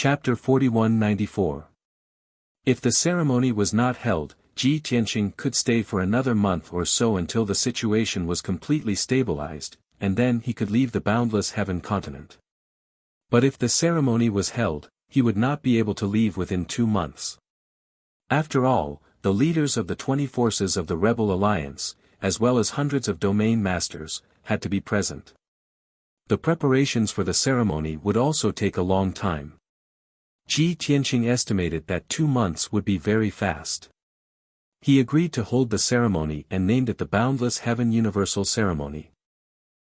Chapter 4194. If the ceremony was not held, Ji Tianqing could stay for another month or so until the situation was completely stabilized, and then he could leave the boundless heaven continent. But if the ceremony was held, he would not be able to leave within 2 months. After all, the leaders of the 20 forces of the rebel alliance, as well as hundreds of domain masters, had to be present. The preparations for the ceremony would also take a long time. Ji Tianqing estimated that 2 months would be very fast. He agreed to hold the ceremony and named it the Boundless Heaven Universal Ceremony.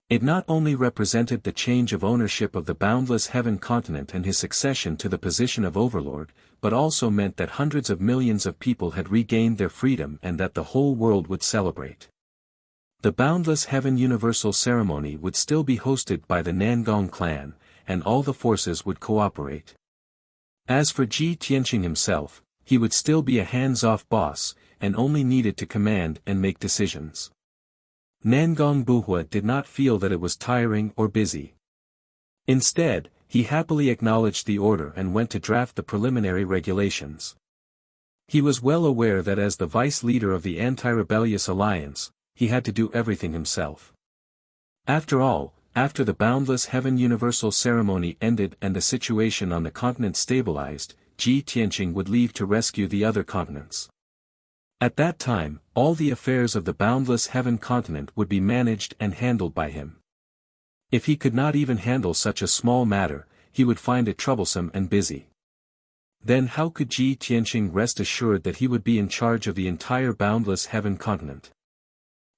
It not only represented the change of ownership of the Boundless Heaven continent and his succession to the position of overlord, but also meant that hundreds of millions of people had regained their freedom and that the whole world would celebrate. The Boundless Heaven Universal Ceremony would still be hosted by the Nangong clan, and all the forces would cooperate. As for Ji Tianqing himself, he would still be a hands-off boss, and only needed to command and make decisions. Nangong Buhua did not feel that it was tiring or busy. Instead, he happily acknowledged the order and went to draft the preliminary regulations. He was well aware that as the vice leader of the anti-rebellious alliance, he had to do everything himself. After all, after the Boundless Heaven Universal Ceremony ended and the situation on the continent stabilized, Ji Tianqing would leave to rescue the other continents. At that time, all the affairs of the Boundless Heaven continent would be managed and handled by him. If he could not even handle such a small matter, he would find it troublesome and busy. Then how could Ji Tianqing rest assured that he would be in charge of the entire Boundless Heaven continent?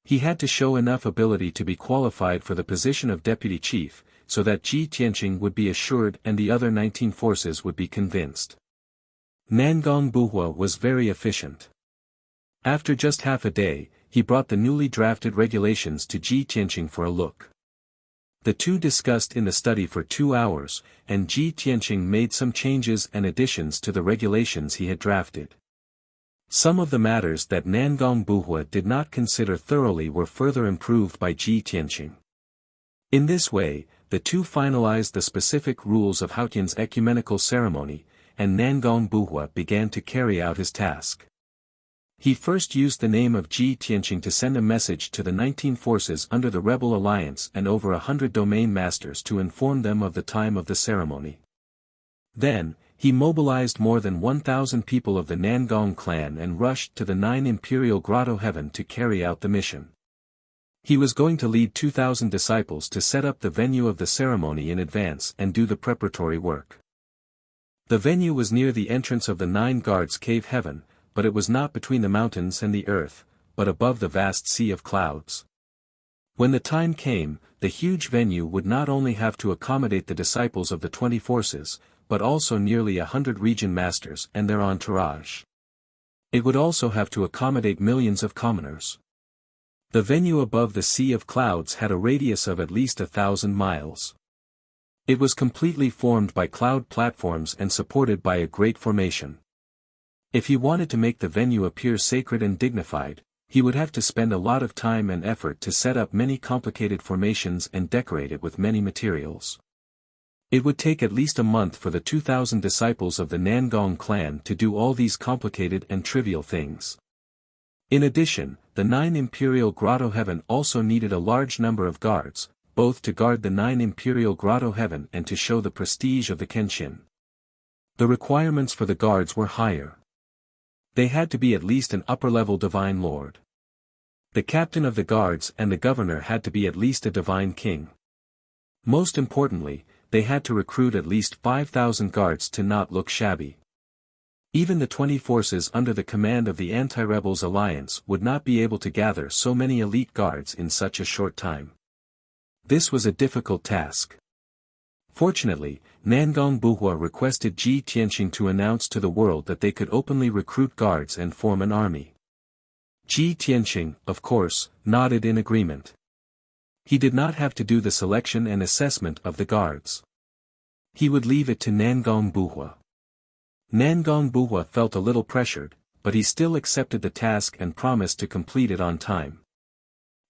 He had to show enough ability to be qualified for the position of deputy chief, so that Ji Tianqing would be assured and the other 19 forces would be convinced. Nangong Buhua was very efficient. After just half a day, he brought the newly drafted regulations to Ji Tianqing for a look. The two discussed in the study for 2 hours, and Ji Tianqing made some changes and additions to the regulations he had drafted. Some of the matters that Nangong Buhua did not consider thoroughly were further improved by Ji Tianqing. In this way, the two finalized the specific rules of Haotian's ecumenical ceremony, and Nangong Buhua began to carry out his task. He first used the name of Ji Tianqing to send a message to the 19 forces under the rebel alliance and over 100 domain masters to inform them of the time of the ceremony. Then, he mobilized more than 1,000 people of the Nangong clan and rushed to the 9 Imperial Grotto Heaven to carry out the mission. He was going to lead 2,000 disciples to set up the venue of the ceremony in advance and do the preparatory work. The venue was near the entrance of the 9 Guards Cave Heaven, but it was not between the mountains and the earth, but above the vast sea of clouds. When the time came, the huge venue would not only have to accommodate the disciples of the 20 forces, but also nearly 100 region masters and their entourage. It would also have to accommodate millions of commoners. The venue above the sea of clouds had a radius of at least 1,000 miles. It was completely formed by cloud platforms and supported by a great formation. If he wanted to make the venue appear sacred and dignified, he would have to spend a lot of time and effort to set up many complicated formations and decorate it with many materials. It would take at least a month for the 2,000 disciples of the Nangong clan to do all these complicated and trivial things. In addition, the 9 Imperial Grotto Heaven also needed a large number of guards, both to guard the 9 Imperial Grotto Heaven and to show the prestige of the Kenshin. The requirements for the guards were higher. They had to be at least an upper-level divine lord. The captain of the guards and the governor had to be at least a divine king. Most importantly, they had to recruit at least 5,000 guards to not look shabby. Even the 20 forces under the command of the anti-rebels alliance would not be able to gather so many elite guards in such a short time. This was a difficult task. Fortunately, Nangong Buhua requested Ji Tianqing to announce to the world that they could openly recruit guards and form an army. Ji Tianqing, of course, nodded in agreement. He did not have to do the selection and assessment of the guards. He would leave it to Nangong Buhua. Nangong Buhua felt a little pressured, but he still accepted the task and promised to complete it on time.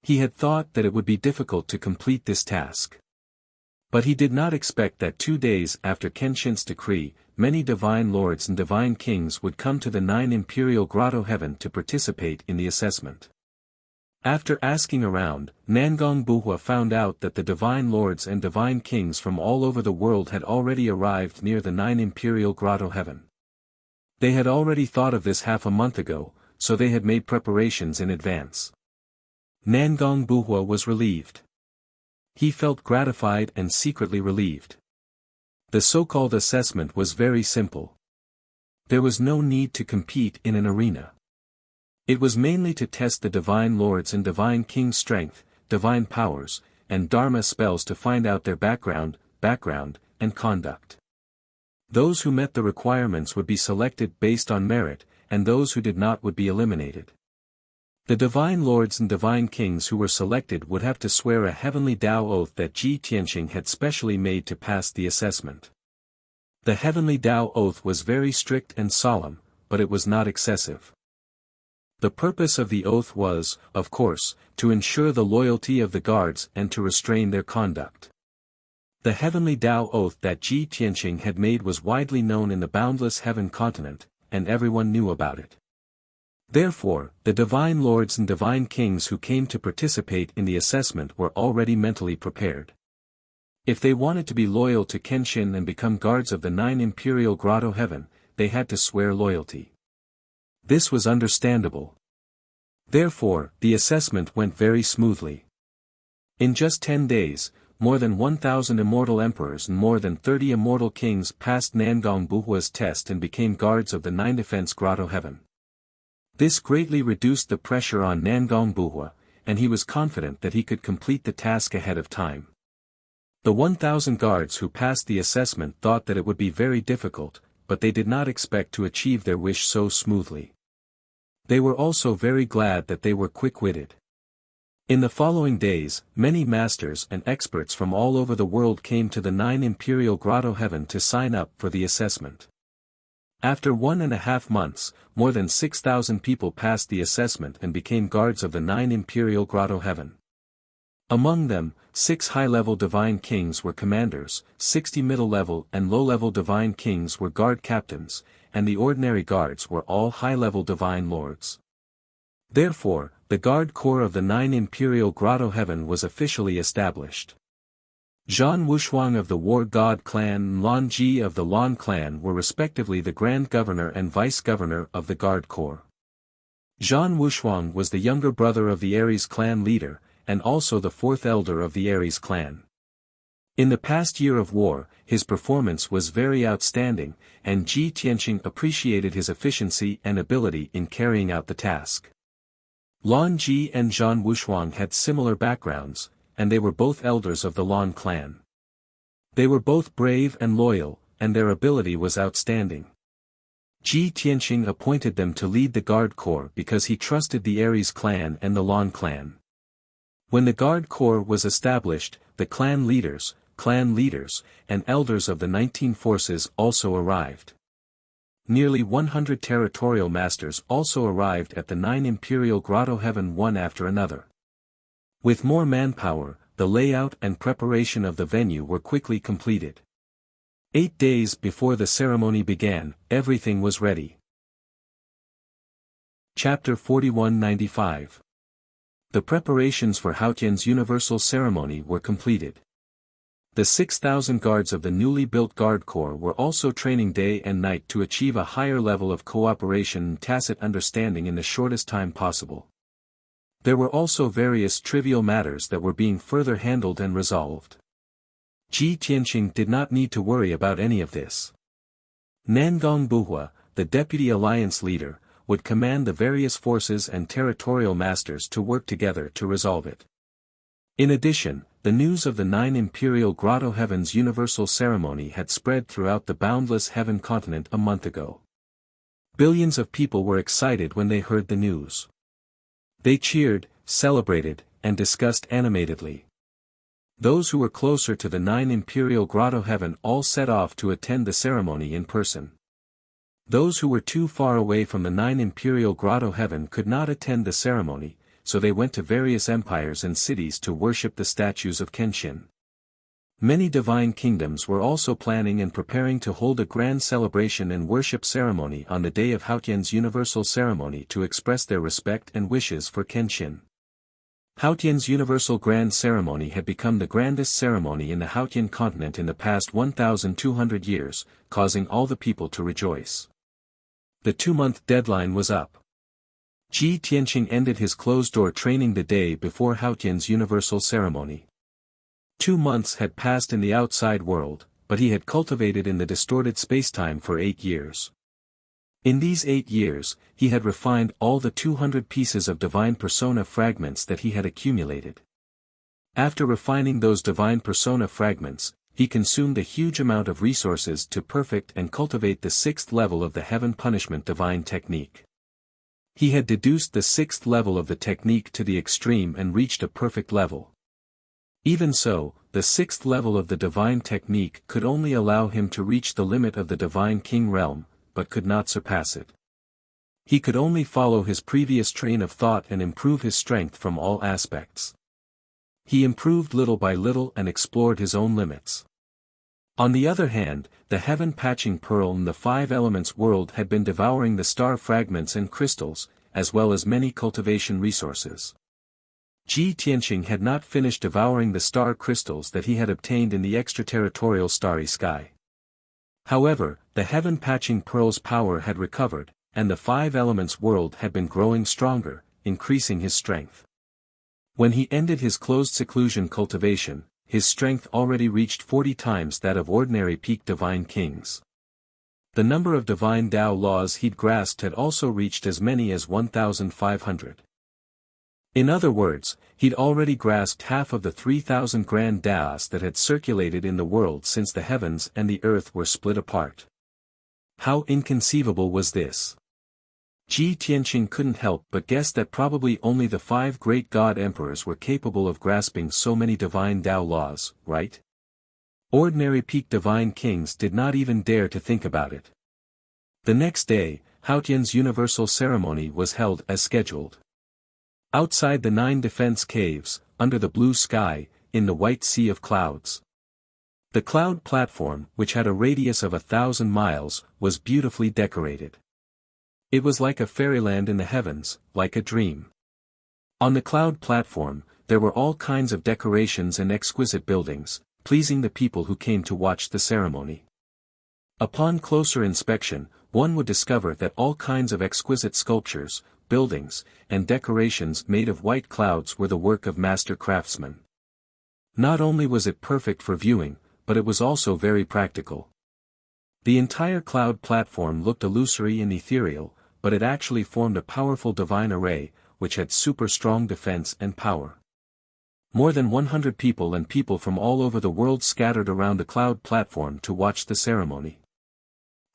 He had thought that it would be difficult to complete this task. But he did not expect that 2 days after Kenshin's decree, many divine lords and divine kings would come to the 9 imperial grotto heaven to participate in the assessment. After asking around, Nangong Buhua found out that the divine lords and divine kings from all over the world had already arrived near the 9 imperial grotto heaven. They had already thought of this half a month ago, so they had made preparations in advance. Nangong Buhua was relieved. He felt gratified and secretly relieved. The so-called assessment was very simple. There was no need to compete in an arena. It was mainly to test the divine lords and divine kings' strength, divine powers, and dharma spells to find out their background, and conduct. Those who met the requirements would be selected based on merit, and those who did not would be eliminated. The divine lords and divine kings who were selected would have to swear a heavenly Tao oath that Ji Tianqing had specially made to pass the assessment. The heavenly Tao oath was very strict and solemn, but it was not excessive. The purpose of the oath was, of course, to ensure the loyalty of the guards and to restrain their conduct. The heavenly Tao oath that Ji Tianqing had made was widely known in the boundless heaven continent, and everyone knew about it. Therefore, the divine lords and divine kings who came to participate in the assessment were already mentally prepared. If they wanted to be loyal to Kenshin and become guards of the 9 imperial grotto heaven, they had to swear loyalty. This was understandable. Therefore, the assessment went very smoothly. In just 10 days, more than 1,000 immortal emperors and more than 30 immortal kings passed Nangong Buhua's test and became guards of the 9 defense grotto heaven. This greatly reduced the pressure on Nangong Buhua, and he was confident that he could complete the task ahead of time. The 1,000 guards who passed the assessment thought that it would be very difficult, but they did not expect to achieve their wish so smoothly. They were also very glad that they were quick-witted. In the following days, many masters and experts from all over the world came to the 9 imperial grotto heaven to sign up for the assessment. After 1.5 months, more than 6,000 people passed the assessment and became guards of the 9 imperial grotto heaven. Among them, 6 high-level divine kings were commanders, 60 middle-level and low-level divine kings were guard captains, and the ordinary guards were all high-level divine lords. Therefore, the guard corps of the 9 imperial grotto heaven was officially established. Zhan Wushuang of the War God clan and Lan Ji of the Lan clan were respectively the Grand Governor and Vice Governor of the Guard Corps. Zhan Wushuang was the younger brother of the Aries clan leader, and also the 4th elder of the Aries clan. In the past year of war, his performance was very outstanding, and Ji Tianqing appreciated his efficiency and ability in carrying out the task. Lan Ji and Zhan Wushuang had similar backgrounds, and they were both elders of the Lan clan. They were both brave and loyal, and their ability was outstanding. Ji Tianqing appointed them to lead the Guard Corps because he trusted the Aries clan and the Lan clan. When the Guard Corps was established, the clan leaders, and elders of the 19 forces also arrived. Nearly 100 territorial masters also arrived at the 9 imperial grotto heaven one after another. With more manpower, the layout and preparation of the venue were quickly completed. 8 days before the ceremony began, everything was ready. Chapter 4195. The preparations for Haotian's universal ceremony were completed. The 6,000 guards of the newly built Guard Corps were also training day and night to achieve a higher level of cooperation and tacit understanding in the shortest time possible. There were also various trivial matters that were being further handled and resolved. Ji Tianqing did not need to worry about any of this. Nangong Buhua, the deputy alliance leader, would command the various forces and territorial masters to work together to resolve it. In addition, the news of the 9 imperial grotto heaven's universal ceremony had spread throughout the boundless heaven continent a month ago. Billions of people were excited when they heard the news. They cheered, celebrated, and discussed animatedly. Those who were closer to the 9 imperial grotto heaven all set off to attend the ceremony in person. Those who were too far away from the 9 imperial grotto heaven could not attend the ceremony, so they went to various empires and cities to worship the statues of Kenshin. Many divine kingdoms were also planning and preparing to hold a grand celebration and worship ceremony on the day of Haotian's universal ceremony to express their respect and wishes for Kenshin. Haotian's universal grand ceremony had become the grandest ceremony in the Haotian continent in the past 1,200 years, causing all the people to rejoice. The 2-month deadline was up. Ji Tianqing ended his closed-door training the day before Haotian's universal ceremony. 2 months had passed in the outside world, but he had cultivated in the distorted spacetime for 8 years. In these 8 years, he had refined all the 200 pieces of divine persona fragments that he had accumulated. After refining those divine persona fragments, he consumed a huge amount of resources to perfect and cultivate the 6th level of the heaven punishment divine technique. He had deduced the 6th level of the technique to the extreme and reached a perfect level. Even so, the 6th level of the divine technique could only allow him to reach the limit of the divine king realm, but could not surpass it. He could only follow his previous train of thought and improve his strength from all aspects. He improved little by little and explored his own limits. On the other hand, the heaven-patching pearl in the 5 elements world had been devouring the star fragments and crystals, as well as many cultivation resources. Ji Tianqing had not finished devouring the star crystals that he had obtained in the extraterritorial starry sky. However, the heaven-patching pearl's power had recovered, and the 5 elements world had been growing stronger, increasing his strength. When he ended his closed seclusion cultivation, his strength already reached 40 times that of ordinary peak divine kings. The number of divine Tao laws he'd grasped had also reached as many as 1,500. In other words, he'd already grasped half of the 3,000 grand Taos that had circulated in the world since the heavens and the earth were split apart. How inconceivable was this? Ji Tianqing couldn't help but guess that probably only the 5 great god emperors were capable of grasping so many divine Tao laws, right? Ordinary peak divine kings did not even dare to think about it. The next day, Haotian's universal ceremony was held as scheduled. Outside the 9 defense caves, under the blue sky, in the white sea of clouds. The cloud platform, which had a radius of 1,000 miles, was beautifully decorated. It was like a fairyland in the heavens, like a dream. On the cloud platform, there were all kinds of decorations and exquisite buildings, pleasing the people who came to watch the ceremony. Upon closer inspection, one would discover that all kinds of exquisite sculptures, buildings, and decorations made of white clouds were the work of master craftsmen. Not only was it perfect for viewing, but it was also very practical. The entire cloud platform looked illusory and ethereal, but it actually formed a powerful divine array, which had super strong defense and power. More than 100 people and people from all over the world scattered around the cloud platform to watch the ceremony.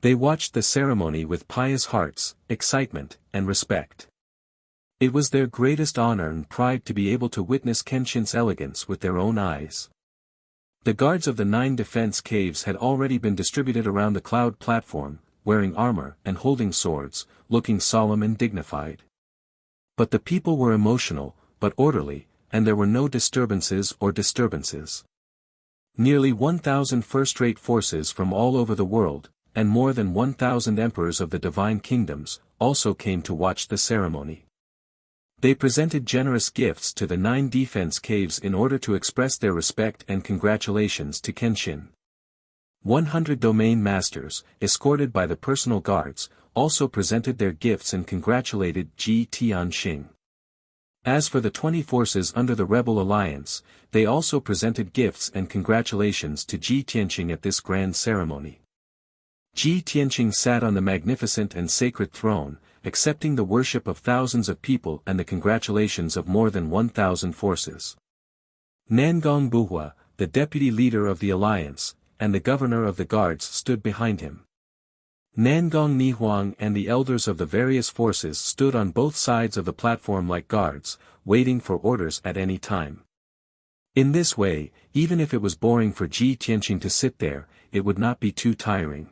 They watched the ceremony with pious hearts, excitement, and respect. It was their greatest honor and pride to be able to witness Kenshin's elegance with their own eyes. The guards of the 9 defense caves had already been distributed around the cloud platform, wearing armor and holding swords, looking solemn and dignified. But the people were emotional, but orderly, and there were no disturbances. Nearly 1,000 first-rate forces from all over the world, and more than 1,000 emperors of the divine kingdoms, also came to watch the ceremony. They presented generous gifts to the 9 defense caves in order to express their respect and congratulations to Kenshin. 100 domain masters, escorted by the personal guards, also presented their gifts and congratulated Ji Tianqing. As for the 20 forces under the rebel alliance, they also presented gifts and congratulations to Ji Tianqing at this grand ceremony. Ji Tianqing sat on the magnificent and sacred throne, accepting the worship of thousands of people and the congratulations of more than 1,000 forces. Nangong Buhua, the deputy leader of the alliance, and the governor of the guards stood behind him. Nangong Nihuang and the elders of the various forces stood on both sides of the platform like guards, waiting for orders at any time. In this way, even if it was boring for Ji Tianqing to sit there, it would not be too tiring.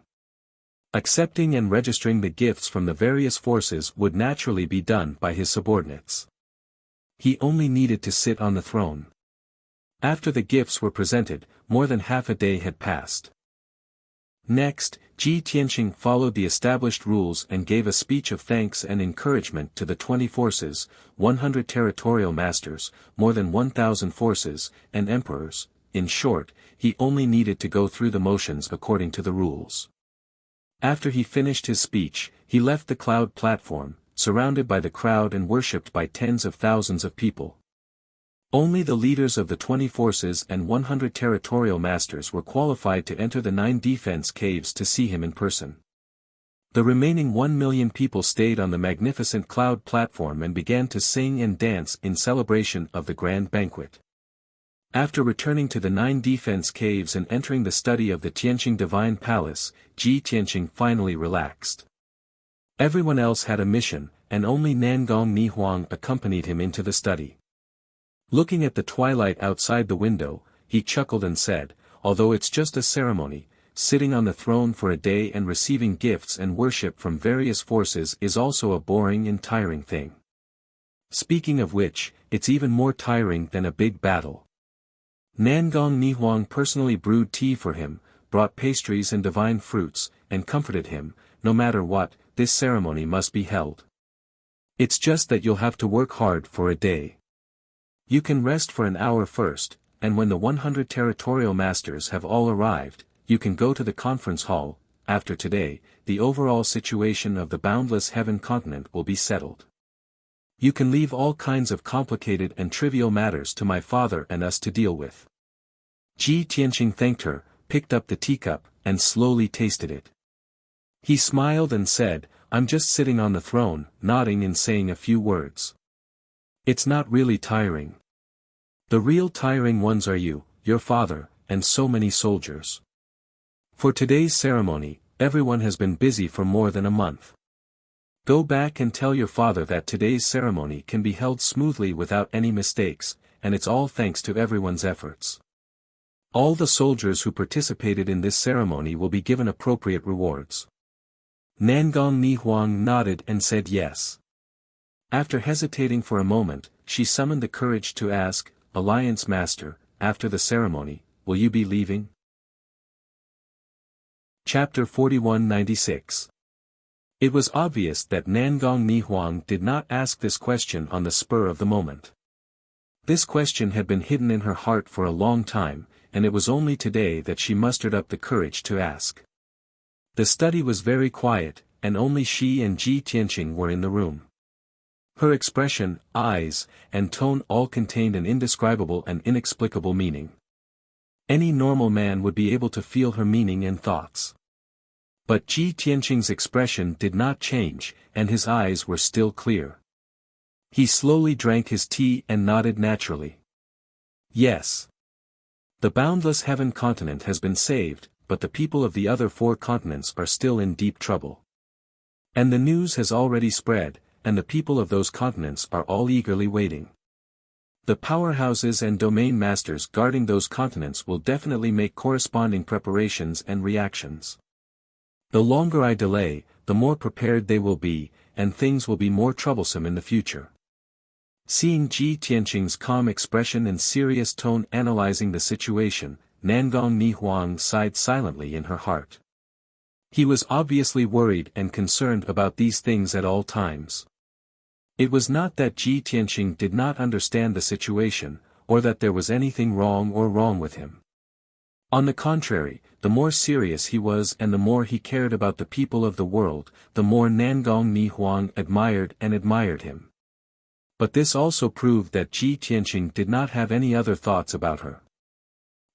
Accepting and registering the gifts from the various forces would naturally be done by his subordinates. He only needed to sit on the throne. After the gifts were presented, more than half a day had passed. Next, Ji Tianqing followed the established rules and gave a speech of thanks and encouragement to the 20 forces, 100 territorial masters, more than 1,000 forces, and emperors. In short, he only needed to go through the motions according to the rules. After he finished his speech, he left the cloud platform, surrounded by the crowd and worshipped by tens of thousands of people. Only the leaders of the 20 forces and 100 territorial masters were qualified to enter the 9 defense caves to see him in person. The remaining 1 million people stayed on the magnificent cloud platform and began to sing and dance in celebration of the grand banquet. After returning to the 9 defense caves and entering the study of the Tianqing Divine Palace, Ji Tianqing finally relaxed. Everyone else had a mission, and only Nangong Ni Huang accompanied him into the study. Looking at the twilight outside the window, he chuckled and said, "Although it's just a ceremony, sitting on the throne for a day and receiving gifts and worship from various forces is also a boring and tiring thing. Speaking of which, it's even more tiring than a big battle." Nangong Ni Huang personally brewed tea for him, brought pastries and divine fruits, and comforted him, "No matter what, this ceremony must be held. It's just that you'll have to work hard for a day. You can rest for an hour first, and when the 100 territorial masters have all arrived, you can go to the conference hall. After today, the overall situation of the boundless heaven continent will be settled. You can leave all kinds of complicated and trivial matters to my father and us to deal with." Ji Tianqing thanked her, picked up the teacup, and slowly tasted it. He smiled and said, "I'm just sitting on the throne, nodding and saying a few words. It's not really tiring. The real tiring ones are you, your father, and so many soldiers. For today's ceremony, everyone has been busy for more than a month. Go back and tell your father that today's ceremony can be held smoothly without any mistakes, and it's all thanks to everyone's efforts. All the soldiers who participated in this ceremony will be given appropriate rewards." Nangong Ni Huang nodded and said yes. After hesitating for a moment, she summoned the courage to ask, "Alliance Master, after the ceremony, will you be leaving?" Chapter 4196. It was obvious that Nangong Ni Huang did not ask this question on the spur of the moment. This question had been hidden in her heart for a long time, and it was only today that she mustered up the courage to ask. The study was very quiet, and only she and Ji Tianqing were in the room. Her expression, eyes, and tone all contained an indescribable and inexplicable meaning. Any normal man would be able to feel her meaning and thoughts. But Ji Tianqing's expression did not change, and his eyes were still clear. He slowly drank his tea and nodded naturally. "Yes. The boundless heaven continent has been saved, but the people of the other 4 continents are still in deep trouble. And the news has already spread, and the people of those continents are all eagerly waiting. The powerhouses and domain masters guarding those continents will definitely make corresponding preparations and reactions. The longer I delay, the more prepared they will be, and things will be more troublesome in the future." Seeing Ji Tianqing's calm expression and serious tone analyzing the situation, Nangong Ni Huang sighed silently in her heart. He was obviously worried and concerned about these things at all times. It was not that Ji Tianqing did not understand the situation, or that there was anything wrong with him. On the contrary, the more serious he was and the more he cared about the people of the world, the more Nangong Ni Huang admired him. But this also proved that Ji Tianqing did not have any other thoughts about her.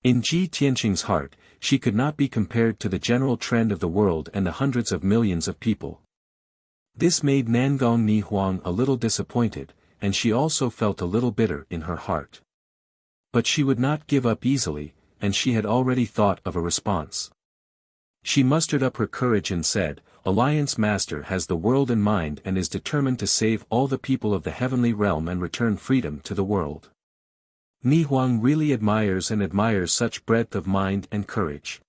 In Ji Tianqing's heart, she could not be compared to the general trend of the world and the hundreds of millions of people. This made Nangong Ni Huang a little disappointed, and she also felt a little bitter in her heart. But she would not give up easily, and she had already thought of a response. She mustered up her courage and said, "Alliance Master has the world in mind and is determined to save all the people of the heavenly realm and return freedom to the world. Ni Huang really admires such breadth of mind and courage.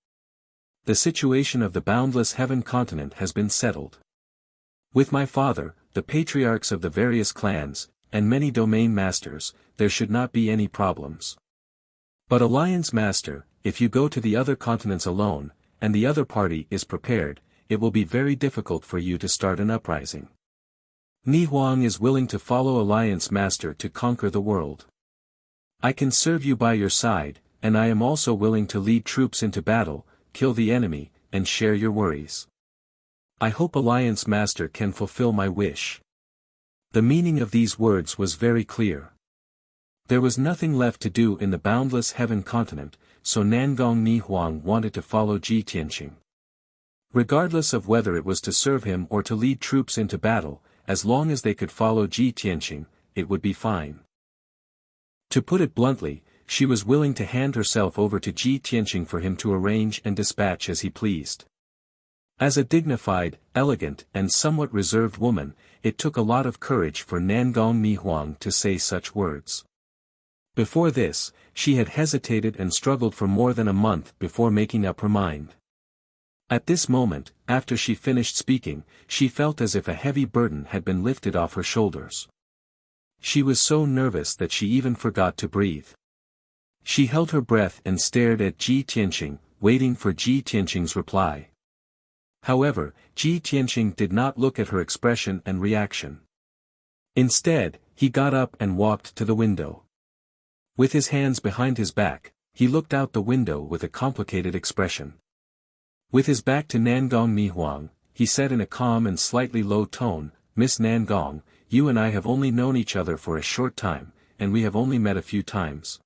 The situation of the boundless heaven continent has been settled. With my father, the patriarchs of the various clans, and many domain masters, there should not be any problems. But Alliance Master, if you go to the other continents alone, and the other party is prepared, it will be very difficult for you to start an uprising. Ni Huang is willing to follow Alliance Master to conquer the world. I can serve you by your side, and I am also willing to lead troops into battle, kill the enemy, and share your worries. I hope Alliance Master can fulfill my wish. The meaning of these words was very clear. There was nothing left to do in the boundless heaven continent, so Nangong Ni Huang wanted to follow Ji Tianqing. Regardless of whether it was to serve him or to lead troops into battle, as long as they could follow Ji Tianqing, it would be fine. To put it bluntly, she was willing to hand herself over to Ji Tianqing for him to arrange and dispatch as he pleased. As a dignified, elegant, and somewhat reserved woman, it took a lot of courage for Nangong Ni Huang to say such words. Before this, she had hesitated and struggled for more than a month before making up her mind. At this moment, after she finished speaking, she felt as if a heavy burden had been lifted off her shoulders. She was so nervous that she even forgot to breathe. She held her breath and stared at Ji Tianqing, waiting for Ji Tianqing's reply. However, Ji Tianqing did not look at her expression and reaction. Instead, he got up and walked to the window. With his hands behind his back, he looked out the window with a complicated expression. With his back to Nangong Ni Huang, he said in a calm and slightly low tone, "Miss Nangong, you and I have only known each other for a short time, and we have only met a few times.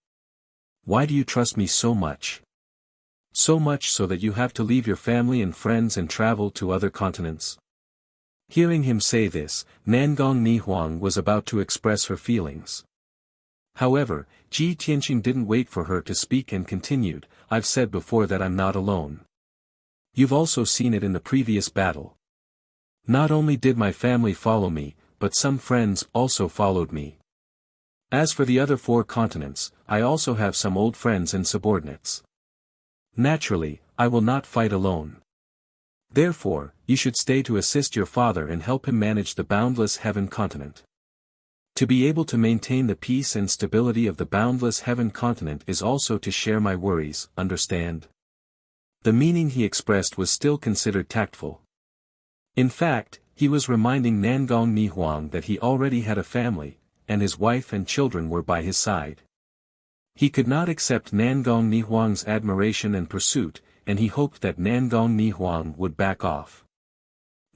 Why do you trust me so much? So much so that you have to leave your family and friends and travel to other continents?" Hearing him say this, Nangong Ni Huang was about to express her feelings. However, Ji Tianqing didn't wait for her to speak and continued, "I've said before that I'm not alone. You've also seen it in the previous battle. Not only did my family follow me, but some friends also followed me. As for the other 4 continents, I also have some old friends and subordinates. Naturally, I will not fight alone. Therefore, you should stay to assist your father and help him manage the boundless heaven continent. To be able to maintain the peace and stability of the boundless heaven continent is also to share my worries, understand?" The meaning he expressed was still considered tactful. In fact, he was reminding Nangong Ni Huang that he already had a family, and his wife and children were by his side. He could not accept Nangong Ni Huang's admiration and pursuit, and he hoped that Nangong Ni Huang would back off.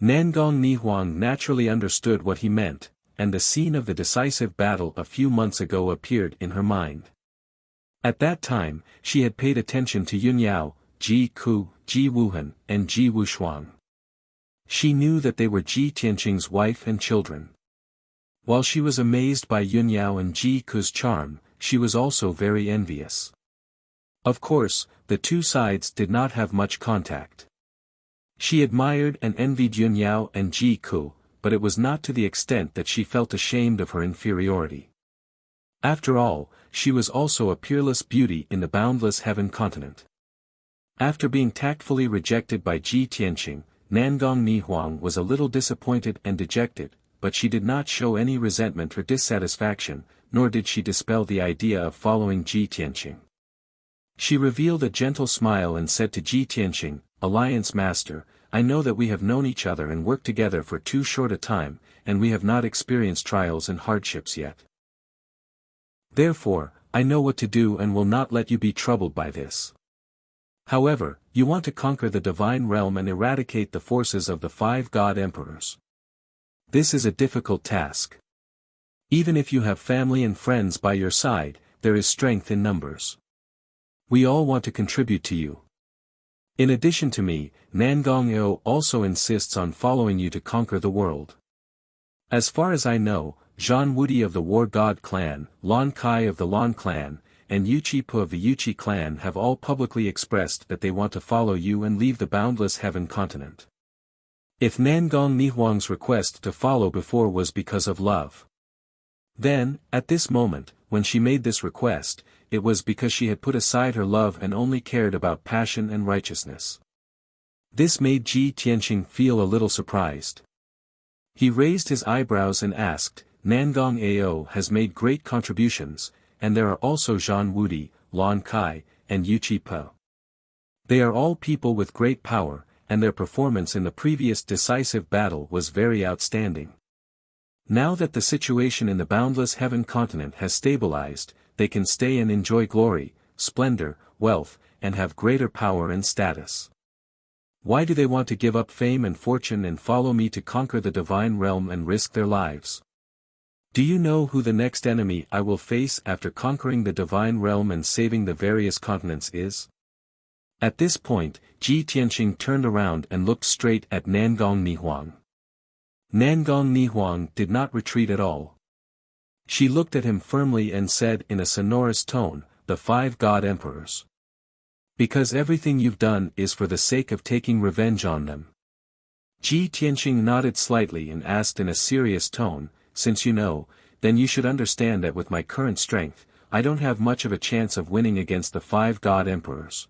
Nangong Ni Huang naturally understood what he meant, and the scene of the decisive battle a few months ago appeared in her mind. At that time, she had paid attention to Yun Yao, Ji Ku, Ji Wuhan, and Ji Wushuang. She knew that they were Ji Tianqing's wife and children. While she was amazed by Yun Yao and Ji Ku's charm, she was also very envious. Of course, the two sides did not have much contact. She admired and envied Yun Yao and Ji Ku, but it was not to the extent that she felt ashamed of her inferiority. After all, she was also a peerless beauty in the boundless heaven continent. After being tactfully rejected by Ji Tianqing, Nangong Ni Huang was a little disappointed and dejected, but she did not show any resentment or dissatisfaction, nor did she dispel the idea of following Ji Tianqing. She revealed a gentle smile and said to Ji Tianqing, "Alliance Master, I know that we have known each other and worked together for too short a time, and we have not experienced trials and hardships yet. Therefore, I know what to do and will not let you be troubled by this. However, you want to conquer the divine realm and eradicate the forces of the 5 god emperors. This is a difficult task. Even if you have family and friends by your side, there is strength in numbers. We all want to contribute to you. In addition to me, Nangong Eo also insists on following you to conquer the world. As far as I know, Zhan Wudi of the War God clan, Lan Kai of the Lan clan, and Yuchi Pu of the Yuchi clan have all publicly expressed that they want to follow you and leave the boundless heaven continent. If Nangong Ni Huang's request to follow before was because of love, then, at this moment, when she made this request, it was because she had put aside her love and only cared about passion and righteousness. This made Ji Tianqing feel a little surprised. He raised his eyebrows and asked, Nangong Ao has made great contributions, and there are also Zhan Wudi, Lan Kai, and Wuxia. They are all people with great power, and their performance in the previous decisive battle was very outstanding. Now that the situation in the boundless heaven continent has stabilized, they can stay and enjoy glory, splendor, wealth, and have greater power and status. Why do they want to give up fame and fortune and follow me to conquer the divine realm and risk their lives? Do you know who the next enemy I will face after conquering the divine realm and saving the various continents is? At this point, Ji Tianqing turned around and looked straight at Nangong Nihuang. Nangong Nihuang did not retreat at all. She looked at him firmly and said in a sonorous tone, "The 5 God Emperors. Because everything you've done is for the sake of taking revenge on them." Ji Tianqing nodded slightly and asked in a serious tone, "Since you know, then you should understand that with my current strength, I don't have much of a chance of winning against the 5 God Emperors.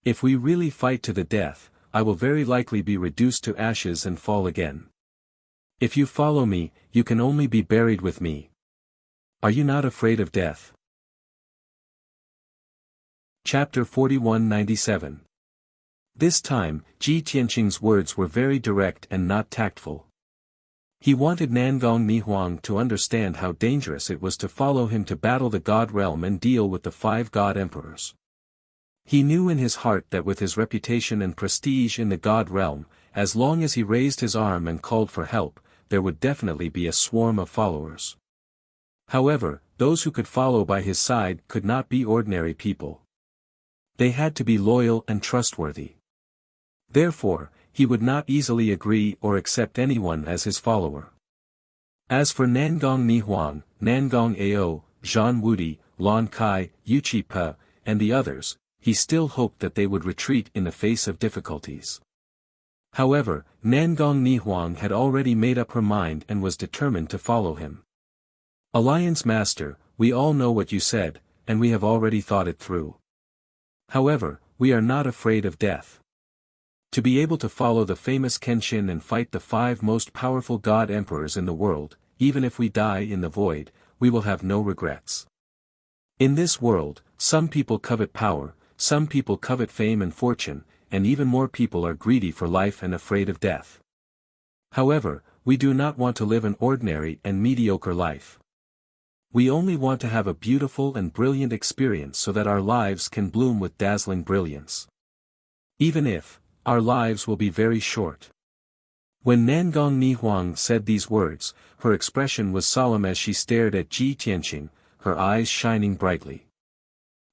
If we really fight to the death, I will very likely be reduced to ashes and fall again. If you follow me, you can only be buried with me. Are you not afraid of death?" Chapter 4197. This time, Ji Tianqing's words were very direct and not tactful. He wanted Nangong Nihuang to understand how dangerous it was to follow him to battle the God realm and deal with the 5 God Emperors. He knew in his heart that with his reputation and prestige in the God realm, as long as he raised his arm and called for help, there would definitely be a swarm of followers. However, those who could follow by his side could not be ordinary people. They had to be loyal and trustworthy. Therefore, he would not easily agree or accept anyone as his follower. As for Nangong Nihuang, Nangong Ao, Zhan Wudi, Lan Kai, Wuxia, and the others, he still hoped that they would retreat in the face of difficulties. However, Nangong Nihuang had already made up her mind and was determined to follow him. "Alliance Master, we all know what you said, and we have already thought it through. However, we are not afraid of death. To be able to follow the famous Kenshin and fight the 5 most powerful God Emperors in the world, even if we die in the void, we will have no regrets. In this world, some people covet power, some people covet fame and fortune, and even more people are greedy for life and afraid of death. However, we do not want to live an ordinary and mediocre life. We only want to have a beautiful and brilliant experience so that our lives can bloom with dazzling brilliance. Even if our lives will be very short." When Nangong Nihuang said these words, her expression was solemn as she stared at Ji Tianqing, her eyes shining brightly.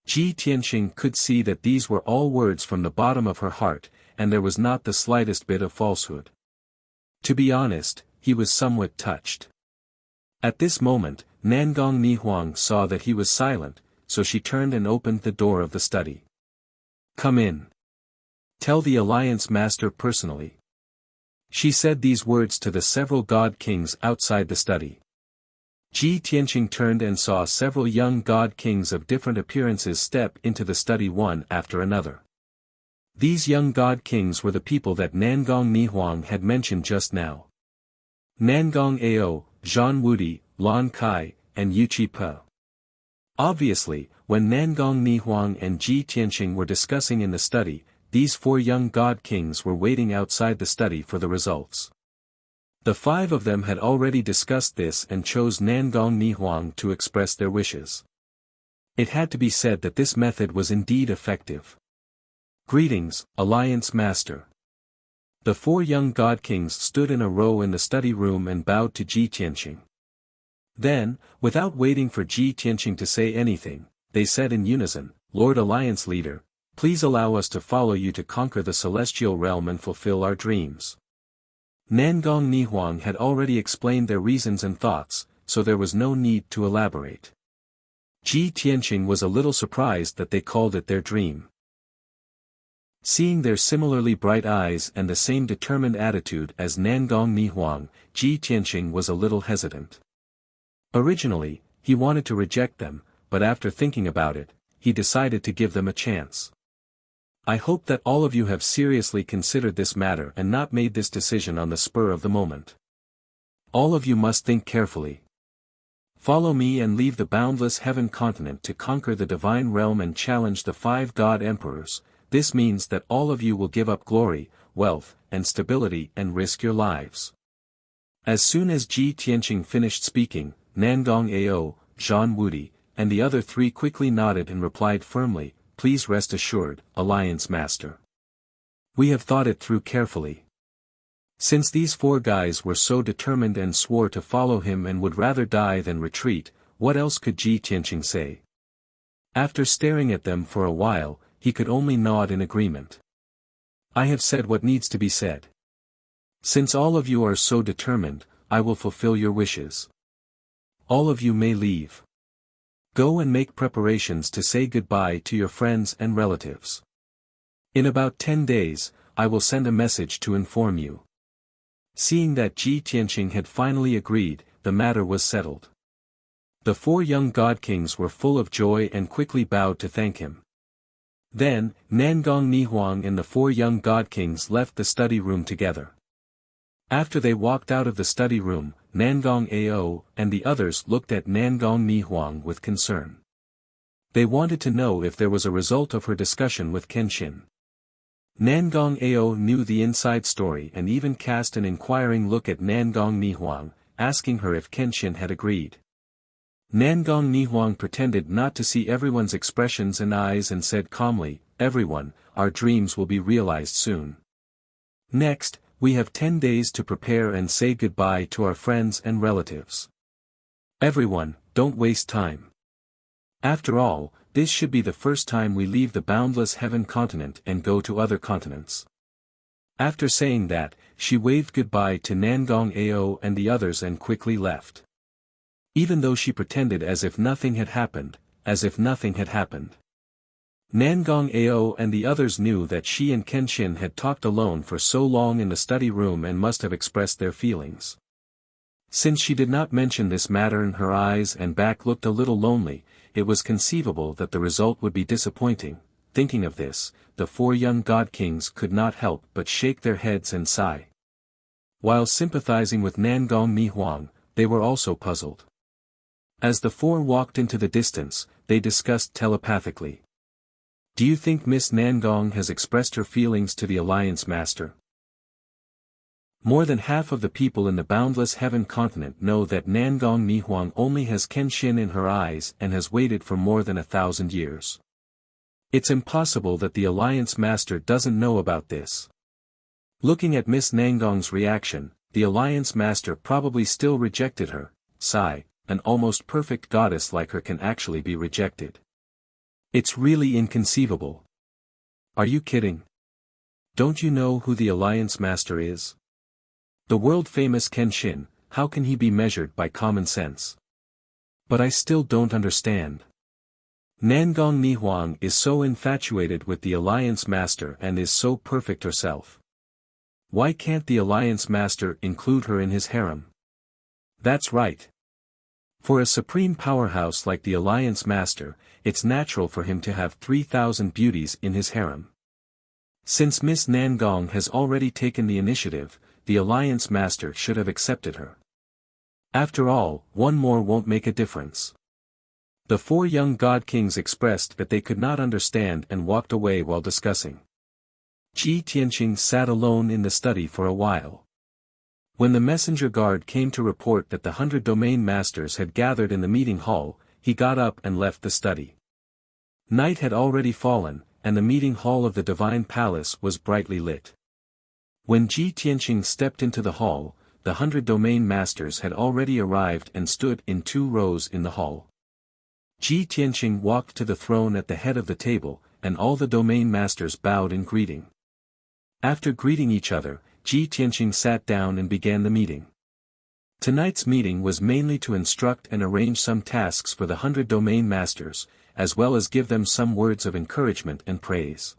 Ji Tianqing could see that these were all words from the bottom of her heart, and there was not the slightest bit of falsehood. To be honest, he was somewhat touched. At this moment, Nangong Nihuang saw that he was silent, so she turned and opened the door of the study. "Come in. Tell the Alliance Master personally." She said these words to the several God Kings outside the study. Ji Tianqing turned and saw several young God Kings of different appearances step into the study one after another. These young God Kings were the people that Nangong Nihuang had mentioned just now. Nangong Ao, Zhan Wudi, Lan Kai, and Wuxia. Obviously, when Nangong Nihuang and Ji Tianqing were discussing in the study, these 4 young God Kings were waiting outside the study for the results. The 5 of them had already discussed this and chose Nangong Nihuang to express their wishes. It had to be said that this method was indeed effective. "Greetings, Alliance Master." The 4 young God Kings stood in a row in the study room and bowed to Ji Tianqing. Then, without waiting for Ji Tianqing to say anything, they said in unison, "Lord Alliance Leader, please allow us to follow you to conquer the celestial realm and fulfill our dreams." Nangong Nihuang had already explained their reasons and thoughts, so there was no need to elaborate. Ji Tianqing was a little surprised that they called it their dream. Seeing their similarly bright eyes and the same determined attitude as Nangong Nihuang, Ji Tianqing was a little hesitant. Originally, he wanted to reject them, but after thinking about it, he decided to give them a chance. "I hope that all of you have seriously considered this matter and not made this decision on the spur of the moment. All of you must think carefully. Follow me and leave the boundless heaven continent to conquer the divine realm and challenge the 5 god emperors. This means that all of you will give up glory, wealth, and stability and risk your lives." As soon as Ji Tianqing finished speaking, Nangong Ao, Zhan Wudi, and the other 3 quickly nodded and replied firmly, "Please rest assured, Alliance Master. We have thought it through carefully." Since these 4 guys were so determined and swore to follow him and would rather die than retreat, what else could Ji Tianqing say? After staring at them for a while, he could only nod in agreement. "I have said what needs to be said. Since all of you are so determined, I will fulfill your wishes. All of you may leave. Go and make preparations to say goodbye to your friends and relatives. In about 10 days, I will send a message to inform you." Seeing that Ji Tianqing had finally agreed, the matter was settled. The 4 young god kings were full of joy and quickly bowed to thank him. Then, Nangong Nihuang and the 4 young god kings left the study room together. After they walked out of the study room, Nangong Ao and the others looked at Nangong Nihuang with concern. They wanted to know if there was a result of her discussion with Kenshin. Nangong Ao knew the inside story and even cast an inquiring look at Nangong Nihuang, asking her if Kenshin had agreed. Nangong Nihuang pretended not to see everyone's expressions and eyes and said calmly, "Everyone, our dreams will be realized soon. Next, we have 10 days to prepare and say goodbye to our friends and relatives. Everyone, don't waste time. After all, this should be the first time we leave the boundless heaven continent and go to other continents." After saying that, she waved goodbye to Nangong Ao and the others and quickly left. Even though she pretended as if nothing had happened, Nangong Ao and the others knew that she and Kenshin had talked alone for so long in the study room and must have expressed their feelings. Since she did not mention this matter and her eyes and back looked a little lonely, it was conceivable that the result would be disappointing. Thinking of this, the 4 young god kings could not help but shake their heads and sigh. While sympathizing with Nangong Nihuang, they were also puzzled. As the 4 walked into the distance, they discussed telepathically. "Do you think Miss Nangong has expressed her feelings to the Alliance Master?" More than half of the people in the boundless heaven continent know that Nangong Nihuang only has Kenshin in her eyes and has waited for more than 1,000 years. It's impossible that the Alliance Master doesn't know about this. Looking at Miss Nangong's reaction, the Alliance Master probably still rejected her. Sigh, an almost perfect goddess like her can actually be rejected. It's really inconceivable. Are you kidding? Don't you know who the Alliance Master is? The world-famous Kenshin, how can he be measured by common sense? But I still don't understand. Nangong Nihuang is so infatuated with the Alliance Master and is so perfect herself. Why can't the Alliance Master include her in his harem? That's right. For a supreme powerhouse like the Alliance Master, it's natural for him to have 3,000 beauties in his harem. Since Miss Nangong has already taken the initiative, the Alliance Master should have accepted her. After all, one more won't make a difference. The 4 young god kings expressed that they could not understand and walked away while discussing. Ji Tianqing sat alone in the study for a while. When the messenger guard came to report that the 100 domain masters had gathered in the meeting hall, he got up and left the study. Night had already fallen, and the meeting hall of the Divine Palace was brightly lit. When Ji Tianqing stepped into the hall, the 100 domain masters had already arrived and stood in 2 rows in the hall. Ji Tianqing walked to the throne at the head of the table, and all the domain masters bowed in greeting. After greeting each other, Ji Tianqing sat down and began the meeting. Tonight's meeting was mainly to instruct and arrange some tasks for the 100 domain masters, as well as give them some words of encouragement and praise.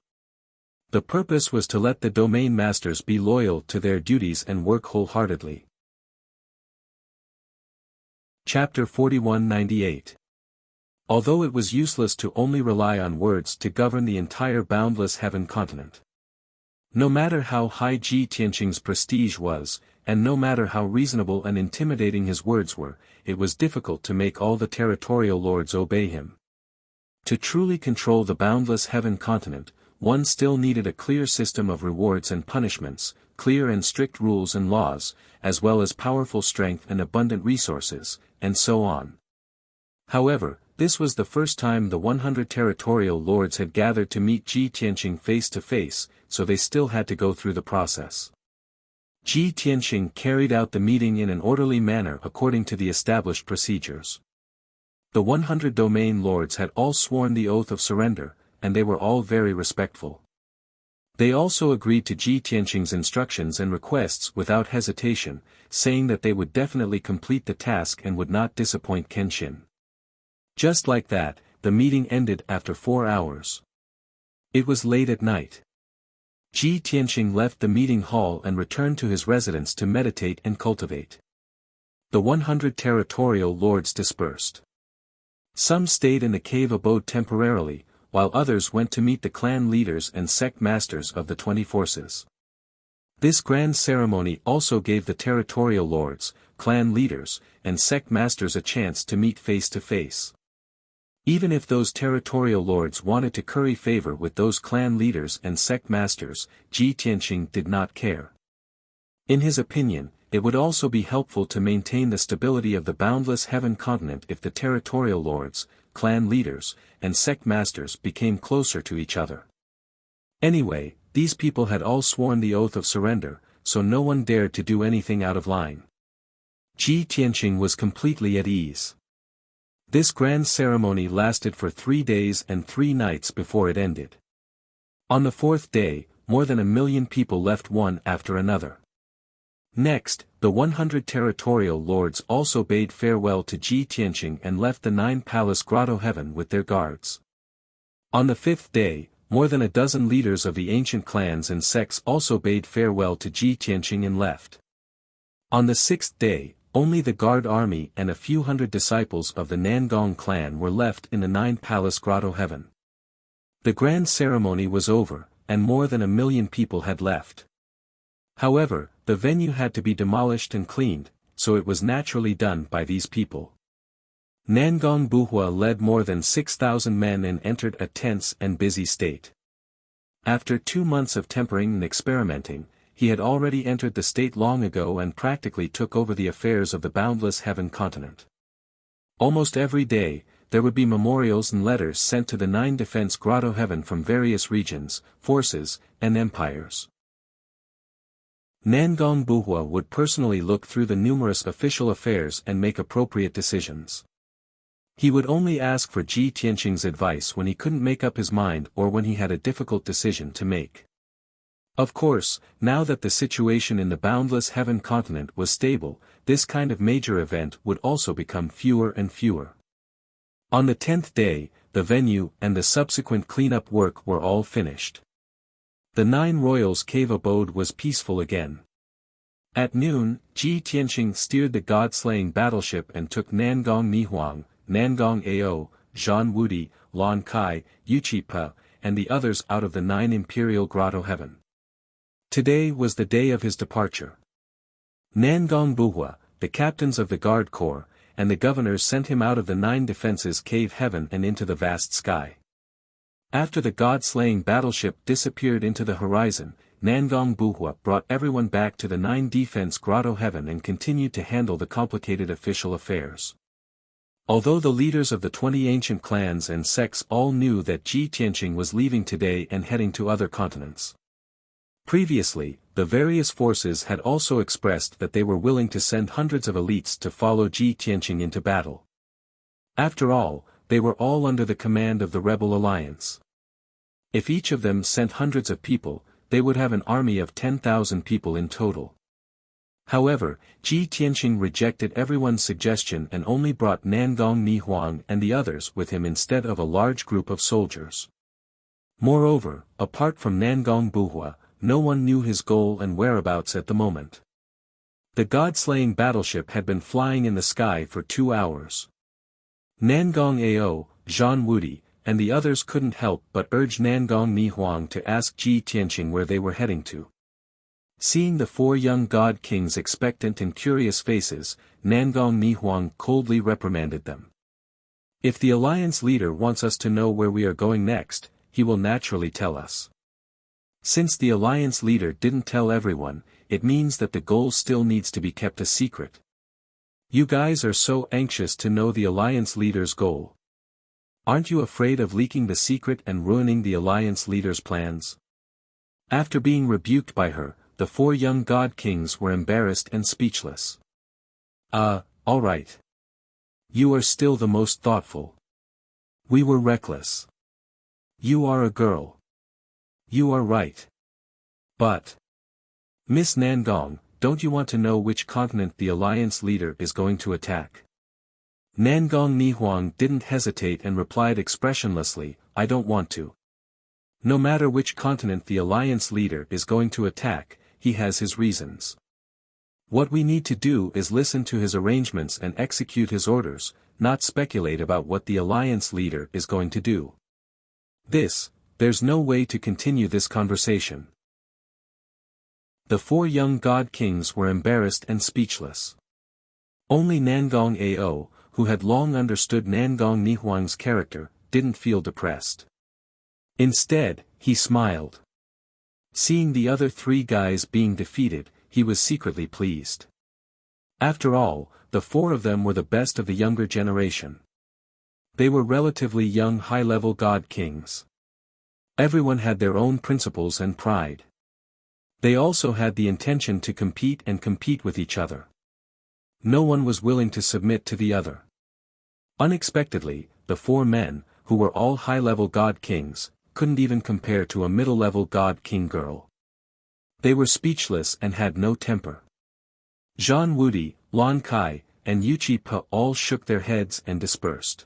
The purpose was to let the domain masters be loyal to their duties and work wholeheartedly. Chapter 4198. Although it was useless to only rely on words to govern the entire boundless heaven continent. No matter how high Ji Tianqing's prestige was, and no matter how reasonable and intimidating his words were, it was difficult to make all the territorial lords obey him. To truly control the boundless heaven continent, one still needed a clear system of rewards and punishments, clear and strict rules and laws, as well as powerful strength and abundant resources, and so on. However, this was the first time the 100 territorial lords had gathered to meet Ji Tianqing face to face, so they still had to go through the process. Ji Tianqing carried out the meeting in an orderly manner according to the established procedures. The 100 domain lords had all sworn the oath of surrender, and they were all very respectful. They also agreed to Ji Tianqing's instructions and requests without hesitation, saying that they would definitely complete the task and would not disappoint Kenshin. Just like that, the meeting ended after 4 hours. It was late at night. Ji Tianqing left the meeting hall and returned to his residence to meditate and cultivate. The 100 territorial lords dispersed. Some stayed in the cave abode temporarily, while others went to meet the clan leaders and sect masters of the 20 forces. This grand ceremony also gave the territorial lords, clan leaders, and sect masters a chance to meet face to face. Even if those territorial lords wanted to curry favor with those clan leaders and sect masters, Ji Tianqing did not care. In his opinion, it would also be helpful to maintain the stability of the boundless heaven continent if the territorial lords, clan leaders, and sect masters became closer to each other. Anyway, these people had all sworn the oath of surrender, so no one dared to do anything out of line. Ji Tianqing was completely at ease. This grand ceremony lasted for 3 days and 3 nights before it ended. On the 4th day, more than 1 million people left one after another. Next, the 100 territorial lords also bade farewell to Ji Tianqing and left the 9 palace grotto heaven with their guards. On the 5th day, more than a dozen leaders of the ancient clans and sects also bade farewell to Ji Tianqing and left. On the 6th day, only the guard army and a few hundred disciples of the Nangong clan were left in the 9 palace grotto heaven. The grand ceremony was over, and more than 1 million people had left. However, the venue had to be demolished and cleaned, so it was naturally done by these people. Nangong Buhua led more than 6,000 men and entered a tense and busy state. After 2 months of tempering and experimenting, he had already entered the state long ago and practically took over the affairs of the boundless heaven continent. Almost every day, there would be memorials and letters sent to the 9 defense grotto heaven from various regions, forces, and empires. Nangong Buhua would personally look through the numerous official affairs and make appropriate decisions. He would only ask for Ji Tianqing's advice when he couldn't make up his mind or when he had a difficult decision to make. Of course, now that the situation in the boundless heaven continent was stable, this kind of major event would also become fewer and fewer. On the 10th day, the venue and the subsequent cleanup work were all finished. The 9 royals' cave abode was peaceful again. At noon, Ji Tianqing steered the god-slaying battleship and took Nangong Nihuang, Nangong Ao, Zhan Wudi, Lan Kai, Yuchi Pa, and the others out of the 9 imperial grotto heaven. Today was the day of his departure. Nangong Buhua, the captains of the guard corps, and the governors sent him out of the 9 defenses cave heaven and into the vast sky. After the god-slaying battleship disappeared into the horizon, Nangong Buhua brought everyone back to the 9 defense grotto heaven and continued to handle the complicated official affairs. Although the leaders of the 20 ancient clans and sects all knew that Ji Tianqing was leaving today and heading to other continents. Previously, the various forces had also expressed that they were willing to send hundreds of elites to follow Ji Tianqing into battle. After all, they were all under the command of the rebel alliance. If each of them sent hundreds of people, they would have an army of 10,000 people in total. However, Ji Tianqing rejected everyone's suggestion and only brought Nangong Nihuang and the others with him instead of a large group of soldiers. Moreover, apart from Nangong Buhua, no one knew his goal and whereabouts at the moment. The god-slaying battleship had been flying in the sky for 2 hours. Nangong Ao, Zhan Wudi, and the others couldn't help but urge Nangong Nihuang to ask Ji Tianqing where they were heading to. Seeing the 4 young god kings' expectant and curious faces, Nangong Nihuang coldly reprimanded them. If the alliance leader wants us to know where we are going next, he will naturally tell us. Since the alliance leader didn't tell everyone, it means that the goal still needs to be kept a secret. You guys are so anxious to know the alliance leader's goal. Aren't you afraid of leaking the secret and ruining the alliance leader's plans? After being rebuked by her, the 4 young god kings were embarrassed and speechless. All right. You are still the most thoughtful. We were reckless. You are a girl. You are right. But, Miss Nangong, don't you want to know which continent the alliance leader is going to attack? Nangong Nihuang didn't hesitate and replied expressionlessly, I don't want to. No matter which continent the alliance leader is going to attack, he has his reasons. What we need to do is listen to his arrangements and execute his orders, not speculate about what the alliance leader is going to do. There's no way to continue this conversation. The 4 young god kings were embarrassed and speechless. Only Nangong Ao, who had long understood Nangong Nihuang's character, didn't feel depressed. Instead, he smiled. Seeing the other 3 guys being defeated, he was secretly pleased. After all, the 4 of them were the best of the younger generation. They were relatively young high-level god kings. Everyone had their own principles and pride. They also had the intention to compete with each other. No one was willing to submit to the other. Unexpectedly, the 4 men, who were all high-level god kings, couldn't even compare to a middle-level god king girl. They were speechless and had no temper. Zhan Wudi, Lan Kai, and Yuchi Pa all shook their heads and dispersed.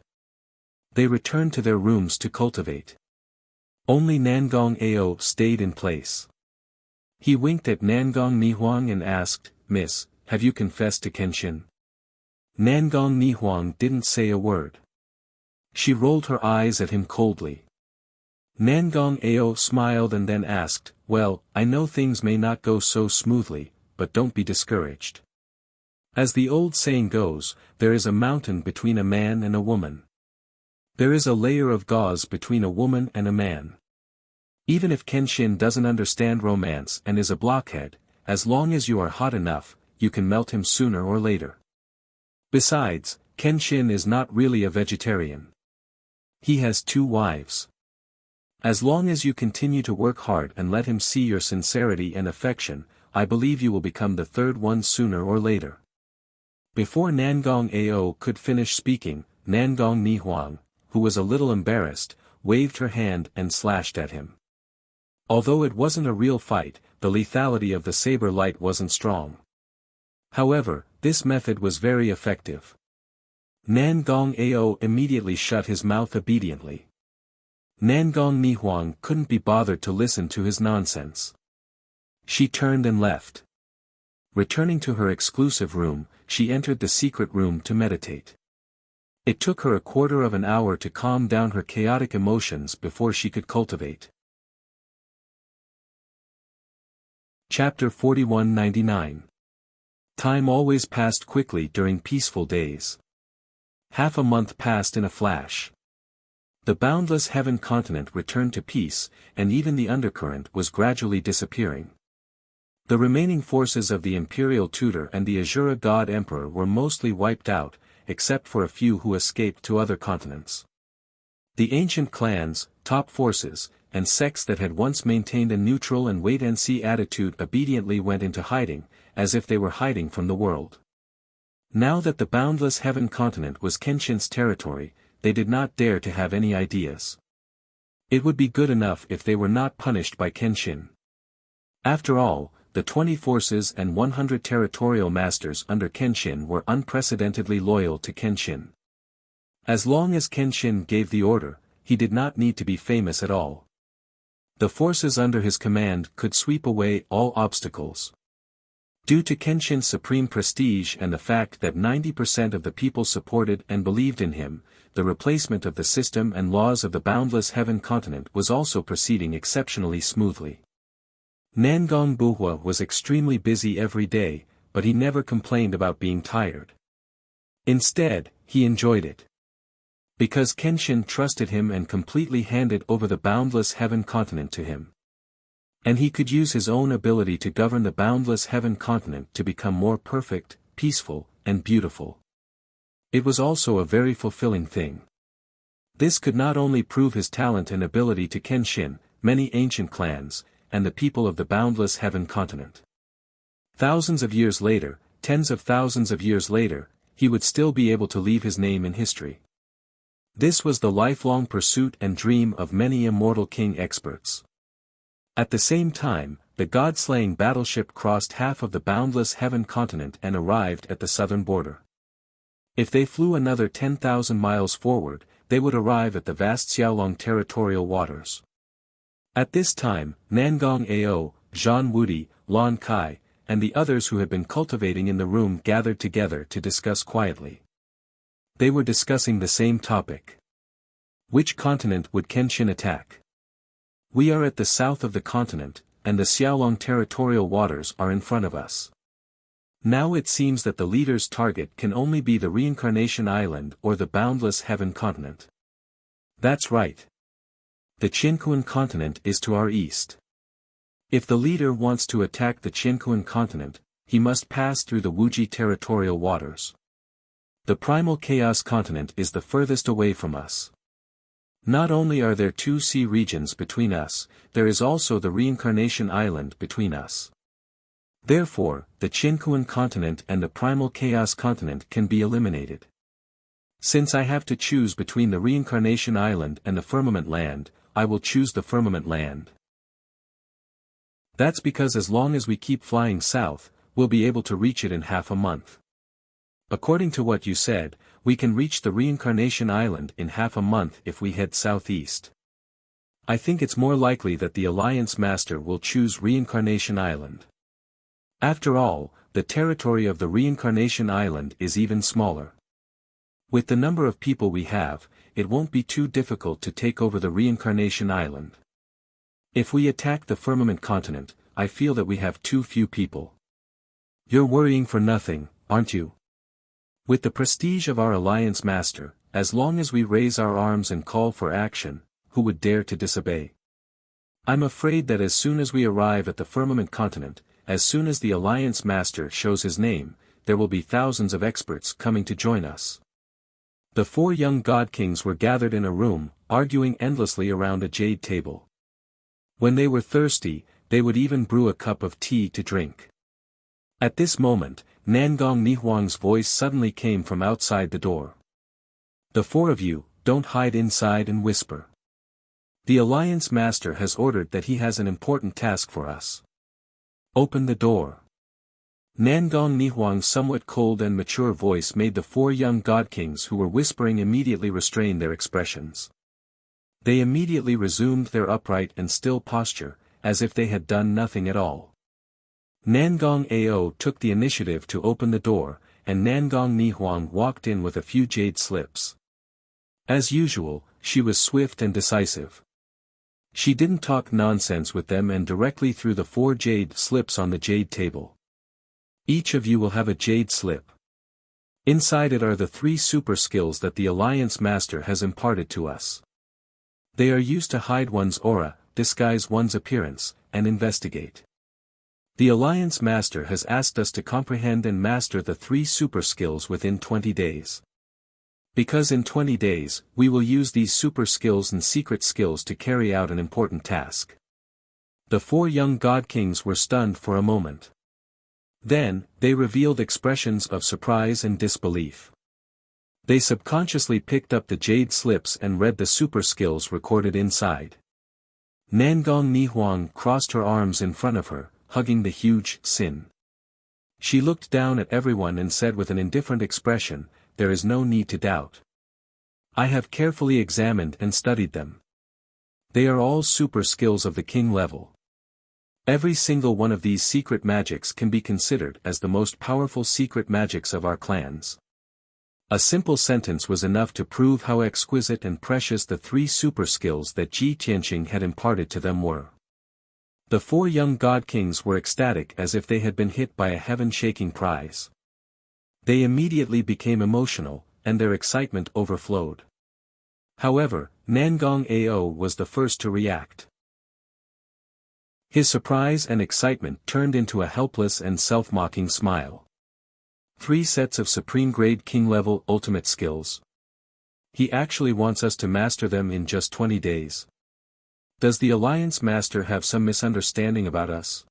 They returned to their rooms to cultivate. Only Nangong Ao stayed in place. He winked at Nangong Nihuang and asked, Miss, have you confessed to Kenshin? Nangong Nihuang didn't say a word. She rolled her eyes at him coldly. Nangong Ao smiled and then asked, well, I know things may not go so smoothly, but don't be discouraged. As the old saying goes, there is a mountain between a man and a woman. There is a layer of gauze between a woman and a man. Even if Kenshin doesn't understand romance and is a blockhead, as long as you are hot enough, you can melt him sooner or later. Besides, Kenshin is not really a vegetarian. He has 2 wives. As long as you continue to work hard and let him see your sincerity and affection, I believe you will become the 3rd one sooner or later. Before Nangong Ao could finish speaking, Nangong Nihuang, who was a little embarrassed, waved her hand and slashed at him. Although it wasn't a real fight, the lethality of the saber light wasn't strong. However, this method was very effective. Nangong Ao immediately shut his mouth obediently. Nangong Nihuang couldn't be bothered to listen to his nonsense. She turned and left. Returning to her exclusive room, she entered the secret room to meditate. It took her a quarter of an hour to calm down her chaotic emotions before she could cultivate. Chapter 4199. Time always passed quickly during peaceful days. Half a month passed in a flash. The boundless heaven continent returned to peace, and even the undercurrent was gradually disappearing. The remaining forces of the Imperial Tutor and the Azura God Emperor were mostly wiped out, except for a few who escaped to other continents. The ancient clans, top forces, and sects that had once maintained a neutral and wait-and-see attitude obediently went into hiding, as if they were hiding from the world. Now that the boundless heaven continent was Kenshin's territory, they did not dare to have any ideas. It would be good enough if they were not punished by Kenshin. After all, the 20 forces and 100 territorial masters under Kenshin were unprecedentedly loyal to Kenshin. As long as Kenshin gave the order, he did not need to be famous at all. The forces under his command could sweep away all obstacles. Due to Kenshin's supreme prestige and the fact that 90% of the people supported and believed in him, the replacement of the system and laws of the boundless heaven continent was also proceeding exceptionally smoothly. Nangong Buhua was extremely busy every day, but he never complained about being tired. Instead, he enjoyed it. Because Kenshin trusted him and completely handed over the boundless heaven continent to him. And he could use his own ability to govern the boundless heaven continent to become more perfect, peaceful, and beautiful. It was also a very fulfilling thing. This could not only prove his talent and ability to Kenshin, many ancient clans, and the people of the boundless heaven continent. Thousands of years later, tens of thousands of years later, he would still be able to leave his name in history. This was the lifelong pursuit and dream of many immortal king experts. At the same time, the god-slaying battleship crossed half of the boundless heaven continent and arrived at the southern border. If they flew another 10,000 miles forward, they would arrive at the vast Xiaolong territorial waters. At this time, Nangong Ao, Zhan Wudi, Lon Kai, and the others who had been cultivating in the room gathered together to discuss quietly. They were discussing the same topic. Which continent would Kenshin attack? We are at the south of the continent, and the Xiaolong territorial waters are in front of us. Now it seems that the leader's target can only be the Reincarnation Island or the boundless heaven continent. That's right. The Qinkuan continent is to our east. If the leader wants to attack the Qinkuan continent, he must pass through the Wuxia territorial waters. The primal chaos continent is the furthest away from us. Not only are there two sea regions between us, there is also the Reincarnation Island between us. Therefore, the Qinkuan continent and the primal chaos continent can be eliminated. Since I have to choose between the Reincarnation Island and the Firmament Land, I will choose the Firmament Land. That's because as long as we keep flying south, we'll be able to reach it in half a month. According to what you said, we can reach the Reincarnation Island in half a month if we head southeast. I think it's more likely that the Alliance Master will choose Reincarnation Island. After all, the territory of the Reincarnation Island is even smaller. With the number of people we have, it won't be too difficult to take over the Reincarnation Island. If we attack the Firmament Continent, I feel that we have too few people. You're worrying for nothing, aren't you? With the prestige of our Alliance Master, as long as we raise our arms and call for action, who would dare to disobey? I'm afraid that as soon as we arrive at the Firmament Continent, as soon as the Alliance Master shows his name, there will be thousands of experts coming to join us. The four young god kings were gathered in a room, arguing endlessly around a jade table. When they were thirsty, they would even brew a cup of tea to drink. At this moment, Nangong Nihuang's voice suddenly came from outside the door. The four of you, don't hide inside and whisper. The Alliance Master has ordered that he has an important task for us. Open the door. Nangong Nihuang's somewhat cold and mature voice made the four young god kings who were whispering immediately restrain their expressions. They immediately resumed their upright and still posture, as if they had done nothing at all. Nangong Ao took the initiative to open the door, and Nangong Nihuang walked in with a few jade slips. As usual, she was swift and decisive. She didn't talk nonsense with them and directly threw the four jade slips on the jade table. Each of you will have a jade slip. Inside it are the 3 super skills that the Alliance Master has imparted to us. They are used to hide one's aura, disguise one's appearance, and investigate. The Alliance Master has asked us to comprehend and master the 3 super skills within 20 days. Because in 20 days, we will use these super skills and secret skills to carry out an important task. The 4 young god kings were stunned for a moment. Then, they revealed expressions of surprise and disbelief. They subconsciously picked up the jade slips and read the super skills recorded inside. Nangong Nihuang crossed her arms in front of her, hugging the huge sin. She looked down at everyone and said with an indifferent expression, "There is no need to doubt. I have carefully examined and studied them. They are all super skills of the king level. Every single one of these secret magics can be considered as the most powerful secret magics of our clans. A simple sentence was enough to prove how exquisite and precious the 3 super skills that Ji Tianqing had imparted to them were. The 4 young god kings were ecstatic as if they had been hit by a heaven-shaking prize. They immediately became emotional, and their excitement overflowed. However, Nangong Ao was the first to react. His surprise and excitement turned into a helpless and self-mocking smile. 3 sets of supreme-grade king-level ultimate skills. He actually wants us to master them in just 20 days. Does the Alliance Master have some misunderstanding about us?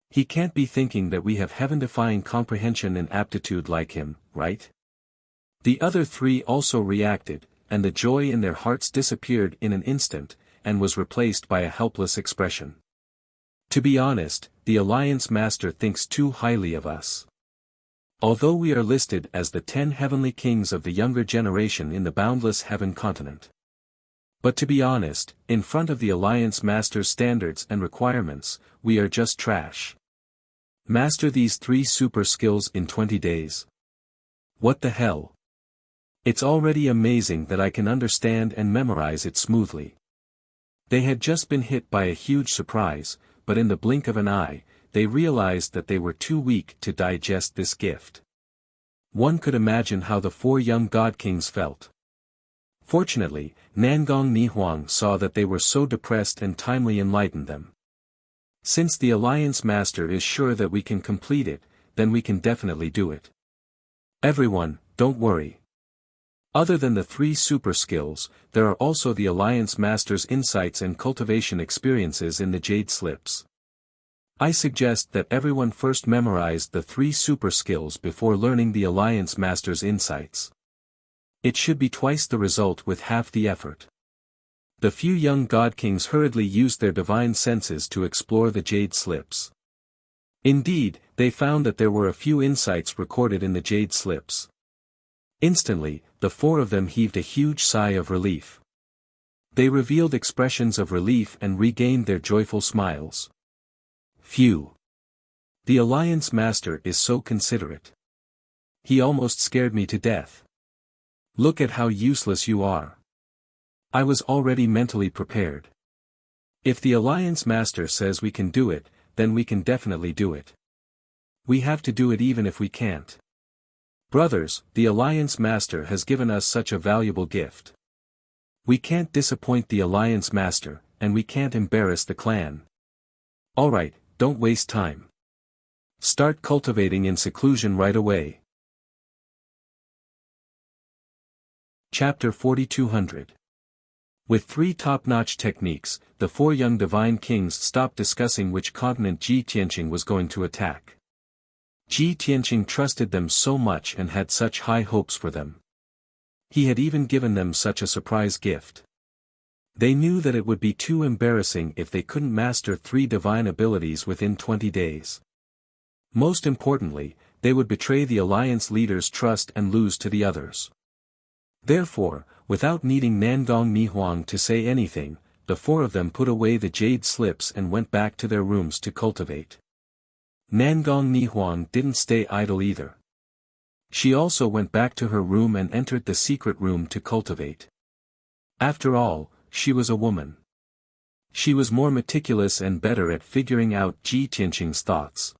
He can't be thinking that we have heaven-defying comprehension and aptitude like him, right? The other 3 also reacted, and the joy in their hearts disappeared in an instant, and was replaced by a helpless expression. To be honest, the Alliance Master thinks too highly of us. Although we are listed as the 10 heavenly kings of the younger generation in the boundless heaven continent. But to be honest, in front of the Alliance Master's standards and requirements, we are just trash. Master these 3 super skills in 20 days. What the hell? It's already amazing that I can understand and memorize it smoothly. They had just been hit by a huge surprise, but in the blink of an eye, they realized that they were too weak to digest this gift. One could imagine how the 4 young god kings felt. Fortunately, Nangong Nihuang saw that they were so depressed and timely enlightened them. Since the Alliance Master is sure that we can complete it, then we can definitely do it. Everyone, don't worry. Other than the 3 super skills, there are also the Alliance Master's insights and cultivation experiences in the Jade Slips. I suggest that everyone first memorize the 3 super skills before learning the Alliance Master's insights. It should be twice the result with half the effort. The few young god kings hurriedly used their divine senses to explore the Jade Slips. Indeed, they found that there were a few insights recorded in the Jade Slips. Instantly, the 4 of them heaved a huge sigh of relief. They revealed expressions of relief and regained their joyful smiles. Phew. The Alliance Master is so considerate. He almost scared me to death. Look at how useless you are. I was already mentally prepared. If the Alliance Master says we can do it, then we can definitely do it. We have to do it even if we can't. Brothers, the Alliance Master has given us such a valuable gift. We can't disappoint the Alliance Master, and we can't embarrass the clan. Alright, don't waste time. Start cultivating in seclusion right away. Chapter 4200. With 3 top-notch techniques, the 4 young divine kings stopped discussing which continent Ji Tianqing was going to attack. Ji Tianqing trusted them so much and had such high hopes for them. He had even given them such a surprise gift. They knew that it would be too embarrassing if they couldn't master 3 divine abilities within 20 days. Most importantly, they would betray the Alliance leader's trust and lose to the others. Therefore, without needing Nangong Nihuang to say anything, the 4 of them put away the Jade Slips and went back to their rooms to cultivate. Nangong Nihuang didn't stay idle either. She also went back to her room and entered the secret room to cultivate. After all, she was a woman. She was more meticulous and better at figuring out Ji Tianqing's thoughts.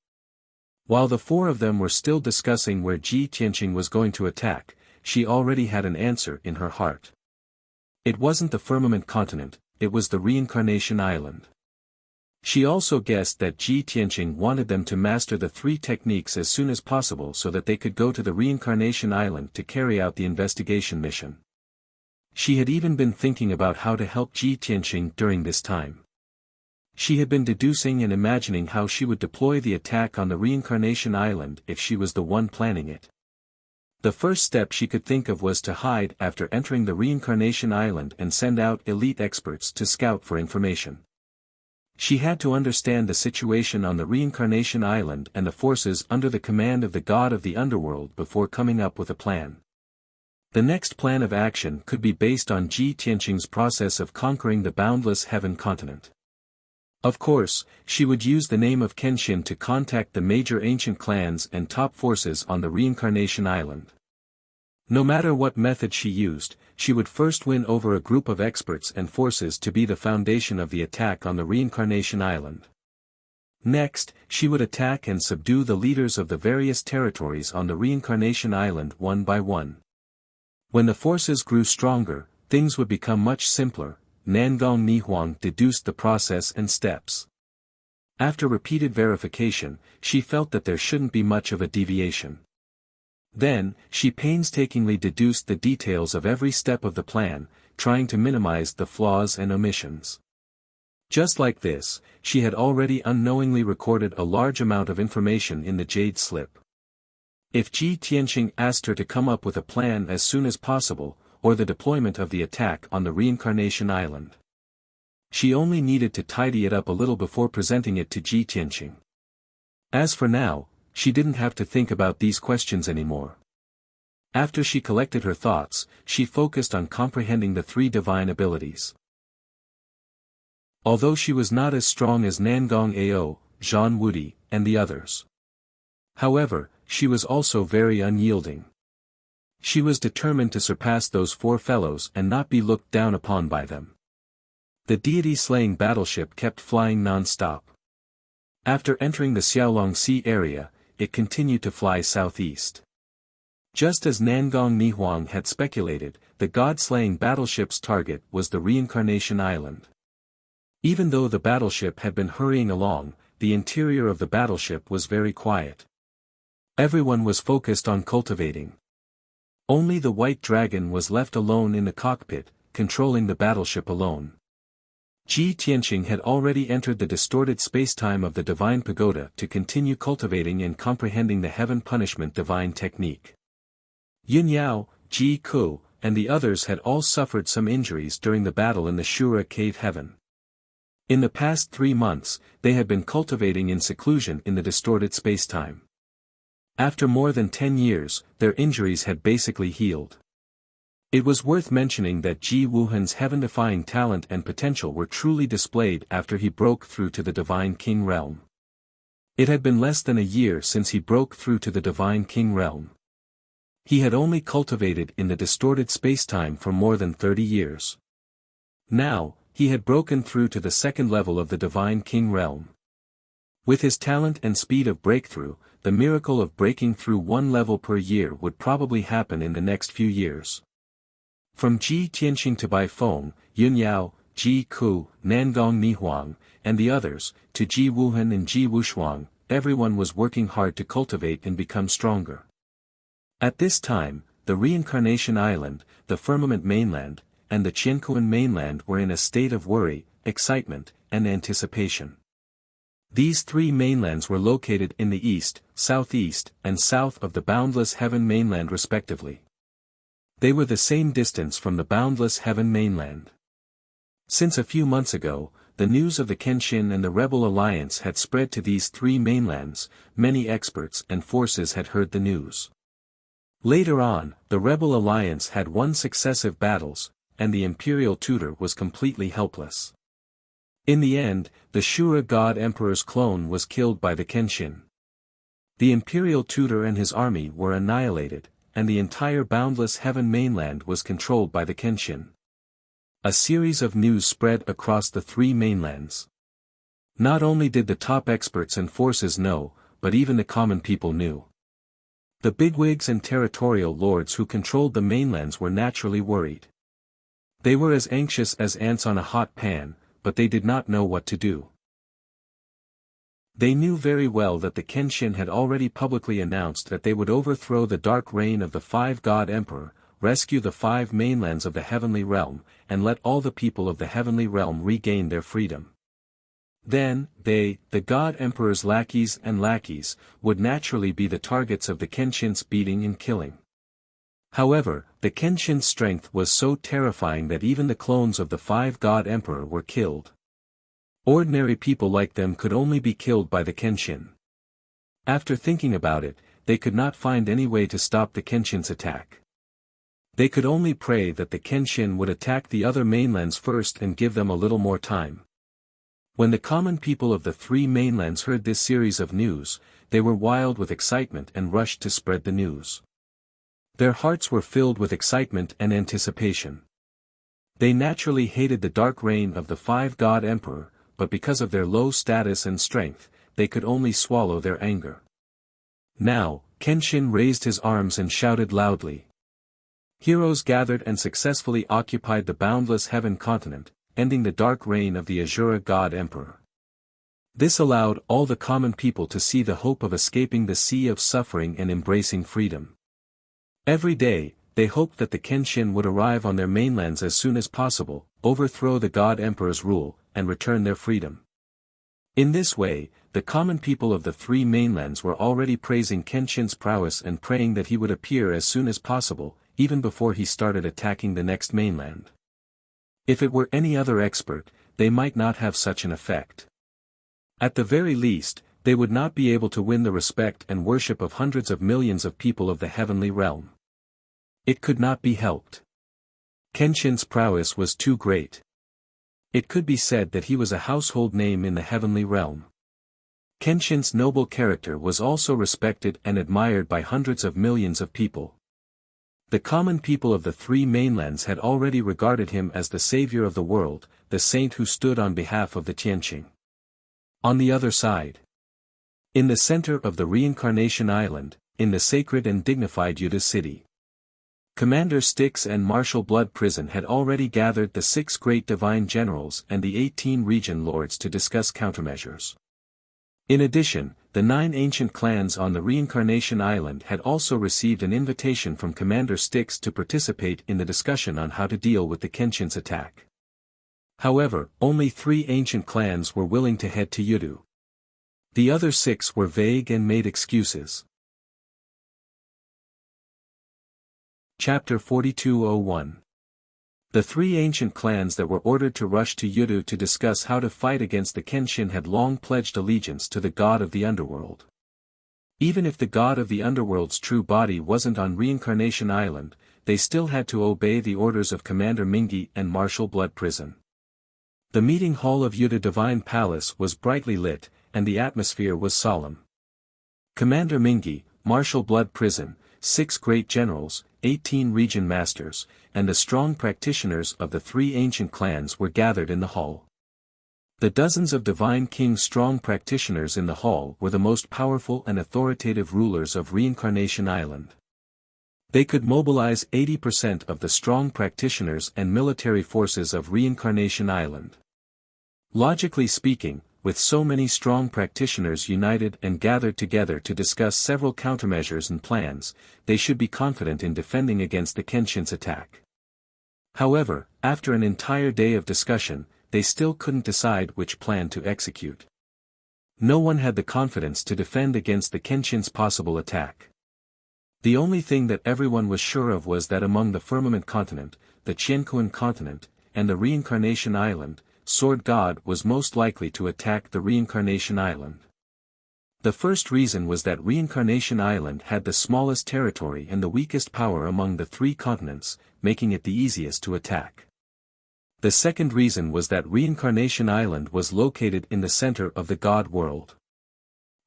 While the 4 of them were still discussing where Ji Tianqing was going to attack, she already had an answer in her heart. It wasn't the Firmament Continent, it was the Reincarnation Island. She also guessed that Ji Tianqing wanted them to master the 3 techniques as soon as possible so that they could go to the Reincarnation Island to carry out the investigation mission. She had even been thinking about how to help Ji Tianqing during this time. She had been deducing and imagining how she would deploy the attack on the Reincarnation Island if she was the one planning it. The first step she could think of was to hide after entering the Reincarnation Island and send out elite experts to scout for information. She had to understand the situation on the Reincarnation Island and the forces under the command of the god of the underworld before coming up with a plan. The next plan of action could be based on Ji Tianqing's process of conquering the boundless heaven continent. Of course, she would use the name of Kenshin to contact the major ancient clans and top forces on the Reincarnation Island. No matter what method she used, she would first win over a group of experts and forces to be the foundation of the attack on the Reincarnation Island. Next, she would attack and subdue the leaders of the various territories on the Reincarnation Island one by one. When the forces grew stronger, things would become much simpler. Nangong Nihuang deduced the process and steps. After repeated verification, she felt that there shouldn't be much of a deviation. Then, she painstakingly deduced the details of every step of the plan, trying to minimize the flaws and omissions. Just like this, she had already unknowingly recorded a large amount of information in the jade slip. If Ji Tianxing asked her to come up with a plan as soon as possible, or the deployment of the attack on the Reincarnation Island, she only needed to tidy it up a little before presenting it to Ji Tianxing. As for now, she didn't have to think about these questions anymore. After she collected her thoughts, she focused on comprehending the three divine abilities. Although she was not as strong as Nangong Ao, Zhan Wudi, and the others. However, she was also very unyielding. She was determined to surpass those four fellows and not be looked down upon by them. The deity-slaying battleship kept flying non-stop. After entering the Xiaolong Sea area, it continued to fly southeast. Just as Nangong Nihuang had speculated, the god-slaying battleship's target was the Reincarnation Island. Even though the battleship had been hurrying along, the interior of the battleship was very quiet. Everyone was focused on cultivating. Only the white dragon was left alone in the cockpit, controlling the battleship alone. Ji Tianxing had already entered the distorted spacetime of the Divine Pagoda to continue cultivating and comprehending the heaven punishment divine technique. Yun Yao, Ji Ku, and the others had all suffered some injuries during the battle in the Shura cave heaven. In the past 3 months, they had been cultivating in seclusion in the distorted spacetime. After more than 10 years, their injuries had basically healed. It was worth mentioning that Ji Wuhan's heaven-defying talent and potential were truly displayed after he broke through to the Divine King realm. It had been less than a year since he broke through to the Divine King realm. He had only cultivated in the distorted spacetime for more than 30 years. Now, he had broken through to the second level of the Divine King realm. With his talent and speed of breakthrough, the miracle of breaking through one level per year would probably happen in the next few years. From Ji Tianxing to Bai Feng, Yun Yao, Ji Ku, Nangong Nihuang, and the others, to Ji Wuhan and Ji Wushuang, everyone was working hard to cultivate and become stronger. At this time, the Reincarnation Island, the Firmament Mainland, and the Qiankuan Mainland were in a state of worry, excitement, and anticipation. These three mainlands were located in the east, southeast, and south of the Boundless Heaven Mainland respectively. They were the same distance from the Boundless Heaven Mainland. Since a few months ago, the news of the Kenshin and the Rebel Alliance had spread to these three mainlands. Many experts and forces had heard the news. Later on, the Rebel Alliance had won successive battles, and the Imperial Tutor was completely helpless. In the end, the Shura God Emperor's clone was killed by the Kenshin. The Imperial Tutor and his army were annihilated, and the entire Boundless Heaven Mainland was controlled by the Kenshin. A series of news spread across the three mainlands. Not only did the top experts and forces know, but even the common people knew. The bigwigs and territorial lords who controlled the mainlands were naturally worried. They were as anxious as ants on a hot pan, but they did not know what to do. They knew very well that the Kenshin had already publicly announced that they would overthrow the dark reign of the five-god emperor, rescue the five mainlands of the heavenly realm, and let all the people of the heavenly realm regain their freedom. Then, they, the god emperor's lackeys, would naturally be the targets of the Kenshin's beating and killing. However, the Kenshin's strength was so terrifying that even the clones of the five-god emperor were killed. Ordinary people like them could only be killed by the Kenshin. After thinking about it, they could not find any way to stop the Kenshin's attack. They could only pray that the Kenshin would attack the other mainlands first and give them a little more time. When the common people of the three mainlands heard this series of news, they were wild with excitement and rushed to spread the news. Their hearts were filled with excitement and anticipation. They naturally hated the dark reign of the five-god emperor, but because of their low status and strength, they could only swallow their anger. Now, Kenshin raised his arms and shouted loudly. Heroes gathered and successfully occupied the boundless heaven continent, ending the dark reign of the Azura god emperor. This allowed all the common people to see the hope of escaping the sea of suffering and embracing freedom. Every day, they hoped that the Kenshin would arrive on their mainlands as soon as possible, overthrow the god emperor's rule, and return their freedom. In this way, the common people of the three mainlands were already praising Kenshin's prowess and praying that he would appear as soon as possible, even before he started attacking the next mainland. If it were any other expert, they might not have such an effect. At the very least, they would not be able to win the respect and worship of hundreds of millions of people of the heavenly realm. It could not be helped. Kenshin's prowess was too great. It could be said that he was a household name in the heavenly realm. Kenshin's noble character was also respected and admired by hundreds of millions of people. The common people of the three mainlands had already regarded him as the savior of the world, the saint who stood on behalf of the Tianqing. On the other side, in the center of the Reincarnation Island, in the sacred and dignified Yuta city, Commander Styx and Marshal Blood Prison had already gathered the 6 great divine generals and the 18 region lords to discuss countermeasures. In addition, the 9 ancient clans on the Reincarnation Island had also received an invitation from Commander Styx to participate in the discussion on how to deal with the Kenshin's attack. However, only 3 ancient clans were willing to head to Yudu. The other 6 were vague and made excuses. Chapter 4201. The 3 ancient clans that were ordered to rush to Yudu to discuss how to fight against the Kenshin had long pledged allegiance to the god of the underworld. Even if the god of the underworld's true body wasn't on Reincarnation Island, they still had to obey the orders of Commander Mingi and Marshal Blood Prison. The meeting hall of Yudu Divine Palace was brightly lit, and the atmosphere was solemn. Commander Mingi, Marshal Blood Prison, 6 great generals, 18 region masters, and the strong practitioners of the 3 ancient clans were gathered in the hall. The dozens of Divine King's strong practitioners in the hall were the most powerful and authoritative rulers of Reincarnation Island. They could mobilize 80% of the strong practitioners and military forces of Reincarnation Island. Logically speaking, with so many strong practitioners united and gathered together to discuss several countermeasures and plans, they should be confident in defending against the Kenshin's attack. However, after an entire day of discussion, they still couldn't decide which plan to execute. No one had the confidence to defend against the Kenshin's possible attack. The only thing that everyone was sure of was that among the Firmament Continent, the Qiankuan Continent, and the Reincarnation Island, Sword God was most likely to attack the Reincarnation Island. The first reason was that Reincarnation Island had the smallest territory and the weakest power among the 3 continents, making it the easiest to attack. The second reason was that Reincarnation Island was located in the center of the God world.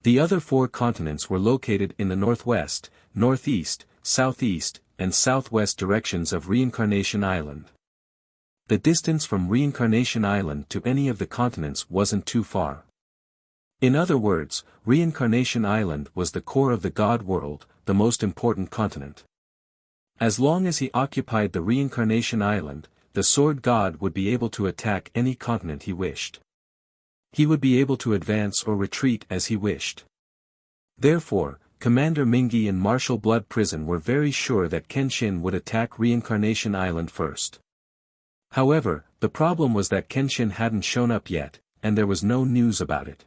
The other 4 continents were located in the northwest, northeast, southeast, and southwest directions of Reincarnation Island. The distance from Reincarnation Island to any of the continents wasn't too far. In other words, Reincarnation Island was the core of the God world, the most important continent. As long as he occupied the Reincarnation Island, the Sword God would be able to attack any continent he wished. He would be able to advance or retreat as he wished. Therefore, Commander Mingi and Marshal Blood Prison were very sure that Kenshin would attack Reincarnation Island first. However, the problem was that Kenshin hadn't shown up yet, and there was no news about it.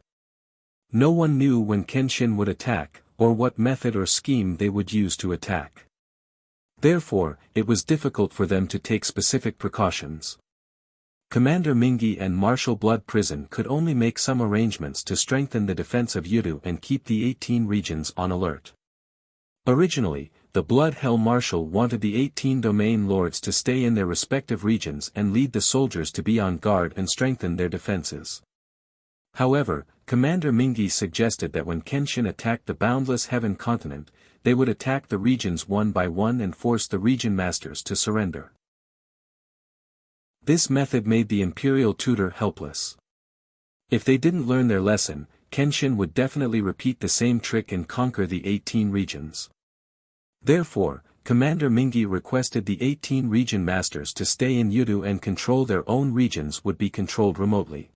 No one knew when Kenshin would attack, or what method or scheme they would use to attack. Therefore, it was difficult for them to take specific precautions. Commander Mingi and Marshal Blood Prison could only make some arrangements to strengthen the defense of Yudu and keep the 18 regions on alert. Originally, the Blood Hell Marshal wanted the 18 domain lords to stay in their respective regions and lead the soldiers to be on guard and strengthen their defenses. However, Commander Mingi suggested that when Kenshin attacked the boundless heaven continent, they would attack the regions one by one and force the region masters to surrender. This method made the imperial tutor helpless. If they didn't learn their lesson, Kenshin would definitely repeat the same trick and conquer the 18 regions. Therefore, Commander Mingi requested the 18 region masters to stay in Yudu and control their own regions would be controlled remotely.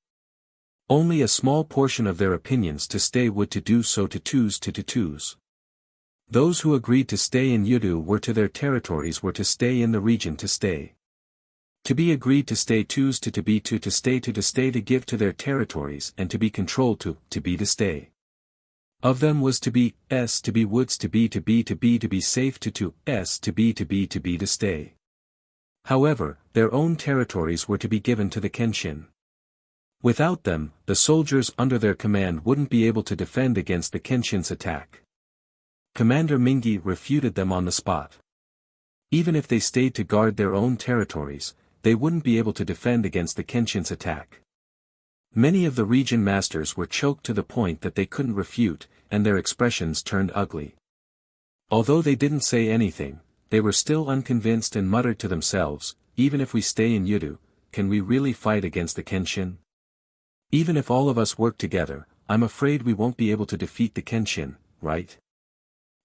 Only a small portion of their opinions to stay would to do so to twos. Those who agreed to stay in Yudu were to their territories were to stay in the region to stay. To be agreed to stay twos to be to stay to give to their territories and to be controlled to be to stay. Of them was to be woods to be safe to be to stay. However, their own territories were to be given to the Kenshin. Without them, the soldiers under their command wouldn't be able to defend against the Kenshin's attack. Commander Mingi refuted them on the spot. Even if they stayed to guard their own territories, they wouldn't be able to defend against the Kenshin's attack. Many of the region masters were choked to the point that they couldn't refute, and their expressions turned ugly. Although they didn't say anything, they were still unconvinced and muttered to themselves, even if we stay in Yudu, can we really fight against the Kenshin? Even if all of us work together, I'm afraid we won't be able to defeat the Kenshin, right?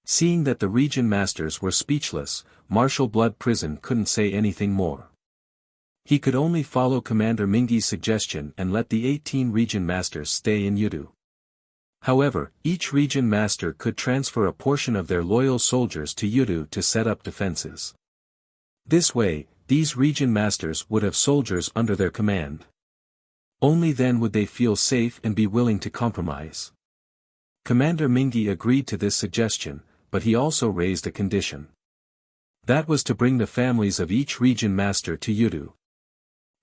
Seeing that the region masters were speechless, Marshal Blood Prison couldn't say anything more. He could only follow Commander Mingi's suggestion and let the 18 region masters stay in Yudu. However, each region master could transfer a portion of their loyal soldiers to Yudu to set up defenses. This way, these region masters would have soldiers under their command. Only then would they feel safe and be willing to compromise. Commander Mingi agreed to this suggestion, but he also raised a condition. That was to bring the families of each region master to Yudu.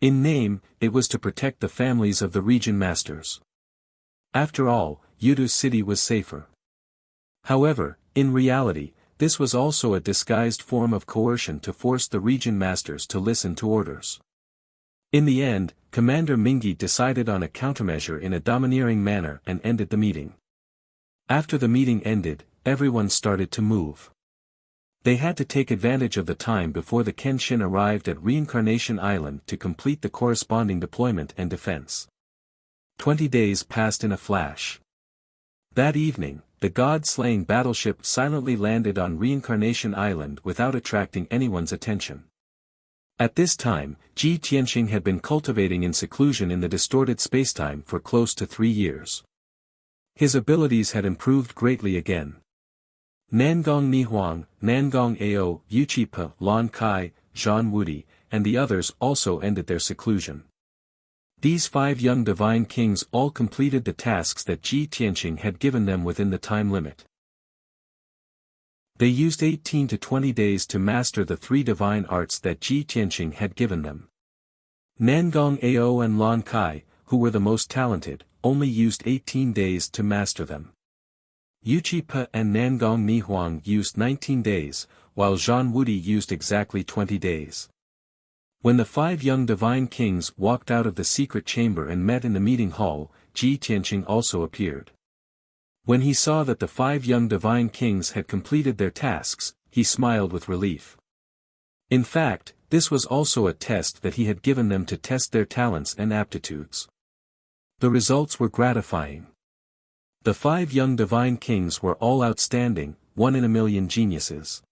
In name, it was to protect the families of the region masters. After all, Yudu city was safer. However, in reality, this was also a disguised form of coercion to force the region masters to listen to orders. In the end, Commander Mingi decided on a countermeasure in a domineering manner and ended the meeting. After the meeting ended, everyone started to move. They had to take advantage of the time before the Kenshin arrived at Reincarnation Island to complete the corresponding deployment and defense. 20 days passed in a flash. That evening, the god-slaying battleship silently landed on Reincarnation Island without attracting anyone's attention. At this time, Ji Tianxing had been cultivating in seclusion in the distorted spacetime for close to 3 years. His abilities had improved greatly again. Nangong Nihuang, Nangong Ao, Yuchipa, Lan Kai, Zhan Wudi, and the others also ended their seclusion. These 5 young divine kings all completed the tasks that Ji Tianxing had given them within the time limit. They used 18 to 20 days to master the 3 divine arts that Ji Tianxing had given them. Nangong Ao and Lan Kai, who were the most talented, only used 18 days to master them. Yuchipa and Nangong Nihuang used 19 days, while Zhan Wudi used exactly 20 days. When the 5 young divine kings walked out of the secret chamber and met in the meeting hall, Ji Tianxing also appeared. When he saw that the 5 young divine kings had completed their tasks, he smiled with relief. In fact, this was also a test that he had given them to test their talents and aptitudes. The results were gratifying. The 5 young divine kings were all outstanding, 1 in a million geniuses.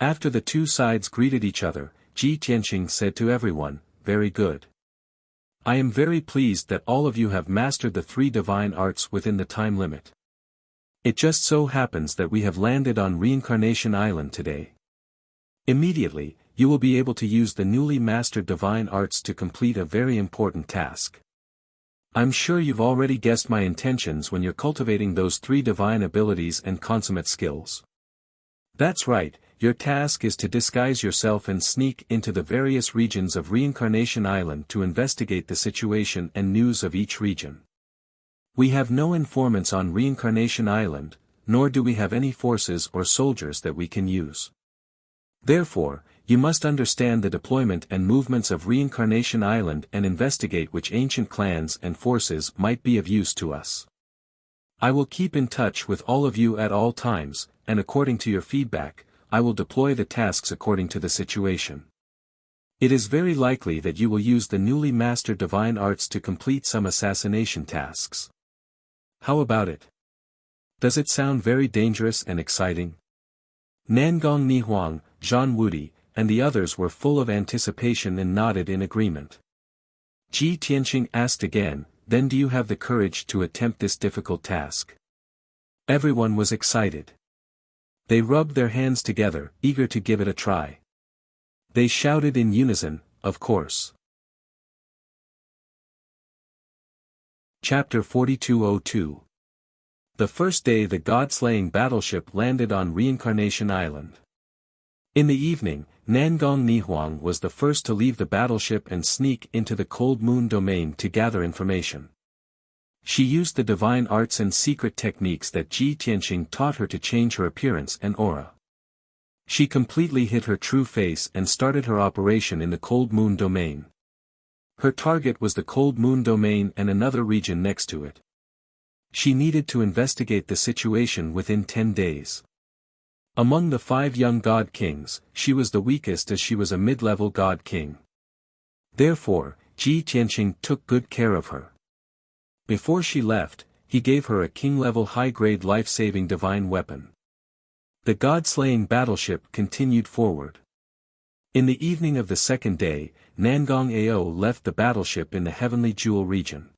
After the 2 sides greeted each other, Ji Tianxing said to everyone, "Very good. I am very pleased that all of you have mastered the 3 divine arts within the time limit. It just so happens that we have landed on Reincarnation Island today. Immediately, you will be able to use the newly mastered divine arts to complete a very important task. I'm sure you've already guessed my intentions when you're cultivating those 3 divine abilities and consummate skills. That's right, your task is to disguise yourself and sneak into the various regions of Reincarnation Island to investigate the situation and news of each region. We have no informants on Reincarnation Island, nor do we have any forces or soldiers that we can use. Therefore, you must understand the deployment and movements of Reincarnation Island and investigate which ancient clans and forces might be of use to us. I will keep in touch with all of you at all times, and according to your feedback, I will deploy the tasks according to the situation. It is very likely that you will use the newly mastered divine arts to complete some assassination tasks. How about it? Does it sound very dangerous and exciting? Nangong Nihuang, Zhan Wudi, and the others were full of anticipation and nodded in agreement. Ji Tianqing asked again, then do you have the courage to attempt this difficult task? Everyone was excited. They rubbed their hands together, eager to give it a try. They shouted in unison, of course. Chapter 4202. The first day the god-slaying battleship landed on Reincarnation Island. In the evening, Nangong Nihuang was the first to leave the battleship and sneak into the Cold Moon domain to gather information. She used the divine arts and secret techniques that Ji Tianqing taught her to change her appearance and aura. She completely hid her true face and started her operation in the Cold Moon domain. Her target was the Cold Moon domain and another region next to it. She needed to investigate the situation within 10 days. Among the 5 young god kings, she was the weakest as she was a mid-level god king. Therefore, Ji Tianqing took good care of her. Before she left, he gave her a king-level high-grade life-saving divine weapon. The god-slaying battleship continued forward. In the evening of the second day, Nangong Ao left the battleship in the Heavenly Jewel region.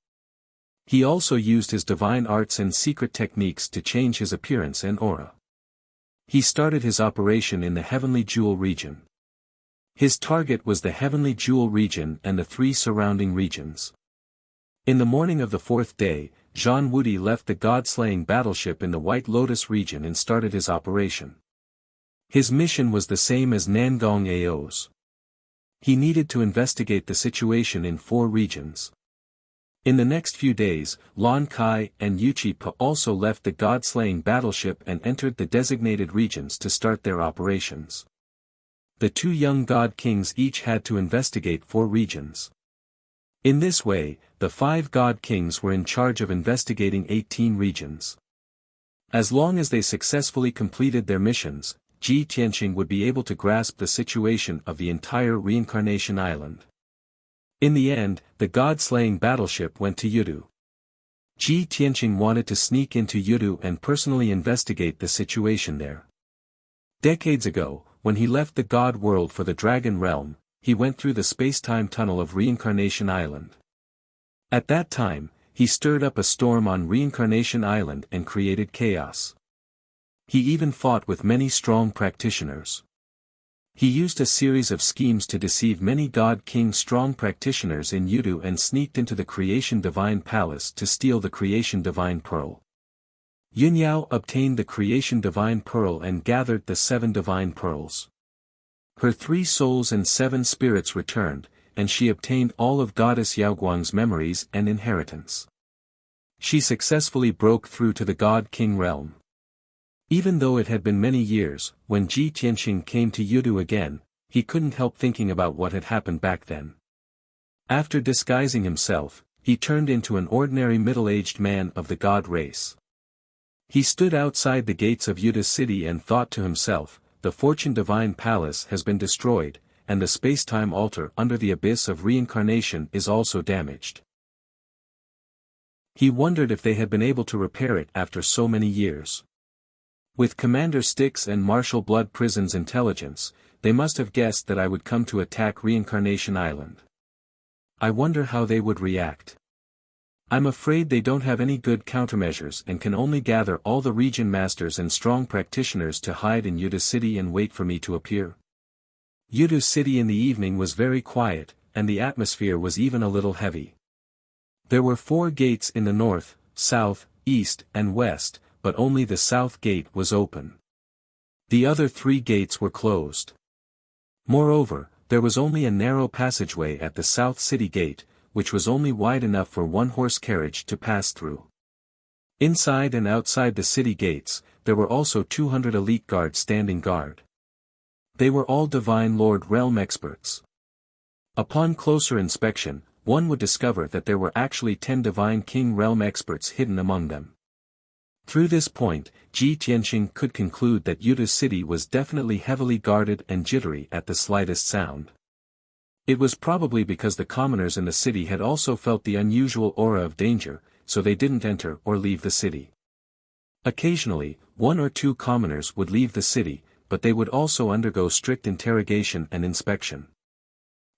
He also used his divine arts and secret techniques to change his appearance and aura. He started his operation in the Heavenly Jewel region. His target was the Heavenly Jewel region and the 3 surrounding regions. In the morning of the 4th day, Zhan Wudi left the god-slaying battleship in the White Lotus region and started his operation. His mission was the same as Nangong Ao's. He needed to investigate the situation in 4 regions. In the next few days, Lan Kai and Yuchi Pa also left the god-slaying battleship and entered the designated regions to start their operations. The 2 young god kings each had to investigate 4 regions. In this way, the 5 god kings were in charge of investigating 18 regions. As long as they successfully completed their missions, Ji Tianqing would be able to grasp the situation of the entire Reincarnation Island. In the end, the god-slaying battleship went to Yudu. Ji Tianqing wanted to sneak into Yudu and personally investigate the situation there. Decades ago, when he left the god world for the dragon realm, he went through the space-time tunnel of Reincarnation Island. At that time, he stirred up a storm on Reincarnation Island and created chaos. He even fought with many strong practitioners. He used a series of schemes to deceive many God King strong practitioners in Yudu and sneaked into the Creation Divine Palace to steal the Creation Divine Pearl. Yunyao obtained the Creation Divine Pearl and gathered the 7 Divine Pearls. Her 3 souls and 7 spirits returned, and she obtained all of Goddess Yaoguang's memories and inheritance. She successfully broke through to the God King realm. Even though it had been many years, when Ji Tianqing came to Yudu again, he couldn't help thinking about what had happened back then. After disguising himself, he turned into an ordinary middle-aged man of the god race. He stood outside the gates of Yudu city and thought to himself, the Fortune Divine Palace has been destroyed, and the space-time altar under the abyss of reincarnation is also damaged. He wondered if they had been able to repair it after so many years. With Commander Styx and Marshal Blood Prison's intelligence, they must have guessed that I would come to attack Reincarnation Island. I wonder how they would react. I'm afraid they don't have any good countermeasures and can only gather all the region masters and strong practitioners to hide in Yudu City and wait for me to appear. Yudu City in the evening was very quiet, and the atmosphere was even a little heavy. There were 4 gates in the north, south, east, and west, but only the south gate was open. The other 3 gates were closed. Moreover, there was only a narrow passageway at the south city gate, which was only wide enough for 1 horse carriage to pass through. Inside and outside the city gates, there were also 200 elite guards standing guard. They were all Divine Lord Realm experts. Upon closer inspection, one would discover that there were actually 10 Divine King Realm experts hidden among them. Through this point, Ji Tianqing could conclude that Yuda's city was definitely heavily guarded and jittery at the slightest sound. It was probably because the commoners in the city had also felt the unusual aura of danger, so they didn't enter or leave the city. Occasionally, 1 or 2 commoners would leave the city, but they would also undergo strict interrogation and inspection.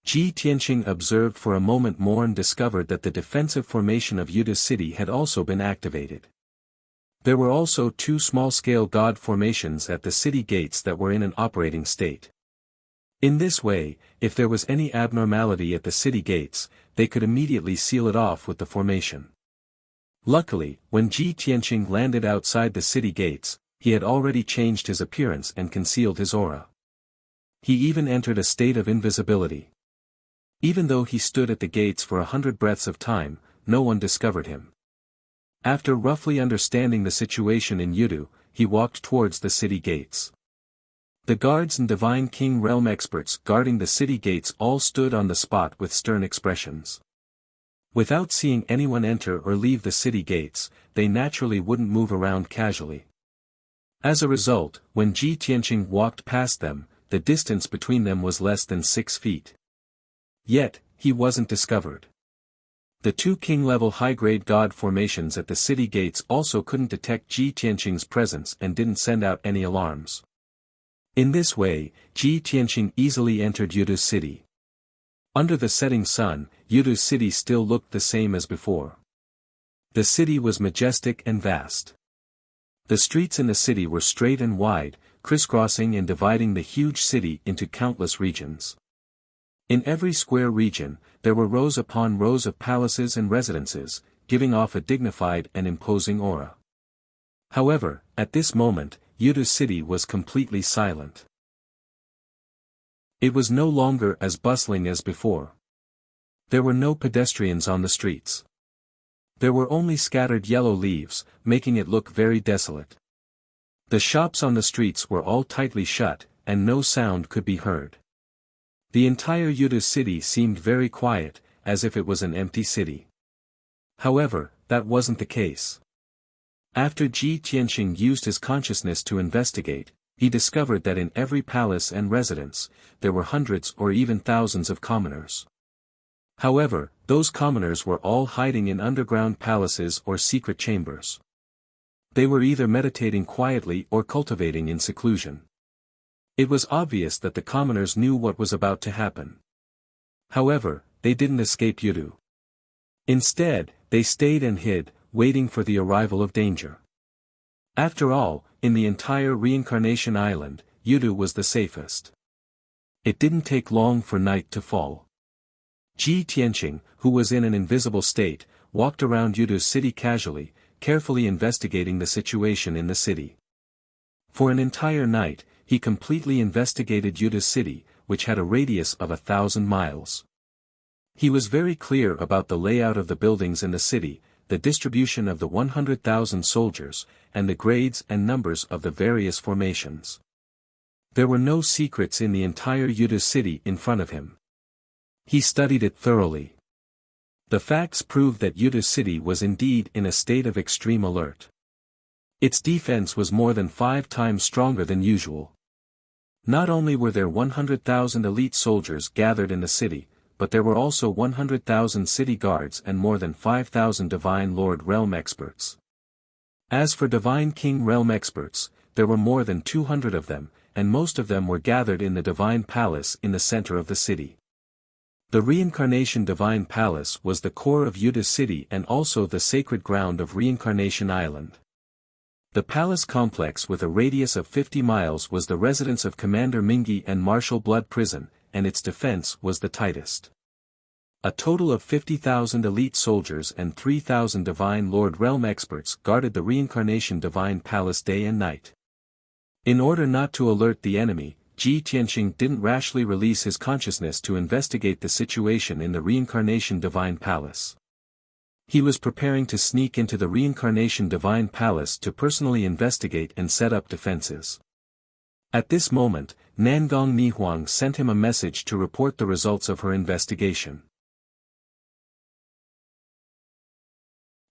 Ji Tianqing observed for a moment more and discovered that the defensive formation of Yuda's city had also been activated. There were also 2 small-scale god formations at the city gates that were in an operating state. In this way, if there was any abnormality at the city gates, they could immediately seal it off with the formation. Luckily, when Ji Tianqing landed outside the city gates, he had already changed his appearance and concealed his aura. He even entered a state of invisibility. Even though he stood at the gates for 100 breaths of time, no one discovered him. After roughly understanding the situation in Yudu, he walked towards the city gates. The guards and Divine King Realm experts guarding the city gates all stood on the spot with stern expressions. Without seeing anyone enter or leave the city gates, they naturally wouldn't move around casually. As a result, when Ji Tianqing walked past them, the distance between them was less than 6 feet. Yet, he wasn't discovered. The 2 king-level high-grade god formations at the city gates also couldn't detect Ji Tianqing's presence and didn't send out any alarms. In this way, Ji Tianqing easily entered Yudu's city. Under the setting sun, Yudu's city still looked the same as before. The city was majestic and vast. The streets in the city were straight and wide, crisscrossing and dividing the huge city into countless regions. In every square region, there were rows upon rows of palaces and residences, giving off a dignified and imposing aura. However, at this moment, Yudu's city was completely silent. It was no longer as bustling as before. There were no pedestrians on the streets. There were only scattered yellow leaves, making it look very desolate. The shops on the streets were all tightly shut, and no sound could be heard. The entire Yudu city seemed very quiet, as if it was an empty city. However, that wasn't the case. After Ji Tianqing used his consciousness to investigate, he discovered that in every palace and residence, there were hundreds or even thousands of commoners. However, those commoners were all hiding in underground palaces or secret chambers. They were either meditating quietly or cultivating in seclusion. It was obvious that the commoners knew what was about to happen. However, they didn't escape Yudu. Instead, they stayed and hid, waiting for the arrival of danger. After all, in the entire Reincarnation Island, Yudu was the safest. It didn't take long for night to fall. Ji Tianqing, who was in an invisible state, walked around Yudu's city casually, carefully investigating the situation in the city. For an entire night, he completely investigated Yudu's city, which had a radius of 1,000 miles. He was very clear about the layout of the buildings in the city, the distribution of the 100,000 soldiers, and the grades and numbers of the various formations. There were no secrets in the entire Yudu city in front of him. He studied it thoroughly. The facts proved that Yudu city was indeed in a state of extreme alert. Its defense was more than 5 times stronger than usual. Not only were there 100,000 elite soldiers gathered in the city, but there were also 100,000 city guards and more than 5,000 Divine Lord Realm experts. As for Divine King Realm experts, there were more than 200 of them, and most of them were gathered in the Divine Palace in the center of the city. The Reincarnation Divine Palace was the core of Yudu city and also the sacred ground of Reincarnation Island. The palace complex with a radius of 50 miles was the residence of Commander Mingi and Marshal Blood Prison, and its defense was the tightest. A total of 50,000 elite soldiers and 3,000 Divine Lord Realm experts guarded the Reincarnation Divine Palace day and night. In order not to alert the enemy, Ji Tianqing didn't rashly release his consciousness to investigate the situation in the Reincarnation Divine Palace. He was preparing to sneak into the Reincarnation Divine Palace to personally investigate and set up defenses. At this moment, Nangong Nihuang sent him a message to report the results of her investigation.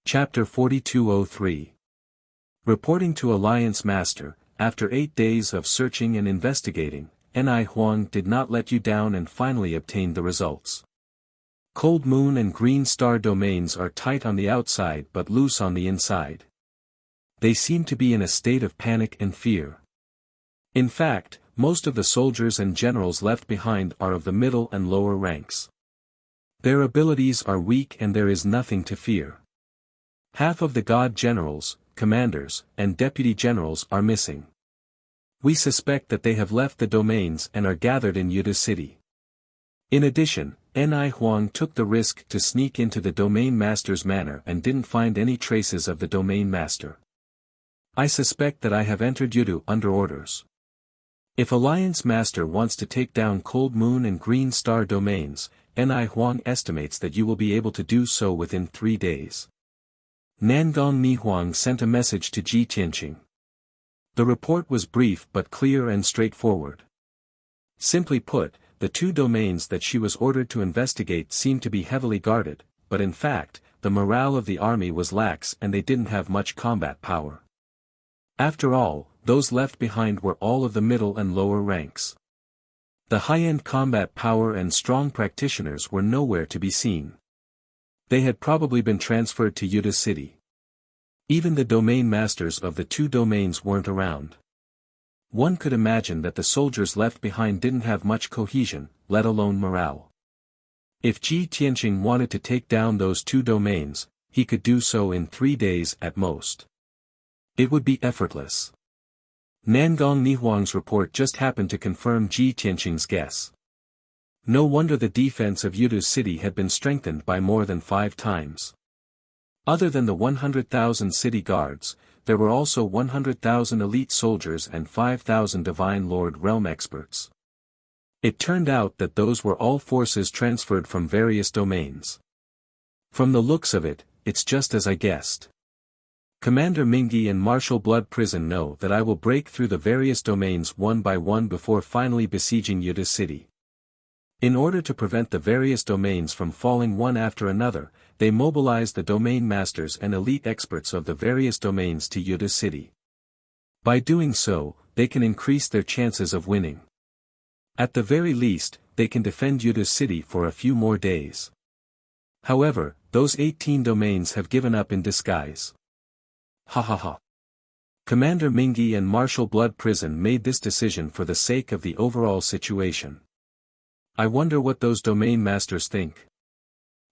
Chapter 4203. Reporting to Alliance Master, after 8 days of searching and investigating, Ni Huang did not let you down and finally obtained the results. Cold Moon and Green Star domains are tight on the outside but loose on the inside. They seem to be in a state of panic and fear. In fact, most of the soldiers and generals left behind are of the middle and lower ranks. Their abilities are weak and there is nothing to fear. Half of the god generals, commanders, and deputy generals are missing. We suspect that they have left the domains and are gathered in Yuda City. In addition, Ni Huang took the risk to sneak into the domain master's manor and didn't find any traces of the domain master. I suspect that I have entered Yudu under orders. If Alliance Master wants to take down Cold Moon and Green Star domains, Ni Huang estimates that you will be able to do so within 3 days. Nangong Nihuang sent a message to Ji Tianqing. The report was brief but clear and straightforward. Simply put, the 2 domains that she was ordered to investigate seemed to be heavily guarded, but in fact, the morale of the army was lax and they didn't have much combat power. After all, those left behind were all of the middle and lower ranks. The high-end combat power and strong practitioners were nowhere to be seen. They had probably been transferred to Yuda City. Even the domain masters of the 2 domains weren't around. One could imagine that the soldiers left behind didn't have much cohesion, let alone morale. If Ji Tianqing wanted to take down those 2 domains, he could do so in 3 days at most. It would be effortless. Nangong Nihuang's report just happened to confirm Ji Tianqing's guess. No wonder the defense of Yudu City had been strengthened by more than 5 times. Other than the 100,000 city guards, there were also 100,000 elite soldiers and 5,000 Divine Lord realm experts. It turned out that those were all forces transferred from various domains. From the looks of it, it's just as I guessed. Commander Mingyi and Marshal Blood Prison know that I will break through the various domains one by one before finally besieging Yuda City. In order to prevent the various domains from falling one after another, they mobilize the domain masters and elite experts of the various domains to Yuda City. By doing so, they can increase their chances of winning. At the very least, they can defend Yuda City for a few more days. However, those 18 domains have given up in disguise. Ha ha ha. Commander Mingyi and Marshal Blood Prison made this decision for the sake of the overall situation. I wonder what those domain masters think.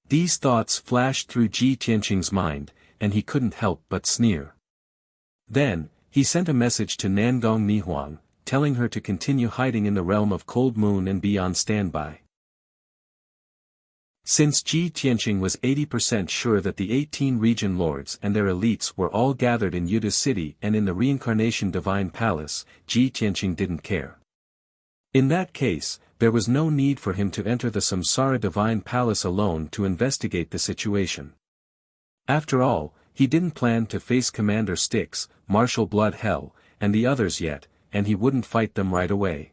These thoughts flashed through Ji Tianqing's mind, and he couldn't help but sneer. Then, he sent a message to Nangong Nihuang, telling her to continue hiding in the realm of Cold Moon and be on standby. Since Ji Tianqing was 80% sure that the 18 region lords and their elites were all gathered in Yuda City and in the Reincarnation Divine Palace, Ji Tianqing didn't care. In that case, there was no need for him to enter the Samsara Divine Palace alone to investigate the situation. After all, he didn't plan to face Commander Styx, Marshal Blood Hell, and the others yet, and he wouldn't fight them right away.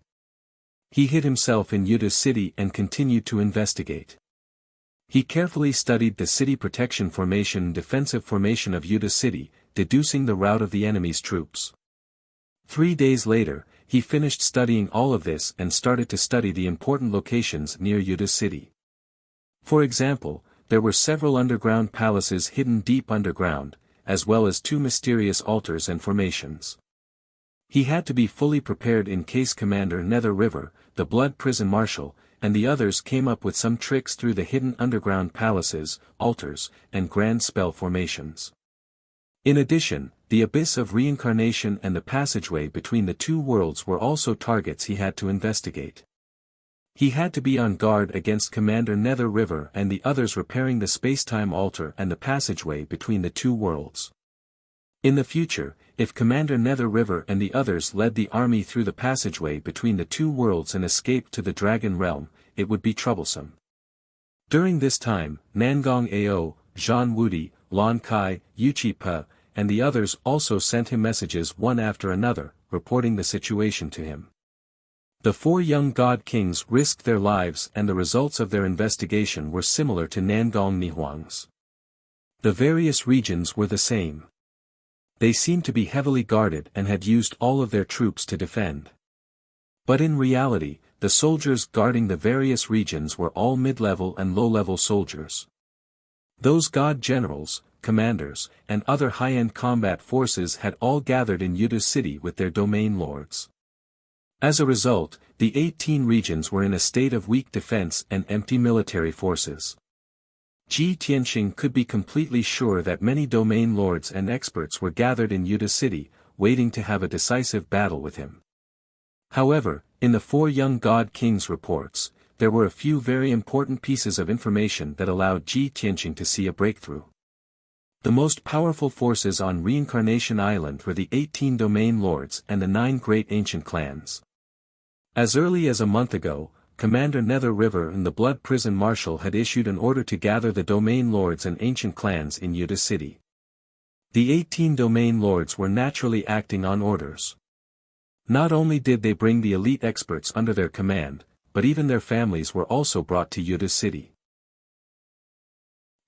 He hid himself in Yuda City and continued to investigate. He carefully studied the city protection formation and defensive formation of Yuda City, deducing the route of the enemy's troops. 3 days later, he finished studying all of this and started to study the important locations near Yuda City. For example, there were several underground palaces hidden deep underground, as well as 2 mysterious altars and formations. He had to be fully prepared in case Commander Nether River, the Blood Prison Marshal, and the others came up with some tricks through the hidden underground palaces, altars, and grand spell formations. In addition, the abyss of reincarnation and the passageway between the 2 worlds were also targets he had to investigate. He had to be on guard against Commander Nether River and the others repairing the spacetime altar and the passageway between the 2 worlds. In the future, if Commander Nether River and the others led the army through the passageway between the 2 worlds and escaped to the Dragon Realm, it would be troublesome. During this time, Nangong Ao, Zhan Wudi, Lon Kai, Yuchi Pa, and the others also sent him messages one after another, reporting the situation to him. The four young god kings risked their lives and the results of their investigation were similar to Nangong Nihuang's. The various regions were the same. They seemed to be heavily guarded and had used all of their troops to defend. But in reality, the soldiers guarding the various regions were all mid-level and low-level soldiers. Those god generals, commanders, and other high-end combat forces had all gathered in Yuda City with their domain lords. As a result, the 18 regions were in a state of weak defense and empty military forces. Ji Tianxing could be completely sure that many domain lords and experts were gathered in Yuda City, waiting to have a decisive battle with him. However, in the four young god kings' reports, there were a few very important pieces of information that allowed Ji Tianxing to see a breakthrough. The most powerful forces on Reincarnation Island were the 18 domain lords and the 9 great ancient clans. As early as a month ago, Commander Nether River and the Blood Prison Marshal had issued an order to gather the domain lords and ancient clans in Yuda City. The 18 domain lords were naturally acting on orders. Not only did they bring the elite experts under their command, but even their families were also brought to Yuda City.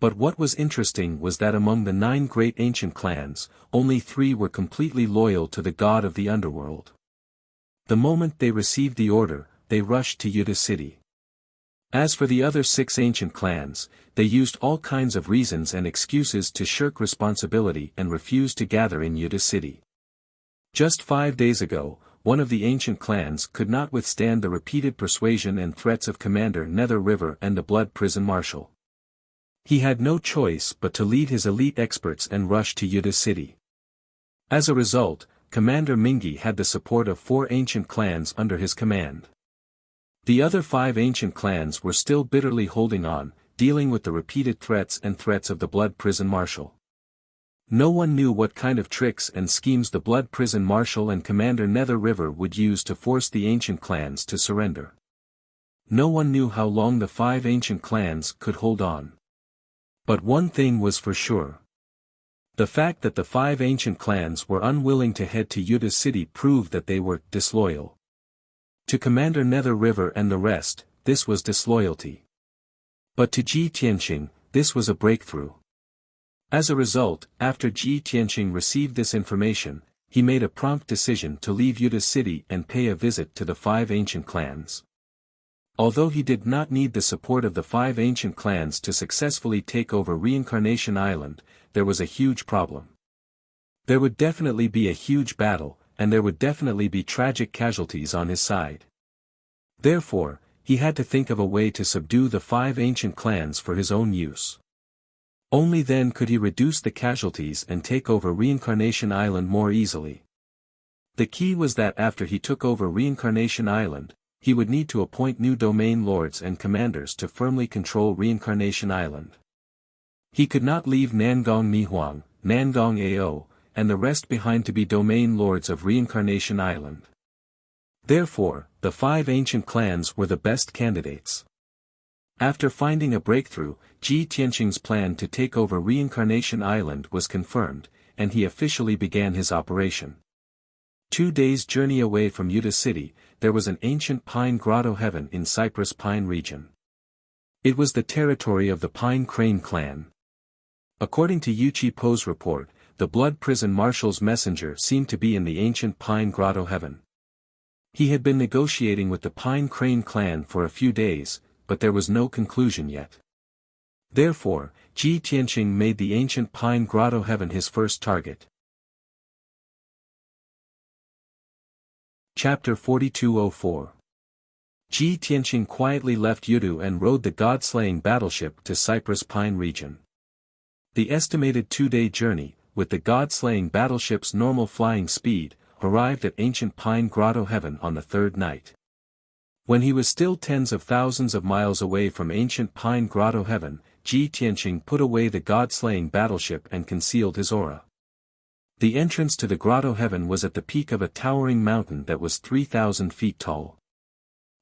But what was interesting was that among the 9 great ancient clans, only 3 were completely loyal to the god of the underworld. The moment they received the order, they rushed to Yuda City. As for the other 6 ancient clans, they used all kinds of reasons and excuses to shirk responsibility and refused to gather in Yuda City. Just 5 days ago, one of the ancient clans could not withstand the repeated persuasion and threats of Commander Nether River and the Blood Prison Marshal. He had no choice but to lead his elite experts and rush to Yuda City. As a result, Commander Mingi had the support of 4 ancient clans under his command. The other 5 ancient clans were still bitterly holding on, dealing with the repeated threats of the Blood Prison Marshal. No one knew what kind of tricks and schemes the Blood Prison Marshal and Commander Nether River would use to force the ancient clans to surrender. No one knew how long the 5 ancient clans could hold on. But one thing was for sure. The fact that the 5 ancient clans were unwilling to head to Yuda City proved that they were disloyal. To Commander Nether River and the rest, this was disloyalty. But to Ji Tianxing, this was a breakthrough. As a result, after Ji Tianxing received this information, he made a prompt decision to leave Yuda City and pay a visit to the 5 ancient clans. Although he did not need the support of the 5 ancient clans to successfully take over Reincarnation Island, there was a huge problem. There would definitely be a huge battle, and there would definitely be tragic casualties on his side. Therefore, he had to think of a way to subdue the 5 ancient clans for his own use. Only then could he reduce the casualties and take over Reincarnation Island more easily. The key was that after he took over Reincarnation Island, he would need to appoint new domain lords and commanders to firmly control Reincarnation Island. He could not leave Nangong Nihuang, Nangong Ao, and the rest behind to be domain lords of Reincarnation Island. Therefore, the 5 ancient clans were the best candidates. After finding a breakthrough, Ji Tianxing's plan to take over Reincarnation Island was confirmed, and he officially began his operation. 2 days' journey away from Yuda City, there was an ancient pine grotto heaven in Cypress Pine region. It was the territory of the Pine Crane clan. According to Yuchi Po's report, the Blood Prison Marshal's messenger seemed to be in the ancient Pine Grotto heaven. He had been negotiating with the Pine Crane clan for a few days, but there was no conclusion yet. Therefore, Ji Tianxing made the ancient Pine Grotto heaven his first target. Chapter 4204. Ji Tianxing quietly left Yudu and rode the god-slaying battleship to Cypress Pine region. The estimated 2-day journey, with the god-slaying battleship's normal flying speed, arrived at ancient Pine Grotto heaven on the 3rd night. When he was still tens of thousands of miles away from ancient Pine Grotto heaven, Ji Tianxing put away the god-slaying battleship and concealed his aura. The entrance to the grotto heaven was at the peak of a towering mountain that was 3,000 feet tall.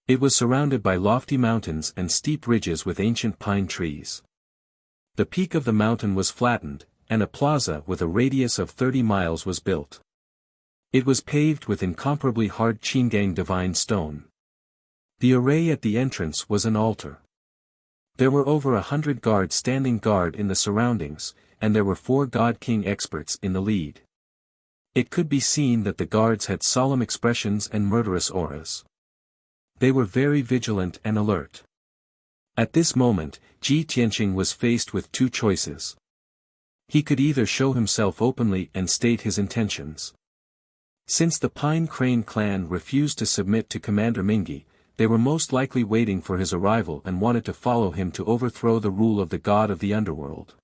It was surrounded by lofty mountains and steep ridges with ancient pine trees. The peak of the mountain was flattened, and a plaza with a radius of 30 miles was built. It was paved with incomparably hard Qingang divine stone. The array at the entrance was an altar. There were over 100 guards standing guard in the surroundings, and there were 4 God King experts in the lead. It could be seen that the guards had solemn expressions and murderous auras. They were very vigilant and alert. At this moment, Ji Tianqing was faced with 2 choices. He could either show himself openly and state his intentions. Since the Pine Crane clan refused to submit to Commander Mingi, they were most likely waiting for his arrival and wanted to follow him to overthrow the rule of the god of the underworld.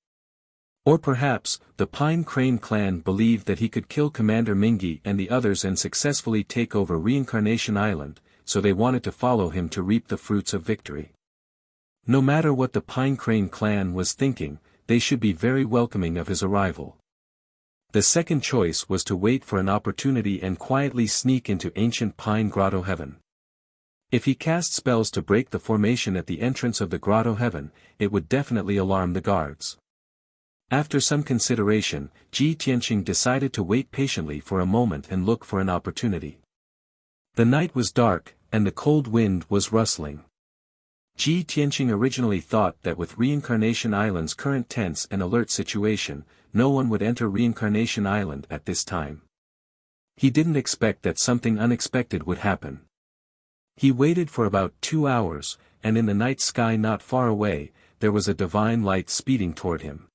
Or perhaps, the Pine Crane clan believed that he could kill Commander Mingi and the others and successfully take over Reincarnation Island, so they wanted to follow him to reap the fruits of victory. No matter what the Pine Crane clan was thinking, they should be very welcoming of his arrival. The second choice was to wait for an opportunity and quietly sneak into ancient Pine Grotto Heaven. If he cast spells to break the formation at the entrance of the Grotto Heaven, it would definitely alarm the guards. After some consideration, Ji Tianqing decided to wait patiently for a moment and look for an opportunity. The night was dark, and the cold wind was rustling. Ji Tianqing originally thought that with Reincarnation Island's current tense and alert situation, no one would enter Reincarnation Island at this time. He didn't expect that something unexpected would happen. He waited for about 2 hours, and in the night sky not far away, there was a divine light speeding toward him.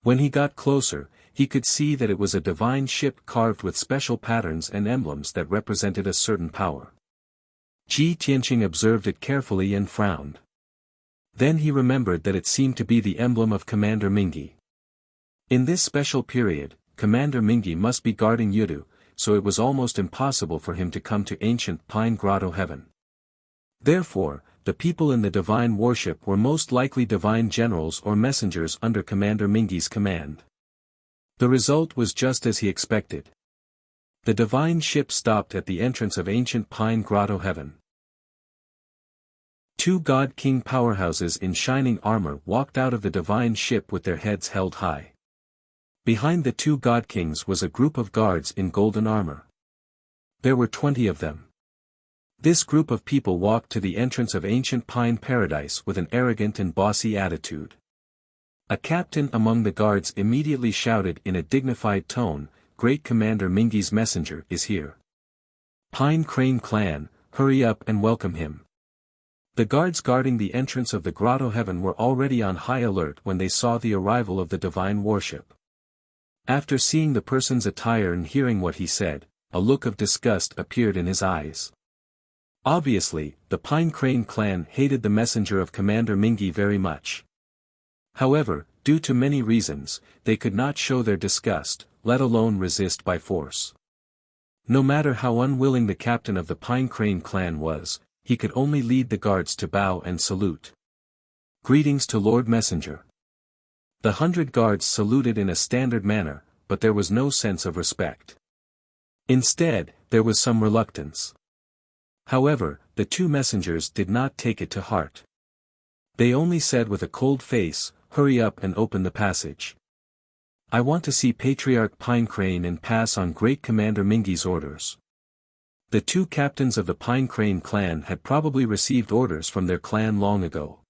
When he got closer, he could see that it was a divine ship carved with special patterns and emblems that represented a certain power. Ji Tianqing observed it carefully and frowned. Then he remembered that it seemed to be the emblem of Commander Mingi. In this special period, Commander Mingi must be guarding Yudu, so it was almost impossible for him to come to ancient Pine Grotto Heaven. Therefore, the people in the divine worship were most likely divine generals or messengers under Commander Mingi's command. The result was just as he expected. The divine ship stopped at the entrance of ancient Pine Grotto Heaven. 2 God King powerhouses in shining armor walked out of the divine ship with their heads held high. Behind the 2 God Kings was a group of guards in golden armor. There were 20 of them. This group of people walked to the entrance of ancient Pine Paradise with an arrogant and bossy attitude. A captain among the guards immediately shouted in a dignified tone, "Great Commander Mingi's messenger is here. Pine Crane clan, hurry up and welcome him." The guards guarding the entrance of the Grotto Heaven were already on high alert when they saw the arrival of the divine worship. After seeing the person's attire and hearing what he said, a look of disgust appeared in his eyes. Obviously, the Pine Crane clan hated the messenger of Commander Mingi very much. However, due to many reasons, they could not show their disgust, let alone resist by force. No matter how unwilling the captain of the Pine Crane clan was, he could only lead the guards to bow and salute. "Greetings to Lord Messenger." The 100 guards saluted in a standard manner, but there was no sense of respect. Instead, there was some reluctance. However, the 2 messengers did not take it to heart. They only said with a cold face, "Hurry up and open the passage. I want to see Patriarch Pine Crane and pass on Great Commander Mingi's orders." The 2 captains of the Pine Crane clan had probably received orders from their clan long ago.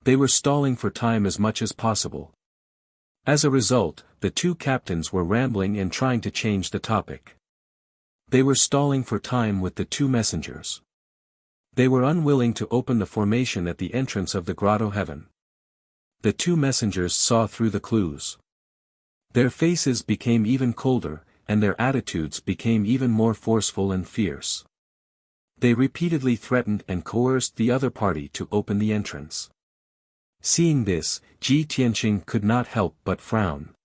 They were stalling for time as much as possible. As a result, the 2 captains were rambling and trying to change the topic. They were stalling for time with the 2 messengers. They were unwilling to open the formation at the entrance of the Grotto Heaven. The 2 messengers saw through the clues. Their faces became even colder, and their attitudes became even more forceful and fierce. They repeatedly threatened and coerced the other party to open the entrance. Seeing this, Ji Tianqing could not help but frown.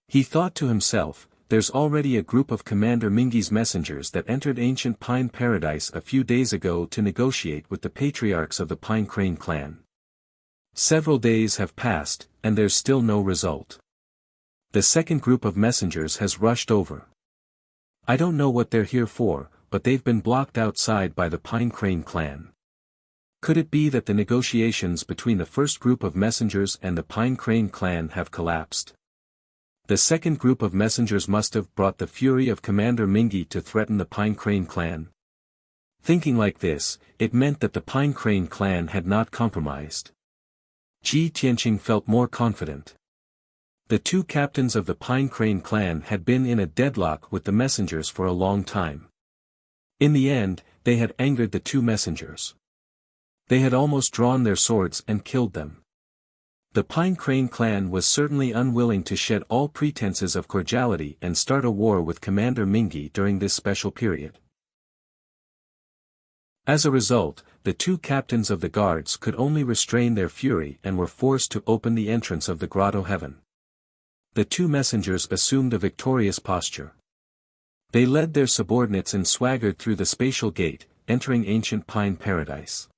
He thought to himself, "There's already a group of Commander Mingi's messengers that entered ancient Pine Paradise a few days ago to negotiate with the patriarchs of the Pine Crane clan. Several days have passed, and there's still no result. The second group of messengers has rushed over. I don't know what they're here for, but they've been blocked outside by the Pine Crane clan. Could it be that the negotiations between the first group of messengers and the Pine Crane clan have collapsed? The second group of messengers must have brought the fury of Commander Mingi to threaten the Pine Crane clan. Thinking like this, it meant that the Pine Crane clan had not compromised. Ji Tianqing felt more confident. The two captains of the Pine Crane clan had been in a deadlock with the messengers for a long time. In the end, they had angered the two messengers. They had almost drawn their swords and killed them. The Pine Crane clan was certainly unwilling to shed all pretenses of cordiality and start a war with Commander Mingyi during this special period. As a result, the two captains of the guards could only restrain their fury and were forced to open the entrance of the grotto heaven. The two messengers assumed a victorious posture. They led their subordinates and swaggered through the spatial gate, entering ancient Pine Paradise.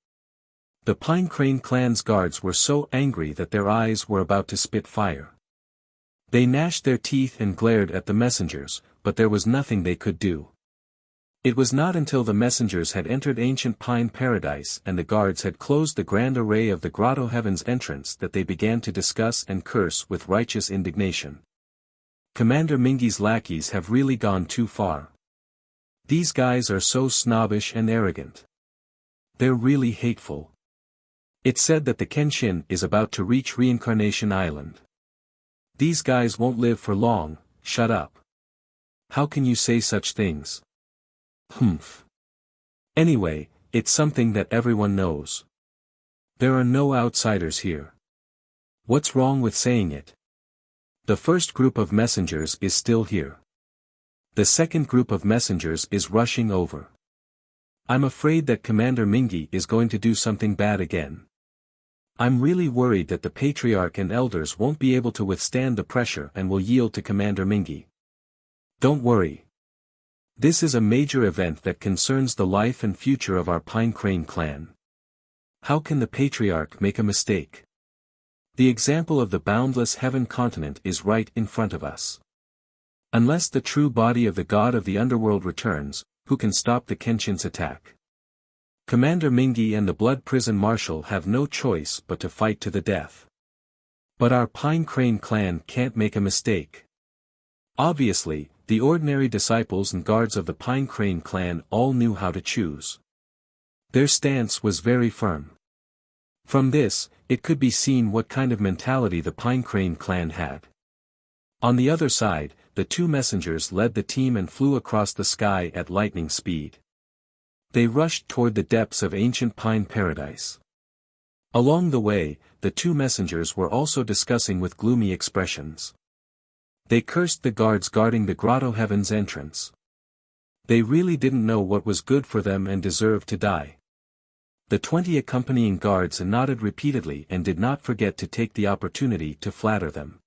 The Pine Crane clan's guards were so angry that their eyes were about to spit fire. They gnashed their teeth and glared at the messengers, but there was nothing they could do. It was not until the messengers had entered ancient Pine Paradise and the guards had closed the grand array of the grotto heaven's entrance that they began to discuss and curse with righteous indignation. Commander Mingyi's lackeys have really gone too far. These guys are so snobbish and arrogant. They're really hateful. It's said that the Kenshin is about to reach Reincarnation Island. These guys won't live for long. Shut up. How can you say such things? Humph. Anyway, it's something that everyone knows. There are no outsiders here. What's wrong with saying it? The first group of messengers is still here. The second group of messengers is rushing over. I'm afraid that Commander Mingyi is going to do something bad again. I'm really worried that the Patriarch and Elders won't be able to withstand the pressure and will yield to Commander Mingyi. Don't worry. This is a major event that concerns the life and future of our Pine Crane clan. How can the Patriarch make a mistake? The example of the boundless heaven continent is right in front of us. Unless the true body of the god of the underworld returns, who can stop the Kenshin's attack? Commander Mingyi and the Blood Prison Marshal have no choice but to fight to the death. But our Pine Crane clan can't make a mistake. Obviously, the ordinary disciples and guards of the Pine Crane clan all knew how to choose. Their stance was very firm. From this, it could be seen what kind of mentality the Pine Crane clan had. On the other side, the two messengers led the team and flew across the sky at lightning speed. They rushed toward the depths of ancient Pine Paradise. Along the way, the two messengers were also discussing with gloomy expressions. They cursed the guards guarding the grotto heaven's entrance. They really didn't know what was good for them and deserved to die. The 20 accompanying guards nodded repeatedly and did not forget to take the opportunity to flatter them.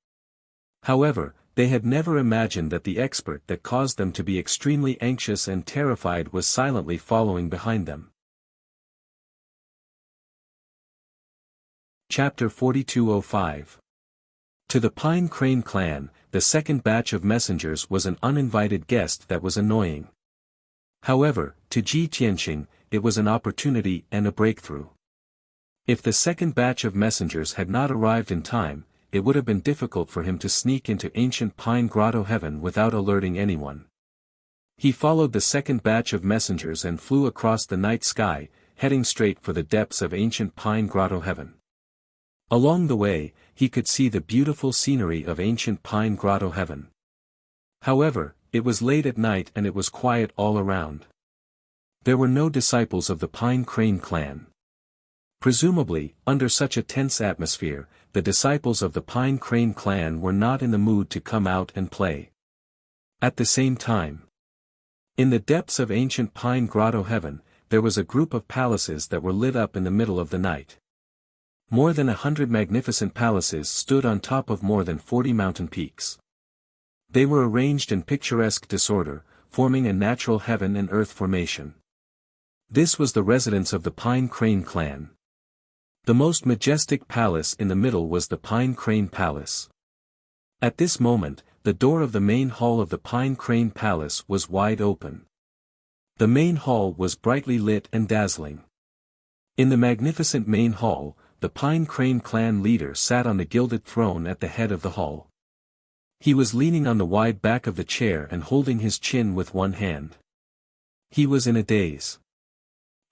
However, they had never imagined that the expert that caused them to be extremely anxious and terrified was silently following behind them. Chapter 4205. To the Pine Crane clan, the second batch of messengers was an uninvited guest that was annoying. However, to Ji Tianqing, it was an opportunity and a breakthrough. If the second batch of messengers had not arrived in time, it would have been difficult for him to sneak into ancient Pine Grotto Heaven without alerting anyone. He followed the second batch of messengers and flew across the night sky, heading straight for the depths of ancient Pine Grotto Heaven. Along the way, he could see the beautiful scenery of ancient Pine Grotto Heaven. However, it was late at night and it was quiet all around. There were no disciples of the Pine Crane clan. Presumably, under such a tense atmosphere, the disciples of the Pine Crane clan were not in the mood to come out and play. At the same time, in the depths of ancient Pine Grotto Heaven, there was a group of palaces that were lit up in the middle of the night. More than 100 magnificent palaces stood on top of more than 40 mountain peaks. They were arranged in picturesque disorder, forming a natural heaven and earth formation. This was the residence of the Pine Crane clan. The most majestic palace in the middle was the Pine Crane Palace. At this moment, the door of the main hall of the Pine Crane Palace was wide open. The main hall was brightly lit and dazzling. In the magnificent main hall, the Pine Crane clan leader sat on the gilded throne at the head of the hall. He was leaning on the wide back of the chair and holding his chin with one hand. He was in a daze.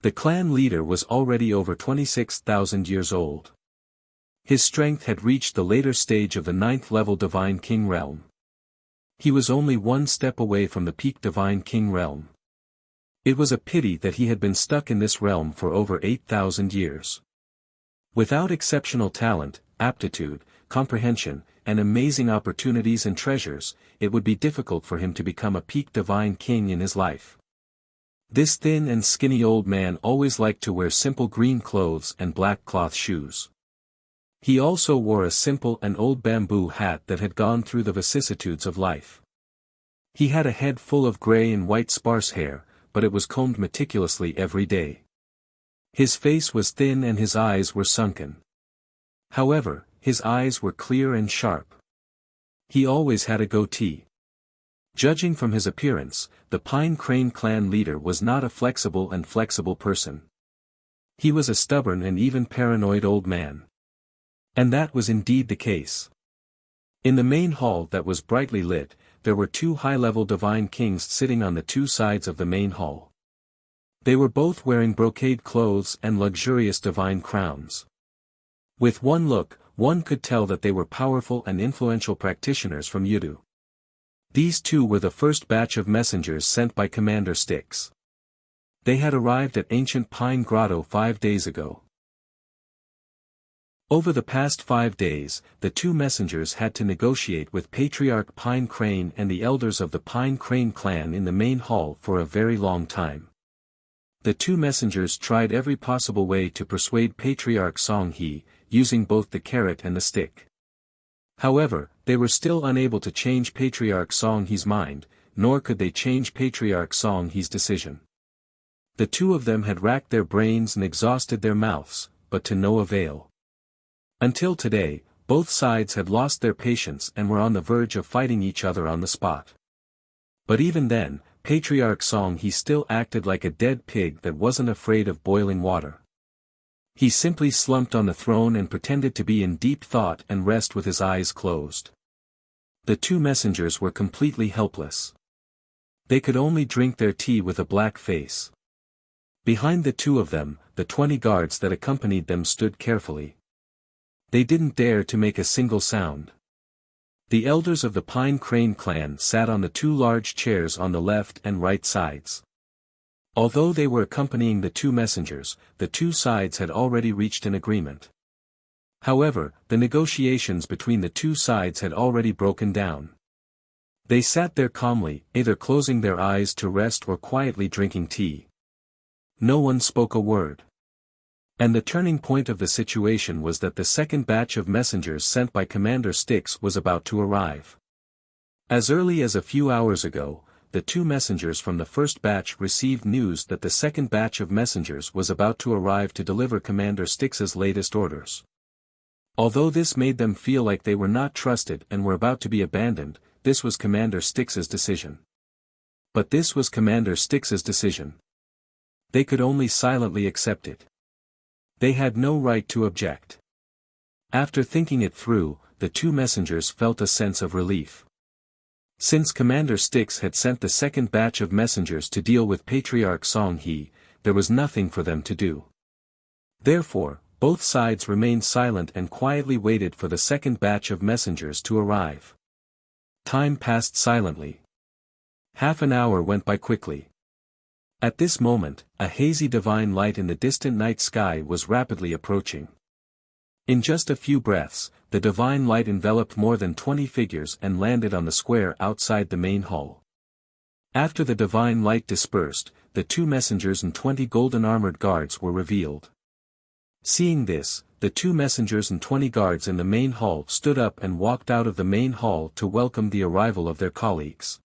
The clan leader was already over 26,000 years old. His strength had reached the later stage of the 9th-level Divine King realm. He was only one step away from the peak Divine King realm. It was a pity that he had been stuck in this realm for over 8,000 years. Without exceptional talent, aptitude, comprehension, and amazing opportunities and treasures, it would be difficult for him to become a peak Divine King in his life. This thin and skinny old man always liked to wear simple green clothes and black cloth shoes. He also wore a simple and old bamboo hat that had gone through the vicissitudes of life. He had a head full of gray and white sparse hair, but it was combed meticulously every day. His face was thin and his eyes were sunken. However, his eyes were clear and sharp. He always had a goatee. Judging from his appearance, the Pine Crane clan leader was not a flexible person. He was a stubborn and even paranoid old man. And that was indeed the case. In the main hall that was brightly lit, there were 2 high-level divine kings sitting on the 2 sides of the main hall. They were both wearing brocade clothes and luxurious divine crowns. With one look, one could tell that they were powerful and influential practitioners from Yudu. These 2 were the first batch of messengers sent by Commander Styx. They had arrived at ancient Pine Grotto 5 days ago. Over the past 5 days, the 2 messengers had to negotiate with Patriarch Pine Crane and the elders of the Pine Crane clan in the main hall for a very long time. The 2 messengers tried every possible way to persuade Patriarch Songhe, using both the carrot and the stick. However, they were still unable to change Patriarch Songhe's mind, nor could they change Patriarch Songhe's decision. The 2 of them had racked their brains and exhausted their mouths, but to no avail. Until today, both sides had lost their patience and were on the verge of fighting each other on the spot. But even then, Patriarch Songhe still acted like a dead pig that wasn't afraid of boiling water. He simply slumped on the throne and pretended to be in deep thought and rest with his eyes closed. The 2 messengers were completely helpless. They could only drink their tea with a black face. Behind the 2 of them, the 20 guards that accompanied them stood carefully. They didn't dare to make a single sound. The elders of the Pine Crane clan sat on the 2 large chairs on the left and right sides. Although they were accompanying the 2 messengers, the 2 sides had already reached an agreement. However, the negotiations between the 2 sides had already broken down. They sat there calmly, either closing their eyes to rest or quietly drinking tea. No one spoke a word. And the turning point of the situation was that the second batch of messengers sent by Commander Styx was about to arrive. As early as a few hours ago, the 2 messengers from the first batch received news that the second batch of messengers was about to arrive to deliver Commander Styx's latest orders. Although this made them feel like they were not trusted and were about to be abandoned, this was Commander Styx's decision. But this was Commander Styx's decision. They could only silently accept it. They had no right to object. After thinking it through, the 2 messengers felt a sense of relief. Since Commander Styx had sent the second batch of messengers to deal with Patriarch Songhe, there was nothing for them to do. Therefore, both sides remained silent and quietly waited for the second batch of messengers to arrive. Time passed silently. Half an hour went by quickly. At this moment, a hazy divine light in the distant night sky was rapidly approaching. In just a few breaths, the divine light enveloped more than 20 figures and landed on the square outside the main hall. After the divine light dispersed, the 2 messengers and 20 golden-armored guards were revealed. Seeing this, the 2 messengers and 20 guards in the main hall stood up and walked out of the main hall to welcome the arrival of their colleagues.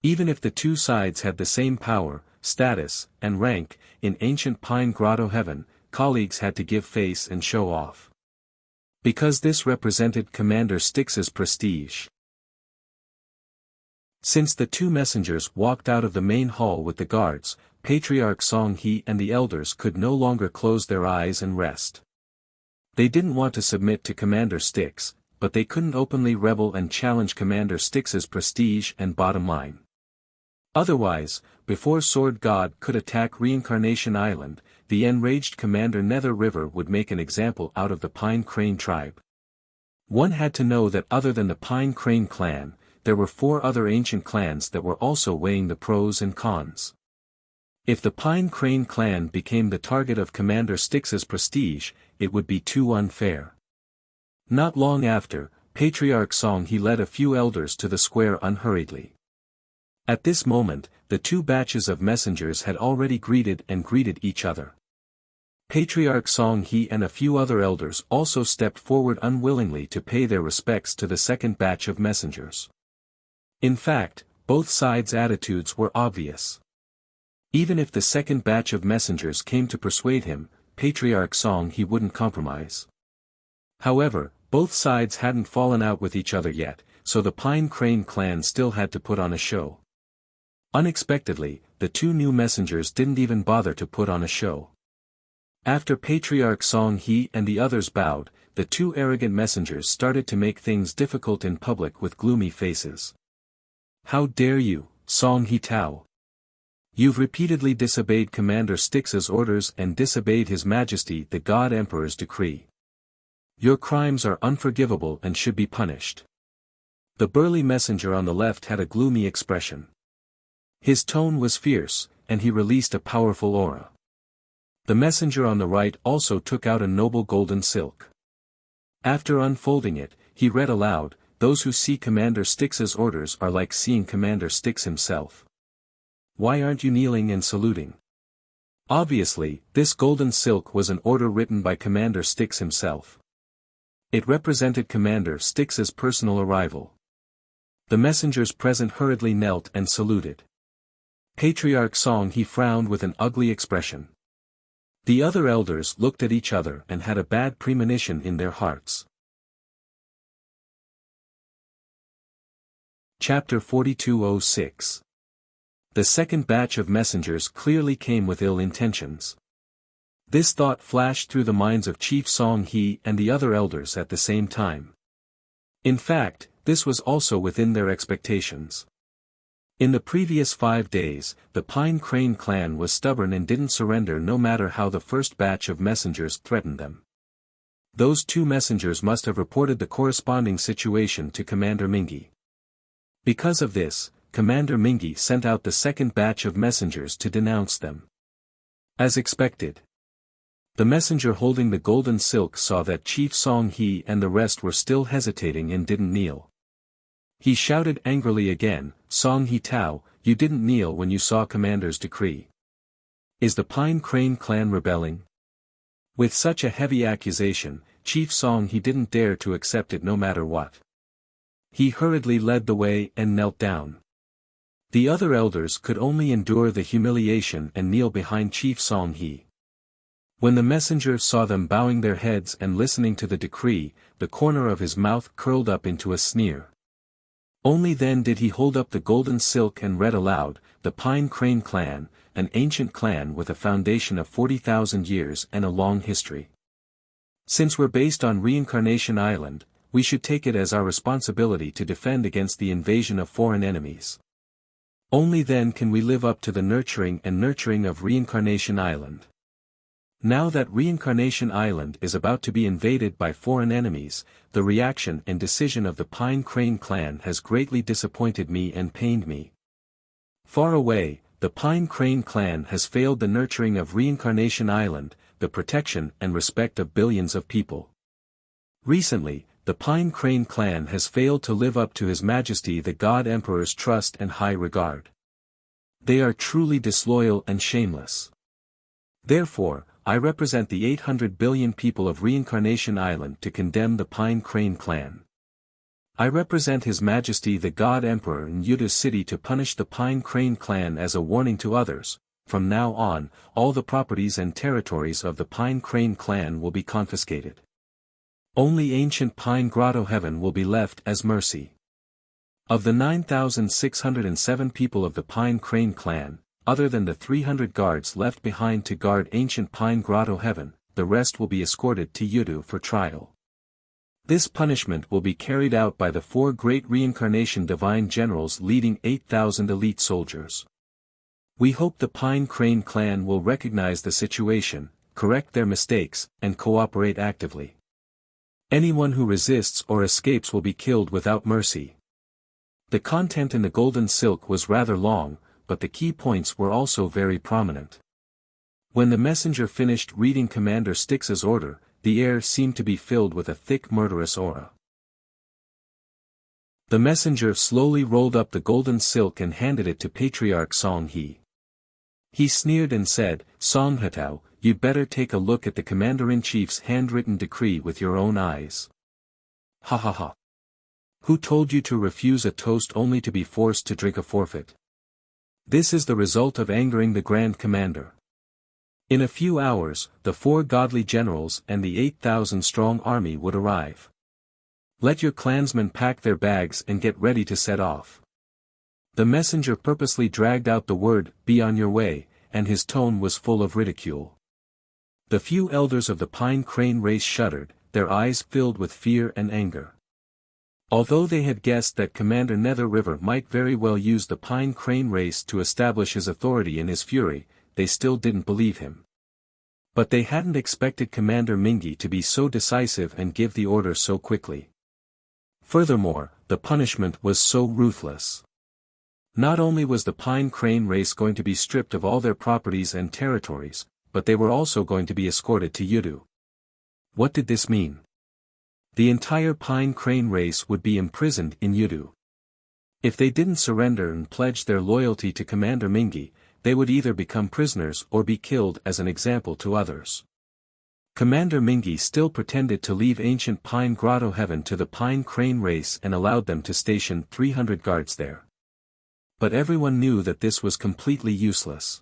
Even if the 2 sides had the same power, status, and rank, in ancient Pine Grotto heaven, colleagues had to give face and show off. Because this represented Commander Styx's prestige. Since the 2 messengers walked out of the main hall with the guards, Patriarch Songhe and the elders could no longer close their eyes and rest. They didn't want to submit to Commander Styx, but they couldn't openly rebel and challenge Commander Styx's prestige and bottom line. Otherwise, before Sword God could attack Reincarnation Island, the enraged Commander Nether River would make an example out of the Pine Crane tribe. One had to know that other than the Pine Crane clan, there were 4 other ancient clans that were also weighing the pros and cons. If the Pine Crane clan became the target of Commander Styx's prestige, it would be too unfair. Not long after, Patriarch Song He led a few elders to the square unhurriedly. At this moment, the 2 batches of messengers had already greeted each other. Patriarch Song He and a few other elders also stepped forward unwillingly to pay their respects to the second batch of messengers. In fact, both sides' attitudes were obvious. Even if the second batch of messengers came to persuade him, Patriarch Song He wouldn't compromise. However, both sides hadn't fallen out with each other yet, so the Pine Crane clan still had to put on a show. Unexpectedly, the 2 new messengers didn't even bother to put on a show. After Patriarch Song He and the others bowed, the 2 arrogant messengers started to make things difficult in public with gloomy faces. How dare you, Song He Tao? You've repeatedly disobeyed Commander Styx's orders and disobeyed His Majesty the God Emperor's decree. Your crimes are unforgivable and should be punished. The burly messenger on the left had a gloomy expression. His tone was fierce, and he released a powerful aura. The messenger on the right also took out a noble golden silk. After unfolding it, he read aloud, "Those who see Commander Styx's orders are like seeing Commander Styx himself. Why aren't you kneeling and saluting?" Obviously, this golden silk was an order written by Commander Styx himself. It represented Commander Styx's personal arrival. The messengers present hurriedly knelt and saluted. Patriarch Song He frowned with an ugly expression. The other elders looked at each other and had a bad premonition in their hearts. Chapter 4206. The second batch of messengers clearly came with ill intentions. This thought flashed through the minds of Chief Song He and the other elders at the same time. In fact, this was also within their expectations. In the previous 5 days, the Pine Crane clan was stubborn and didn't surrender no matter how the first batch of messengers threatened them. Those 2 messengers must have reported the corresponding situation to Commander Mingi. Because of this, Commander Mingi sent out the second batch of messengers to denounce them. As expected, the messenger holding the golden silk saw that Chief Song He and the rest were still hesitating and didn't kneel. He shouted angrily again, "Song He Tao, you didn't kneel when you saw Commander's decree. Is the Pine Crane clan rebelling?" With such a heavy accusation, Chief Song He didn't dare to accept it no matter what. He hurriedly led the way and knelt down. The other elders could only endure the humiliation and kneel behind Chief Song He. When the messenger saw them bowing their heads and listening to the decree, the corner of his mouth curled up into a sneer. Only then did he hold up the golden silk and read aloud, "The Pine Crane clan, an ancient clan with a foundation of 40,000 years and a long history. Since we're based on Reincarnation Island, we should take it as our responsibility to defend against the invasion of foreign enemies. Only then can we live up to the nurturing of Reincarnation Island. Now that Reincarnation Island is about to be invaded by foreign enemies, the reaction and decision of the Pine Crane clan has greatly disappointed me and pained me. Far away, the Pine Crane clan has failed the nurturing of Reincarnation Island, the protection and respect of billions of people. Recently, the Pine Crane clan has failed to live up to His Majesty the God Emperor's trust and high regard. They are truly disloyal and shameless. Therefore, I represent the 800 billion people of Reincarnation Island to condemn the Pine Crane clan. I represent His Majesty the God Emperor in Yuta City to punish the Pine Crane clan as a warning to others. From now on, all the properties and territories of the Pine Crane clan will be confiscated. Only ancient Pine Grotto Heaven will be left as mercy. Of the 9,607 people of the Pine Crane clan, other than the 300 guards left behind to guard ancient Pine Grotto Heaven, the rest will be escorted to Yudu for trial. This punishment will be carried out by the 4 great reincarnation divine generals leading 8,000 elite soldiers. We hope the Pine Crane clan will recognize the situation, correct their mistakes, and cooperate actively. Anyone who resists or escapes will be killed without mercy. The content in the golden silk was rather long, but the key points were also very prominent. When the messenger finished reading Commander Styx's order, the air seemed to be filled with a thick murderous aura. The messenger slowly rolled up the golden silk and handed it to Patriarch Song He. He sneered and said, "Song Hetao, you'd better take a look at the Commander-in-Chief's handwritten decree with your own eyes." Ha ha ha. Who told you to refuse a toast only to be forced to drink a forfeit? This is the result of angering the Grand Commander. In a few hours, the 4 godly generals and the 8,000-strong army would arrive. Let your clansmen pack their bags and get ready to set off. The messenger purposely dragged out the word, "Be on your way," and his tone was full of ridicule. The few elders of the Pine Crane race shuddered, their eyes filled with fear and anger. Although they had guessed that Commander Nether River might very well use the Pine Crane race to establish his authority in his fury, they still didn't believe him. But they hadn't expected Commander Mingi to be so decisive and give the order so quickly. Furthermore, the punishment was so ruthless. Not only was the Pine Crane race going to be stripped of all their properties and territories, but they were also going to be escorted to Yudu. What did this mean? The entire Pine Crane race would be imprisoned in Yudu. If they didn't surrender and pledge their loyalty to Commander Mingi, they would either become prisoners or be killed as an example to others. Commander Mingi still pretended to leave ancient Pine Grotto Heaven to the Pine Crane race and allowed them to station 300 guards there. But everyone knew that this was completely useless.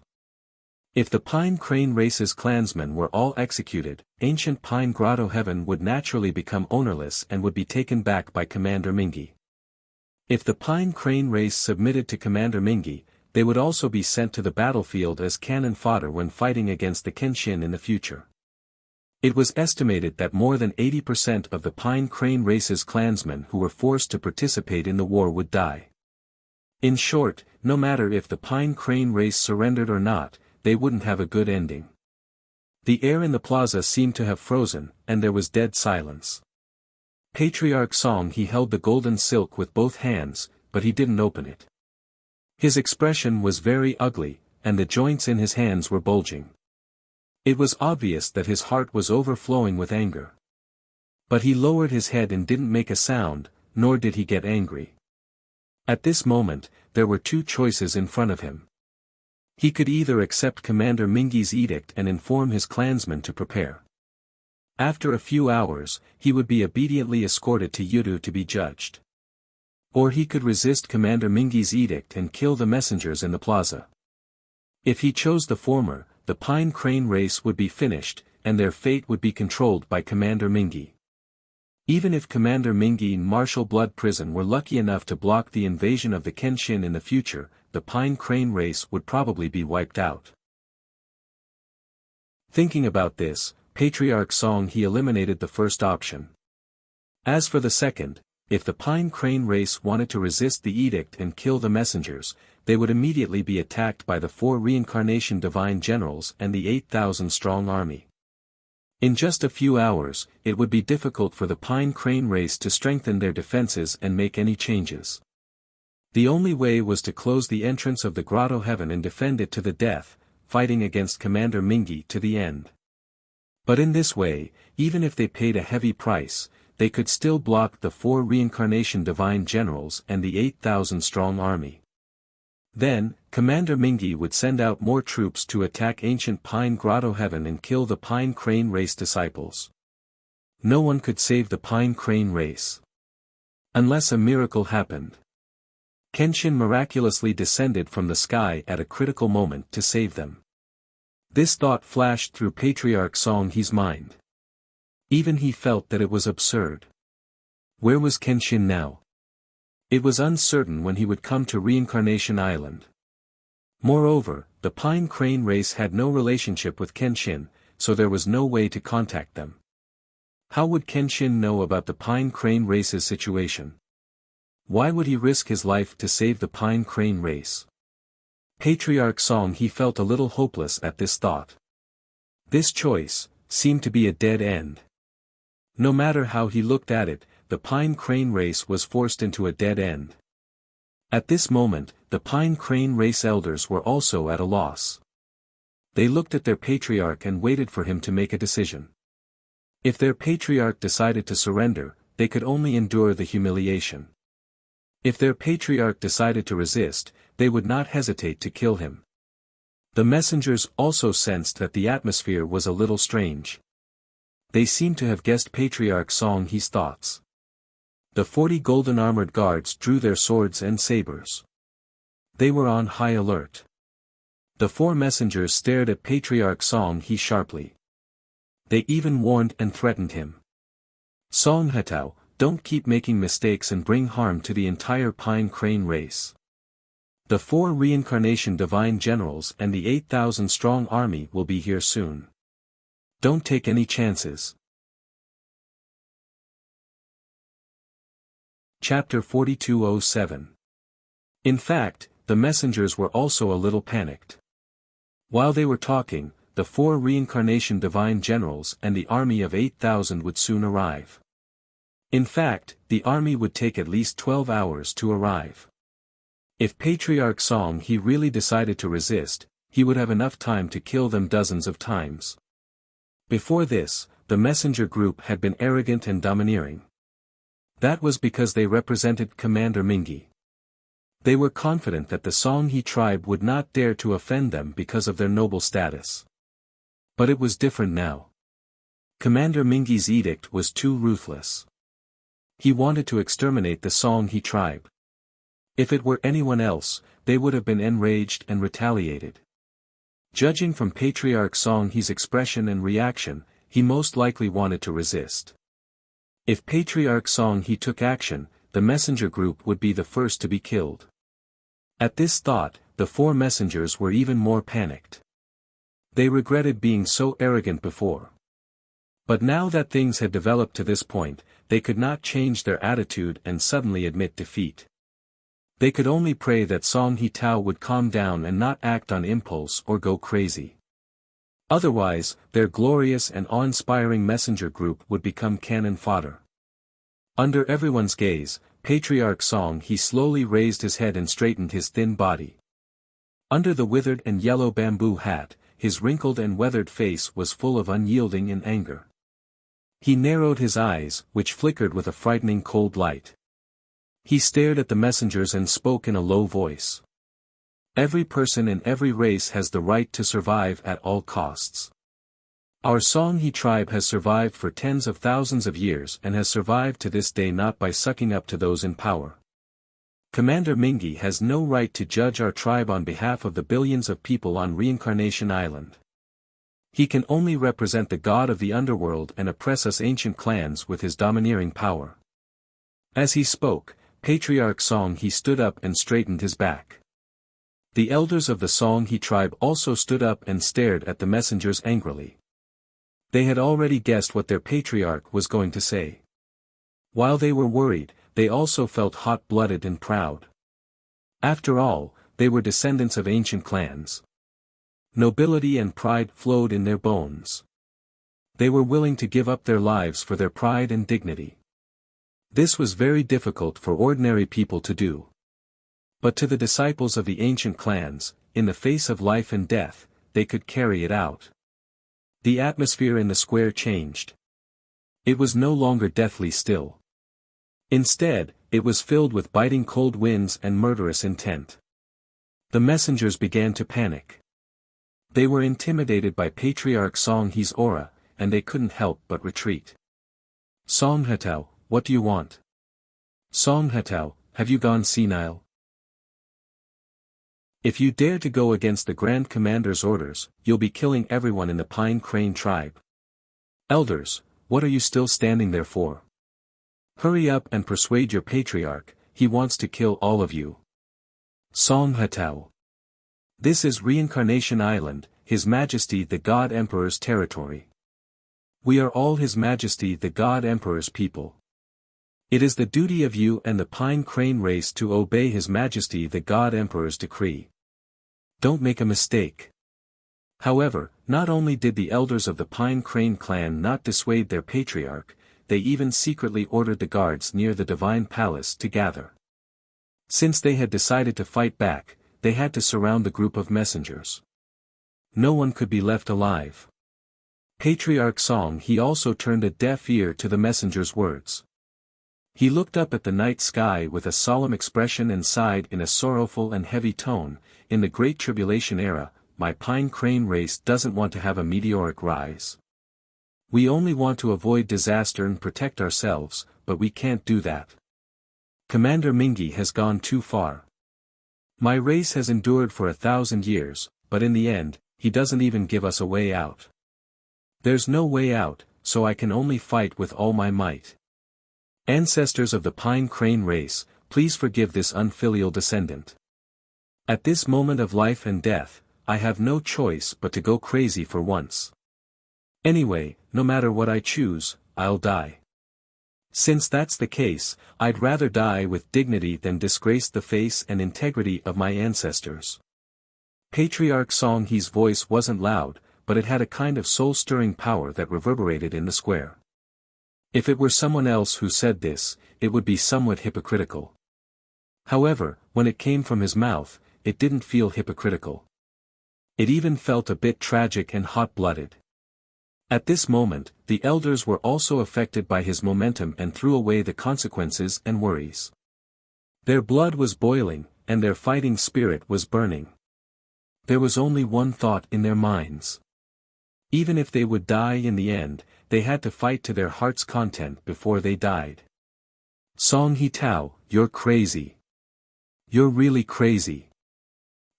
If the Pine Crane race's clansmen were all executed, ancient Pine Grotto Heaven would naturally become ownerless and would be taken back by Commander Mingi. If the Pine Crane race submitted to Commander Mingi, they would also be sent to the battlefield as cannon fodder when fighting against the Kenshin in the future. It was estimated that more than 80% of the Pine Crane race's clansmen who were forced to participate in the war would die. In short, no matter if the Pine Crane race surrendered or not, they wouldn't have a good ending. The air in the plaza seemed to have frozen, and there was dead silence. Patriarch Song He held the golden silk with both hands, but he didn't open it. His expression was very ugly, and the joints in his hands were bulging. It was obvious that his heart was overflowing with anger. But he lowered his head and didn't make a sound, nor did he get angry. At this moment, there were 2 choices in front of him. He could either accept Commander Mingi's edict and inform his clansmen to prepare. After a few hours, he would be obediently escorted to Yudu to be judged. Or he could resist Commander Mingi's edict and kill the messengers in the plaza. If he chose the former, the Pine Crane race would be finished, and their fate would be controlled by Commander Mingi. Even if Commander Mingi and Martial Blood Prison were lucky enough to block the invasion of the Kenshin in the future, the Pine Crane race would probably be wiped out. Thinking about this, Patriarch Song He eliminated the first option. As for the second, if the Pine Crane race wanted to resist the edict and kill the messengers, they would immediately be attacked by the 4 reincarnation divine generals and the 8,000-strong army. In just a few hours, it would be difficult for the Pine Crane race to strengthen their defenses and make any changes. The only way was to close the entrance of the Grotto Heaven and defend it to the death, fighting against Commander Mingi to the end. But in this way, even if they paid a heavy price, they could still block the 4 reincarnation divine generals and the 8,000-strong army. Then, Commander Mingi would send out more troops to attack ancient Pine Grotto Heaven and kill the Pine Crane race disciples. No one could save the Pine Crane race. Unless a miracle happened. Kenshin miraculously descended from the sky at a critical moment to save them. This thought flashed through Patriarch Song He's mind. Even he felt that it was absurd. Where was Kenshin now? It was uncertain when he would come to Reincarnation Island. Moreover, the Pine Crane race had no relationship with Kenshin, so there was no way to contact them. How would Kenshin know about the Pine Crane Race's situation? Why would he risk his life to save the Pine Crane Race? Patriarch Song he felt a little hopeless at this thought. This choice seemed to be a dead end. No matter how he looked at it, the Pine Crane Race was forced into a dead end. At this moment, the Pine Crane Race elders were also at a loss. They looked at their patriarch and waited for him to make a decision. If their patriarch decided to surrender, they could only endure the humiliation. If their patriarch decided to resist, they would not hesitate to kill him. The messengers also sensed that the atmosphere was a little strange. They seemed to have guessed Patriarch Song He's thoughts. The 40 golden armored guards drew their swords and sabers. They were on high alert. The 4 messengers stared at Patriarch Song He sharply. They even warned and threatened him. Song Hetao, don't keep making mistakes and bring harm to the entire Pine Crane race. The 4 reincarnation divine generals and the 8,000-strong army will be here soon. Don't take any chances. Chapter 4207. In fact, the messengers were also a little panicked. While they were talking, the 4 reincarnation divine generals and the army of 8,000 would soon arrive. In fact, the army would take at least 12 hours to arrive. If Patriarch Song He really decided to resist, he would have enough time to kill them dozens of times. Before this, the messenger group had been arrogant and domineering. That was because they represented Commander Mingi. They were confident that the Song He tribe would not dare to offend them because of their noble status. But it was different now. Commander Mingi's edict was too ruthless. He wanted to exterminate the Song He tribe. If it were anyone else, they would have been enraged and retaliated. Judging from Patriarch Song He's expression and reaction, he most likely wanted to resist. If Patriarch Song He took action, the messenger group would be the first to be killed. At this thought, the 4 messengers were even more panicked. They regretted being so arrogant before. But now that things had developed to this point, they could not change their attitude and suddenly admit defeat. They could only pray that Song He Tao would calm down and not act on impulse or go crazy. Otherwise, their glorious and awe-inspiring messenger group would become cannon fodder. Under everyone's gaze, Patriarch Song He slowly raised his head and straightened his thin body. Under the withered and yellow bamboo hat, his wrinkled and weathered face was full of unyielding and anger. He narrowed his eyes, which flickered with a frightening cold light. He stared at the messengers and spoke in a low voice. Every person in every race has the right to survive at all costs. Our Song He tribe has survived for tens of thousands of years and has survived to this day not by sucking up to those in power. Commander Mingi has no right to judge our tribe on behalf of the billions of people on Reincarnation Island. He can only represent the god of the underworld and oppress us ancient clans with his domineering power. As he spoke, Patriarch Song He stood up and straightened his back. The elders of the Song He tribe also stood up and stared at the messengers angrily. They had already guessed what their patriarch was going to say. While they were worried, they also felt hot-blooded and proud. After all, they were descendants of ancient clans. Nobility and pride flowed in their bones. They were willing to give up their lives for their pride and dignity. This was very difficult for ordinary people to do. But to the disciples of the ancient clans, in the face of life and death, they could carry it out. The atmosphere in the square changed. It was no longer deathly still. Instead, it was filled with biting cold winds and murderous intent. The messengers began to panic. They were intimidated by Patriarch Song He's aura, and they couldn't help but retreat. Song Hetao, what do you want? Song Hetao, have you gone senile? If you dare to go against the Grand Commander's orders, you'll be killing everyone in the Pine Crane tribe. Elders, what are you still standing there for? Hurry up and persuade your patriarch, he wants to kill all of you. Song Hetao. This is Reincarnation Island, His Majesty the God Emperor's territory. We are all His Majesty the God Emperor's people. It is the duty of you and the Pine Crane race to obey His Majesty the God Emperor's decree. Don't make a mistake. However, not only did the elders of the Pine Crane clan not dissuade their patriarch, they even secretly ordered the guards near the divine palace to gather. Since they had decided to fight back, they had to surround the group of messengers. No one could be left alive. Patriarch Song He also turned a deaf ear to the messenger's words. He looked up at the night sky with a solemn expression and sighed in a sorrowful and heavy tone. In the Great Tribulation era, my Pine Crane race doesn't want to have a meteoric rise. We only want to avoid disaster and protect ourselves, but we can't do that. Commander Mingi has gone too far. My race has endured for 1,000 years, but in the end, he doesn't even give us a way out. There's no way out, so I can only fight with all my might. Ancestors of the Pine Crane race, please forgive this unfilial descendant. At this moment of life and death, I have no choice but to go crazy for once. Anyway, no matter what I choose, I'll die. Since that's the case, I'd rather die with dignity than disgrace the face and integrity of my ancestors. Patriarch Song He's voice wasn't loud, but it had a kind of soul-stirring power that reverberated in the square. If it were someone else who said this, it would be somewhat hypocritical. However, when it came from his mouth, it didn't feel hypocritical. It even felt a bit tragic and hot-blooded. At this moment, the elders were also affected by his momentum and threw away the consequences and worries. Their blood was boiling, and their fighting spirit was burning. There was only one thought in their minds. Even if they would die in the end, they had to fight to their heart's content before they died. Song He Tao, you're crazy. You're really crazy.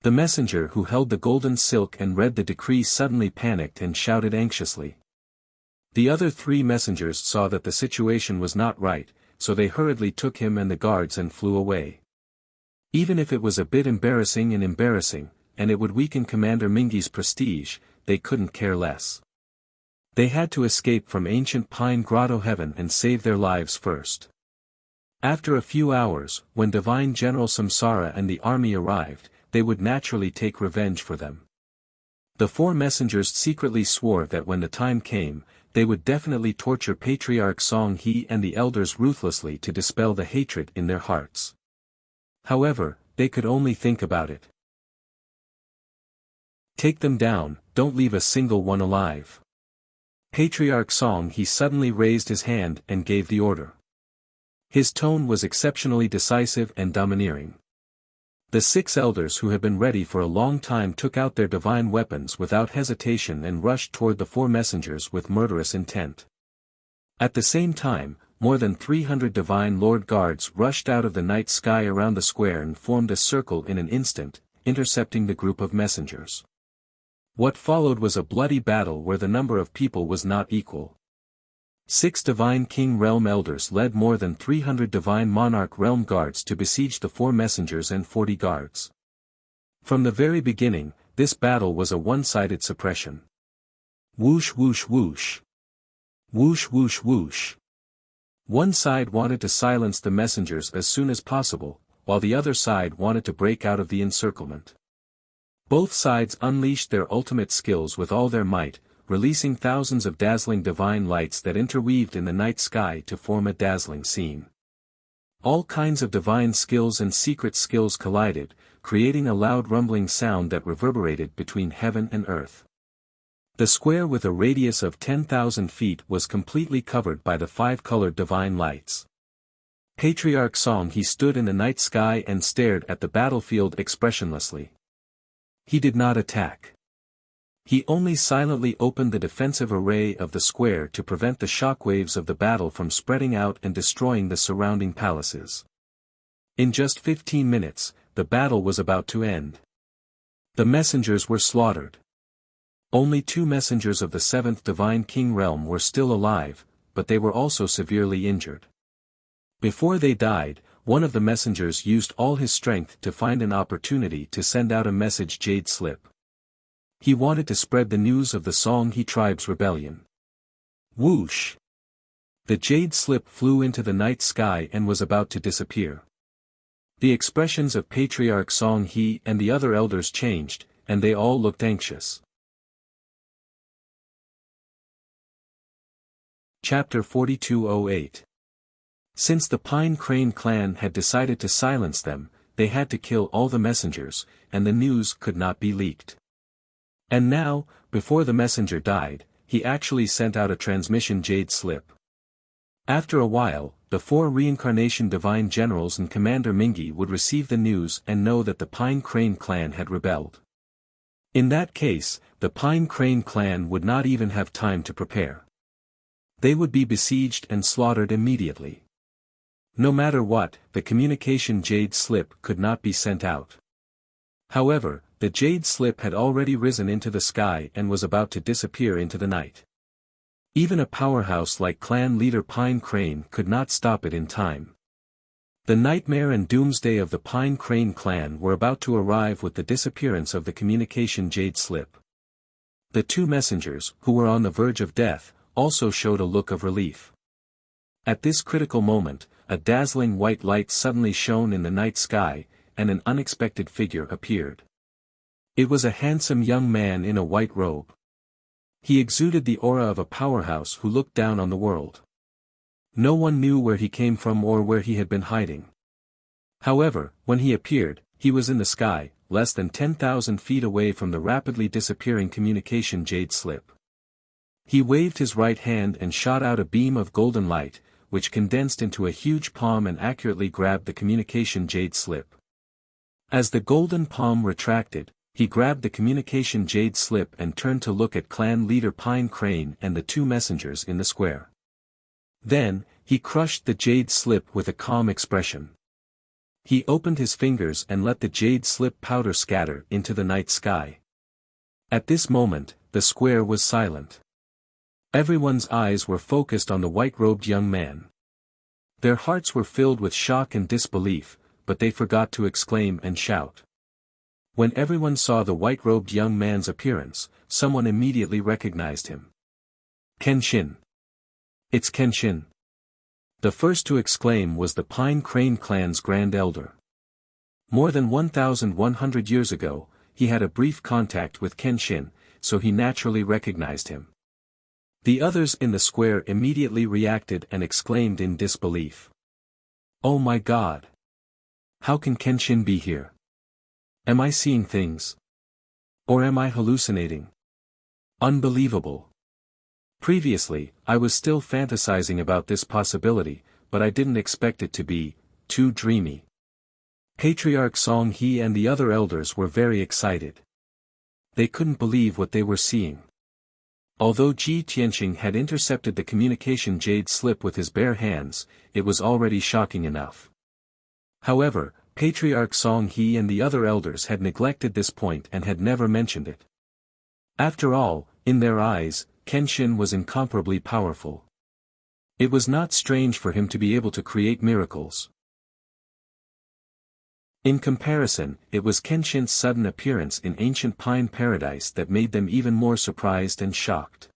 The messenger who held the golden silk and read the decree suddenly panicked and shouted anxiously. The other 3 messengers saw that the situation was not right, so they hurriedly took him and the guards and flew away. Even if it was a bit embarrassing, and it would weaken Commander Mingi's prestige, they couldn't care less. They had to escape from ancient Pine Grotto Heaven and save their lives first. After a few hours, when Divine General Samsara and the army arrived, they would naturally take revenge for them. The 4 messengers secretly swore that when the time came, they would definitely torture Patriarch Song He and the elders ruthlessly to dispel the hatred in their hearts. However, they could only think about it. Take them down, don't leave a single one alive. Patriarch Song He suddenly raised his hand and gave the order. His tone was exceptionally decisive and domineering. The 6 elders who had been ready for a long time took out their divine weapons without hesitation and rushed toward the 4 messengers with murderous intent. At the same time, more than 300 divine lord guards rushed out of the night sky around the square and formed a circle in an instant, intercepting the group of messengers. What followed was a bloody battle where the number of people was not equal. 6 divine king realm elders led more than 300 divine monarch realm guards to besiege the 4 messengers and 40 guards. From the very beginning, this battle was a one-sided suppression. Whoosh whoosh whoosh. Whoosh whoosh whoosh. One side wanted to silence the messengers as soon as possible, while the other side wanted to break out of the encirclement. Both sides unleashed their ultimate skills with all their might, releasing thousands of dazzling divine lights that interweaved in the night sky to form a dazzling scene. All kinds of divine skills and secret skills collided, creating a loud rumbling sound that reverberated between heaven and earth. The square with a radius of 10,000 feet was completely covered by the 5-colored divine lights. Patriarch Song He stood in the night sky and stared at the battlefield expressionlessly. He did not attack. He only silently opened the defensive array of the square to prevent the shockwaves of the battle from spreading out and destroying the surrounding palaces. In just 15 minutes, the battle was about to end. The messengers were slaughtered. Only 2 messengers of the 7th Divine King realm were still alive, but they were also severely injured. Before they died, one of the messengers used all his strength to find an opportunity to send out a message jade slip. He wanted to spread the news of the Song He tribe's rebellion. Whoosh! The jade slip flew into the night sky and was about to disappear. The expressions of Patriarch Song He and the other elders changed, and they all looked anxious. Chapter 4208. Since the Pine Crane clan had decided to silence them, they had to kill all the messengers, and the news could not be leaked. And now, before the messenger died, he actually sent out a transmission jade slip. After a while, the 4 reincarnation divine generals and Commander Mingi would receive the news and know that the Pine Crane clan had rebelled. In that case, the Pine Crane clan would not even have time to prepare. They would be besieged and slaughtered immediately. No matter what, the communication jade slip could not be sent out. However, the jade slip had already risen into the sky and was about to disappear into the night. Even a powerhouse like clan leader Pine Crane could not stop it in time. The nightmare and doomsday of the Pine Crane clan were about to arrive with the disappearance of the communication jade slip. The 2 messengers, who were on the verge of death, also showed a look of relief. At this critical moment, a dazzling white light suddenly shone in the night sky, and an unexpected figure appeared. It was a handsome young man in a white robe. He exuded the aura of a powerhouse who looked down on the world. No one knew where he came from or where he had been hiding. However, when he appeared, he was in the sky, less than 10,000 feet away from the rapidly disappearing communication jade slip. He waved his right hand and shot out a beam of golden light, which condensed into a huge palm and accurately grabbed the communication jade slip. As the golden palm retracted, he grabbed the communication jade slip and turned to look at clan leader Pine Crane and the 2 messengers in the square. Then, he crushed the jade slip with a calm expression. He opened his fingers and let the jade slip powder scatter into the night sky. At this moment, the square was silent. Everyone's eyes were focused on the white-robed young man. Their hearts were filled with shock and disbelief, but they forgot to exclaim and shout. When everyone saw the white-robed young man's appearance, someone immediately recognized him. Kenshin. It's Kenshin. The first to exclaim was the Pine Crane clan's Grand Elder. More than 1,100 years ago, he had a brief contact with Kenshin, so he naturally recognized him. The others in the square immediately reacted and exclaimed in disbelief. Oh my God! How can Kenshin be here? Am I seeing things? Or am I hallucinating? Unbelievable. Previously, I was still fantasizing about this possibility, but I didn't expect it to be too dreamy. Patriarch Song He and the other elders were very excited. They couldn't believe what they were seeing. Although Ji Tianqing had intercepted the communication jade slip with his bare hands, it was already shocking enough. However, Patriarch Song He and the other elders had neglected this point and had never mentioned it. After all, in their eyes, Kenshin was incomparably powerful. It was not strange for him to be able to create miracles. In comparison, it was Kenshin's sudden appearance in ancient Pine Paradise that made them even more surprised and shocked.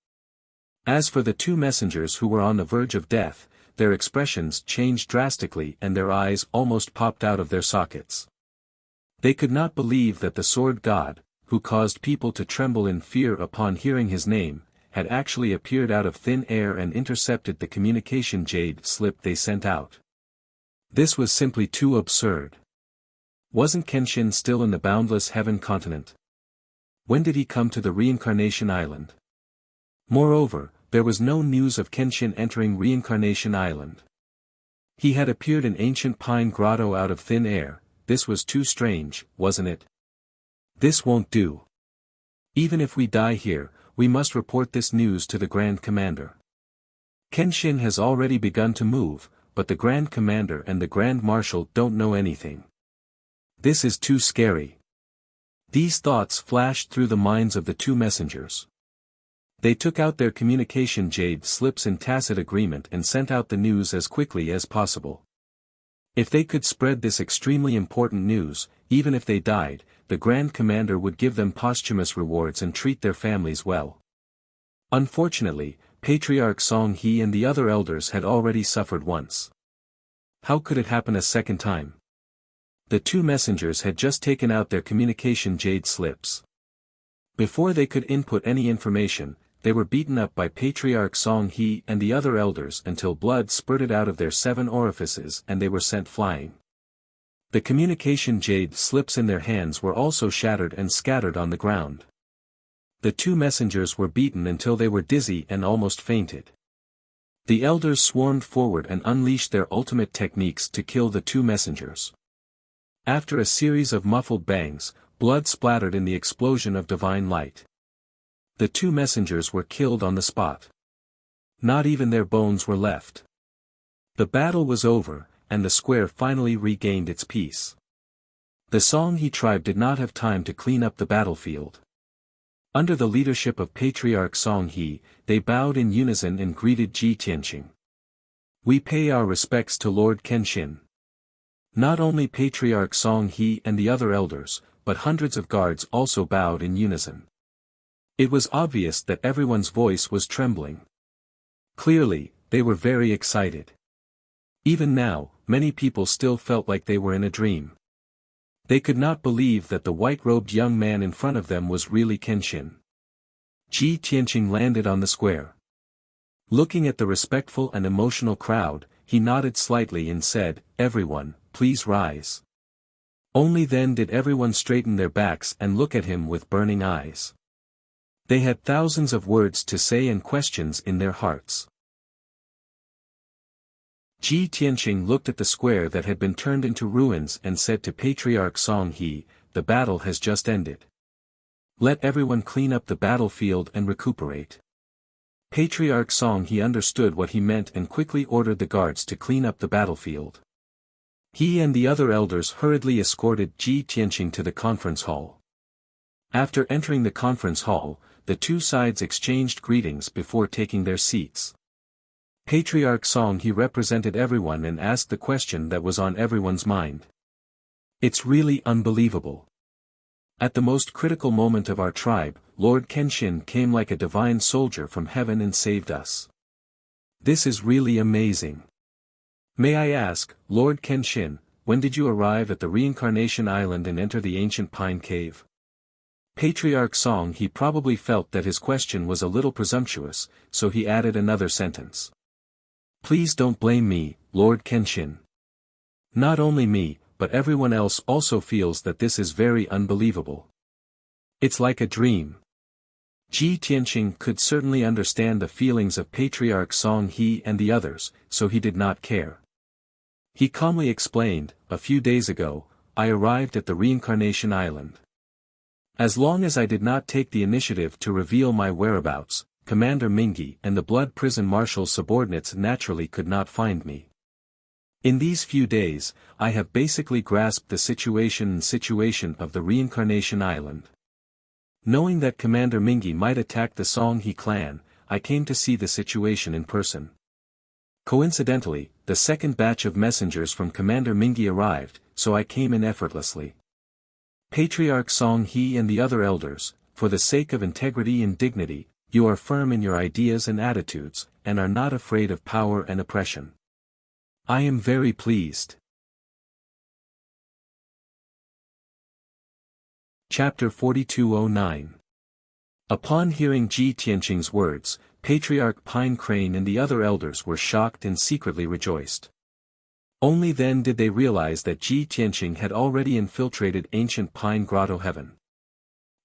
As for the 2 messengers who were on the verge of death, their expressions changed drastically and their eyes almost popped out of their sockets. They could not believe that the sword god, who caused people to tremble in fear upon hearing his name, had actually appeared out of thin air and intercepted the communication jade slip they sent out. This was simply too absurd. Wasn't Kenshin still in the boundless heaven continent? When did he come to the reincarnation island? Moreover, there was no news of Kenshin entering Reincarnation Island. He had appeared in ancient Pine Grotto out of thin air. This was too strange, wasn't it? This won't do. Even if we die here, we must report this news to the Grand Commander. Kenshin has already begun to move, but the Grand Commander and the Grand Marshal don't know anything. This is too scary. These thoughts flashed through the minds of the 2 messengers. They took out their communication jade slips in tacit agreement and sent out the news as quickly as possible. If they could spread this extremely important news, even if they died, the Grand Commander would give them posthumous rewards and treat their families well. Unfortunately, Patriarch Song He and the other elders had already suffered once. How could it happen a second time? The two messengers had just taken out their communication jade slips. Before they could input any information, they were beaten up by Patriarch Song He and the other elders until blood spurted out of their 7 orifices and they were sent flying. The communication jade slips in their hands were also shattered and scattered on the ground. The two messengers were beaten until they were dizzy and almost fainted. The elders swarmed forward and unleashed their ultimate techniques to kill the two messengers. After a series of muffled bangs, blood splattered in the explosion of divine light. The two messengers were killed on the spot. Not even their bones were left. The battle was over, and the square finally regained its peace. The Song He tribe did not have time to clean up the battlefield. Under the leadership of Patriarch Song He, they bowed in unison and greeted Ji Tianqing. We pay our respects to Lord Kenshin. Not only Patriarch Song He and the other elders, but hundreds of guards also bowed in unison. It was obvious that everyone's voice was trembling. Clearly, they were very excited. Even now, many people still felt like they were in a dream. They could not believe that the white-robed young man in front of them was really Kenshin. Ji Tianqing landed on the square. Looking at the respectful and emotional crowd, he nodded slightly and said, "Everyone, please rise." Only then did everyone straighten their backs and look at him with burning eyes. They had thousands of words to say and questions in their hearts. Ji Tianqing looked at the square that had been turned into ruins and said to Patriarch Song He, "The battle has just ended. Let everyone clean up the battlefield and recuperate." Patriarch Song He understood what he meant and quickly ordered the guards to clean up the battlefield. He and the other elders hurriedly escorted Ji Tianqing to the conference hall. After entering the conference hall, the two sides exchanged greetings before taking their seats. Patriarch Song He represented everyone and asked the question that was on everyone's mind. "It's really unbelievable. At the most critical moment of our tribe, Lord Kenshin came like a divine soldier from heaven and saved us. This is really amazing. May I ask, Lord Kenshin, when did you arrive at the Reincarnation Island and enter the ancient pine cave?" Patriarch Song He probably felt that his question was a little presumptuous, so he added another sentence. "Please don't blame me, Lord Kenshin. Not only me, but everyone else also feels that this is very unbelievable. It's like a dream." Ji Tianqing could certainly understand the feelings of Patriarch Song He and the others, so he did not care. He calmly explained, "A few days ago, I arrived at the Reincarnation Island. As long as I did not take the initiative to reveal my whereabouts, Commander Mingi and the Blood Prison Marshal's subordinates naturally could not find me. In these few days, I have basically grasped the situation of the Reincarnation Island. Knowing that Commander Mingi might attack the Song He clan, I came to see the situation in person. Coincidentally, the second batch of messengers from Commander Mingi arrived, so I came in effortlessly. Patriarch Song He and the other elders, for the sake of integrity and dignity, you are firm in your ideas and attitudes, and are not afraid of power and oppression. I am very pleased." Chapter 4209. Upon hearing Ji Tianqing's words, Patriarch Pine Crane and the other elders were shocked and secretly rejoiced. Only then did they realize that Ji Tianqing had already infiltrated ancient Pine Grotto heaven.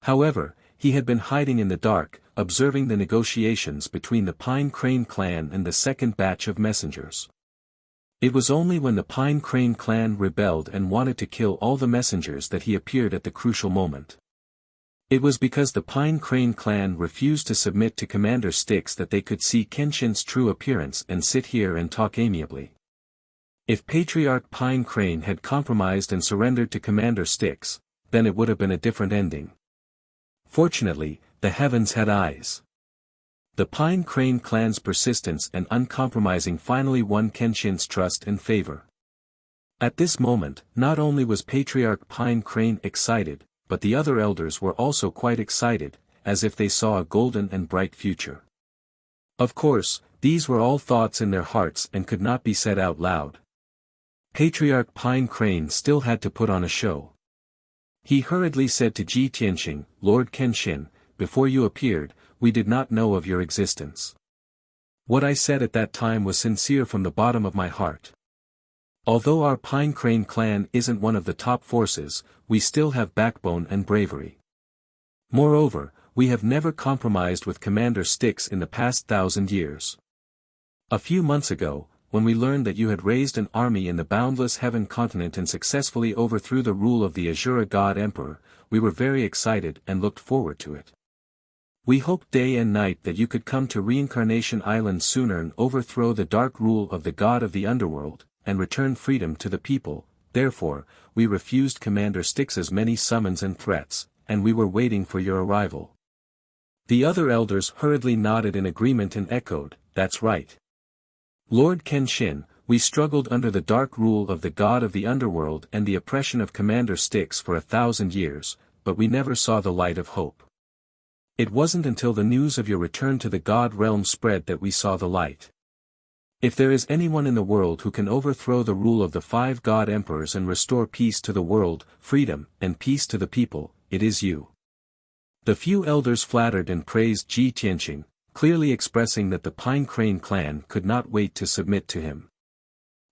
However, he had been hiding in the dark, observing the negotiations between the Pine Crane clan and the second batch of messengers. It was only when the Pine Crane clan rebelled and wanted to kill all the messengers that he appeared at the crucial moment. It was because the Pine Crane clan refused to submit to Commander Styx that they could see Kenshin's true appearance and sit here and talk amiably. If Patriarch Pine Crane had compromised and surrendered to Commander Styx, then it would have been a different ending. Fortunately, the heavens had eyes. The Pine Crane clan's persistence and uncompromising finally won Kenshin's trust and favor. At this moment, not only was Patriarch Pine Crane excited, but the other elders were also quite excited, as if they saw a golden and bright future. Of course, these were all thoughts in their hearts and could not be said out loud. Patriarch Pine Crane still had to put on a show. He hurriedly said to Ji Tianqing, Lord Kenshin, before you appeared, we did not know of your existence. What I said at that time was sincere from the bottom of my heart. Although our Pine Crane clan isn't one of the top forces, we still have backbone and bravery. Moreover, we have never compromised with Commander Styx in the past 1,000 years. A few months ago, when we learned that you had raised an army in the boundless heaven continent and successfully overthrew the rule of the Azura God Emperor, we were very excited and looked forward to it. We hoped day and night that you could come to Reincarnation Island sooner and overthrow the dark rule of the God of the Underworld, and return freedom to the people. Therefore, we refused Commander Styx's many summons and threats, and we were waiting for your arrival. The other elders hurriedly nodded in agreement and echoed, that's right. Lord Kenshin, we struggled under the dark rule of the God of the Underworld and the oppression of Commander Styx for 1,000 years, but we never saw the light of hope. It wasn't until the news of your return to the God realm spread that we saw the light. If there is anyone in the world who can overthrow the rule of the 5 God Emperors and restore peace to the world, freedom, and peace to the people, it is you. The few elders flattered and praised Ji Tianqing, clearly expressing that the Pine Crane clan could not wait to submit to him.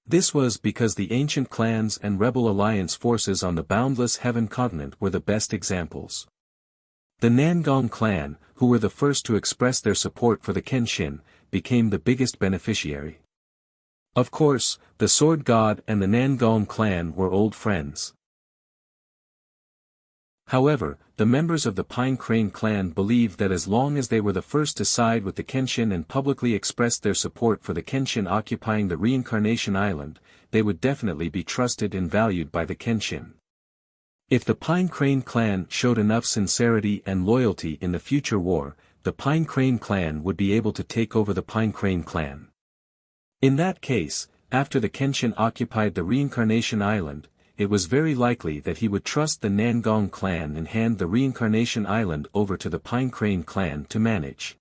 This was because the ancient clans and rebel alliance forces on the boundless heaven continent were the best examples. The Nangong clan, who were the first to express their support for the Kenshin, became the biggest beneficiary. Of course, the Sword God and the Nangong clan were old friends. However, the members of the Pine Crane clan believed that as long as they were the first to side with the Kenshin and publicly expressed their support for the Kenshin occupying the Reincarnation Island, they would definitely be trusted and valued by the Kenshin. If the Pine Crane clan showed enough sincerity and loyalty in the future war, the Pine Crane clan would be able to take over the Pine Crane clan. In that case, after the Kenshin occupied the Reincarnation Island, it was very likely that he would trust the Nangong clan and hand the Reincarnation Island over to the Pine Crane clan to manage.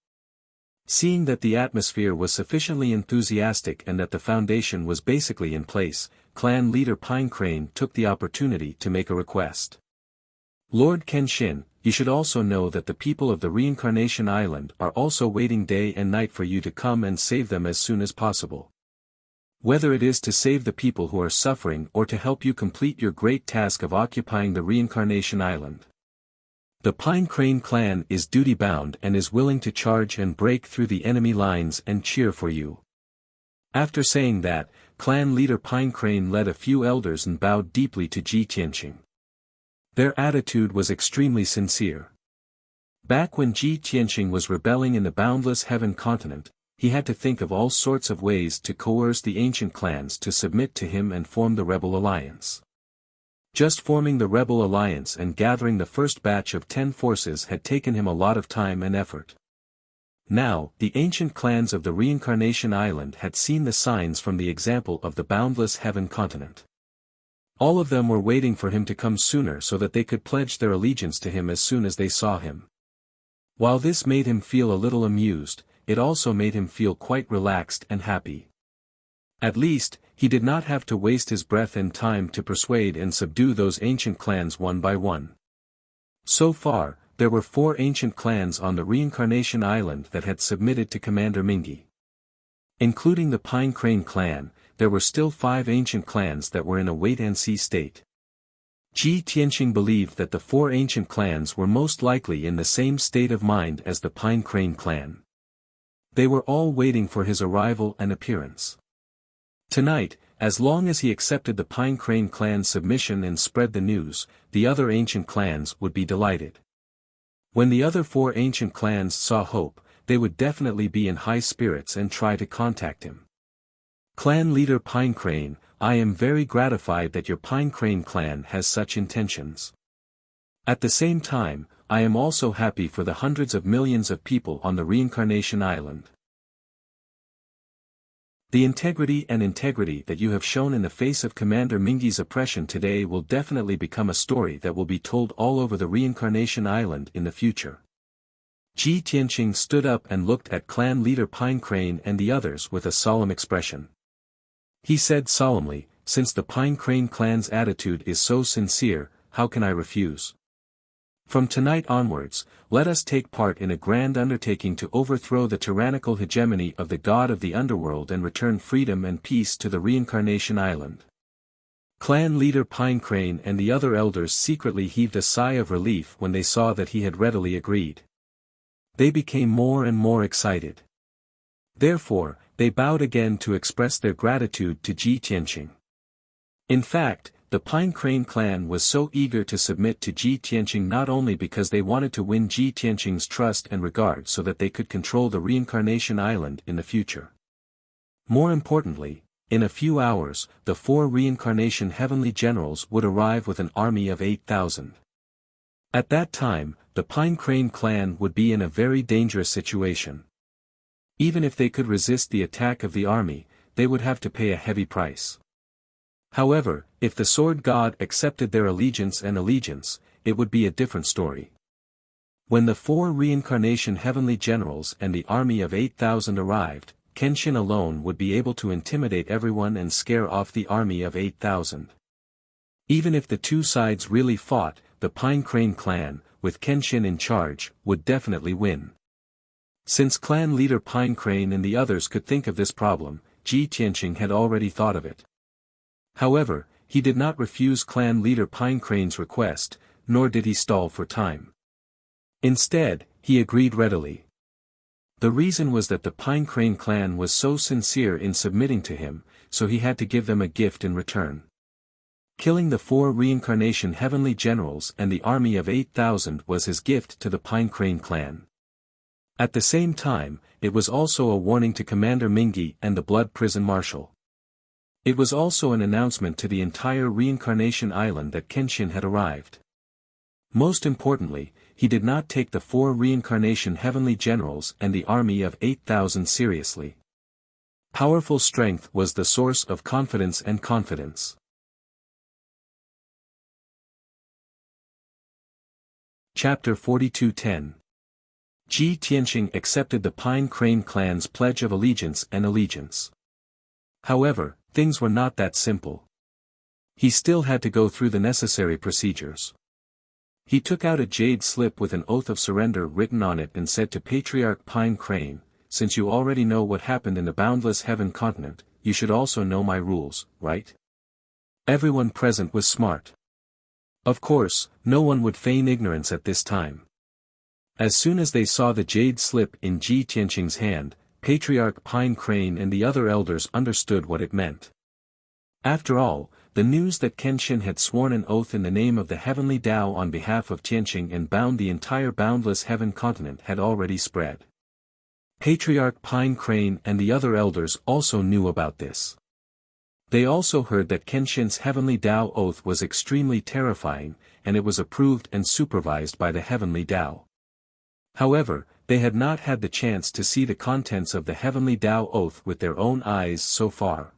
Seeing that the atmosphere was sufficiently enthusiastic and that the foundation was basically in place, clan leader Pine Crane took the opportunity to make a request. Lord Kenshin, you should also know that the people of the Reincarnation Island are also waiting day and night for you to come and save them as soon as possible. Whether it is to save the people who are suffering or to help you complete your great task of occupying the Reincarnation Island. The Pine Crane clan is duty-bound and is willing to charge and break through the enemy lines and cheer for you. After saying that, clan leader Pine Crane led a few elders and bowed deeply to Ji Tianqing. Their attitude was extremely sincere. Back when Ji Tianqing was rebelling in the boundless heaven continent, he had to think of all sorts of ways to coerce the ancient clans to submit to him and form the rebel alliance. Just forming the rebel alliance and gathering the first batch of 10 forces had taken him a lot of time and effort. Now, the ancient clans of the Reincarnation Island had seen the signs from the example of the boundless heaven continent. All of them were waiting for him to come sooner so that they could pledge their allegiance to him as soon as they saw him. While this made him feel a little amused, it also made him feel quite relaxed and happy. At least, he did not have to waste his breath and time to persuade and subdue those ancient clans one by one. So far, there were 4 ancient clans on the Reincarnation Island that had submitted to Commander Mingi. Including the Pine Crane clan, there were still 5 ancient clans that were in a wait-and-see state. Ji Tianqing believed that the 4 ancient clans were most likely in the same state of mind as the Pine Crane clan. They were all waiting for his arrival and appearance. Tonight, as long as he accepted the Pine Crane clan's submission and spread the news, the other ancient clans would be delighted. When the other 4 ancient clans saw hope, they would definitely be in high spirits and try to contact him. Clan leader Pine Crane, I am very gratified that your Pine Crane clan has such intentions. At the same time, I am also happy for the hundreds of millions of people on the Reincarnation Island. The integrity that you have shown in the face of Commander Mingi's oppression today will definitely become a story that will be told all over the Reincarnation Island in the future. Ji Tianqing stood up and looked at clan leader Pine Crane and the others with a solemn expression. He said solemnly, "Since the Pine Crane clan's attitude is so sincere, how can I refuse? From tonight onwards, let us take part in a grand undertaking to overthrow the tyrannical hegemony of the god of the underworld and return freedom and peace to the Reincarnation Island." Clan leader Pine Crane and the other elders secretly heaved a sigh of relief when they saw that he had readily agreed. They became more and more excited. Therefore, they bowed again to express their gratitude to Ji Tianqing. In fact, the Pine Crane clan was so eager to submit to Ji Tianqing not only because they wanted to win Ji Tianqing's trust and regard so that they could control the Reincarnation Island in the future. More importantly, in a few hours, the 4 Reincarnation Heavenly Generals would arrive with an army of 8,000. At that time, the Pine Crane clan would be in a very dangerous situation. Even if they could resist the attack of the army, they would have to pay a heavy price. However, if the Sword God accepted their allegiance, it would be a different story. When the 4 Reincarnation Heavenly Generals and the army of 8,000 arrived, Kenshin alone would be able to intimidate everyone and scare off the army of 8,000. Even if the two sides really fought, the Pine Crane clan, with Kenshin in charge, would definitely win. Since clan leader Pine Crane and the others could think of this problem, Ji Tianqing had already thought of it. However, he did not refuse clan leader Pine Crane's request, nor did he stall for time. Instead, he agreed readily. The reason was that the Pine Crane clan was so sincere in submitting to him, so he had to give them a gift in return. Killing the 4 Reincarnation Heavenly Generals and the army of 8,000 was his gift to the Pine Crane clan. At the same time, it was also a warning to Commander Mingi and the Blood Prison Marshal. It was also an announcement to the entire Reincarnation Island that Kenshin had arrived. Most importantly, he did not take the 4 Reincarnation Heavenly Generals and the army of 8,000 seriously. Powerful strength was the source of confidence and confidence. Chapter 42:10 Ji Tianqing accepted the Pine Crane clan's pledge of allegiance. However, things were not that simple. He still had to go through the necessary procedures. He took out a jade slip with an oath of surrender written on it and said to Patriarch Pine Crane, "Since you already know what happened in the Boundless Heaven continent, you should also know my rules, right?" Everyone present was smart. Of course, no one would feign ignorance at this time. As soon as they saw the jade slip in Ji Tianqing's hand, Patriarch Pine Crane and the other elders understood what it meant. After all, the news that Kenshin had sworn an oath in the name of the Heavenly Tao on behalf of Tianqing and bound the entire Boundless Heaven continent had already spread. Patriarch Pine Crane and the other elders also knew about this. They also heard that Kenshin's Heavenly Tao oath was extremely terrifying, and it was approved and supervised by the Heavenly Tao. However, they had not had the chance to see the contents of the Heavenly Tao oath with their own eyes so far.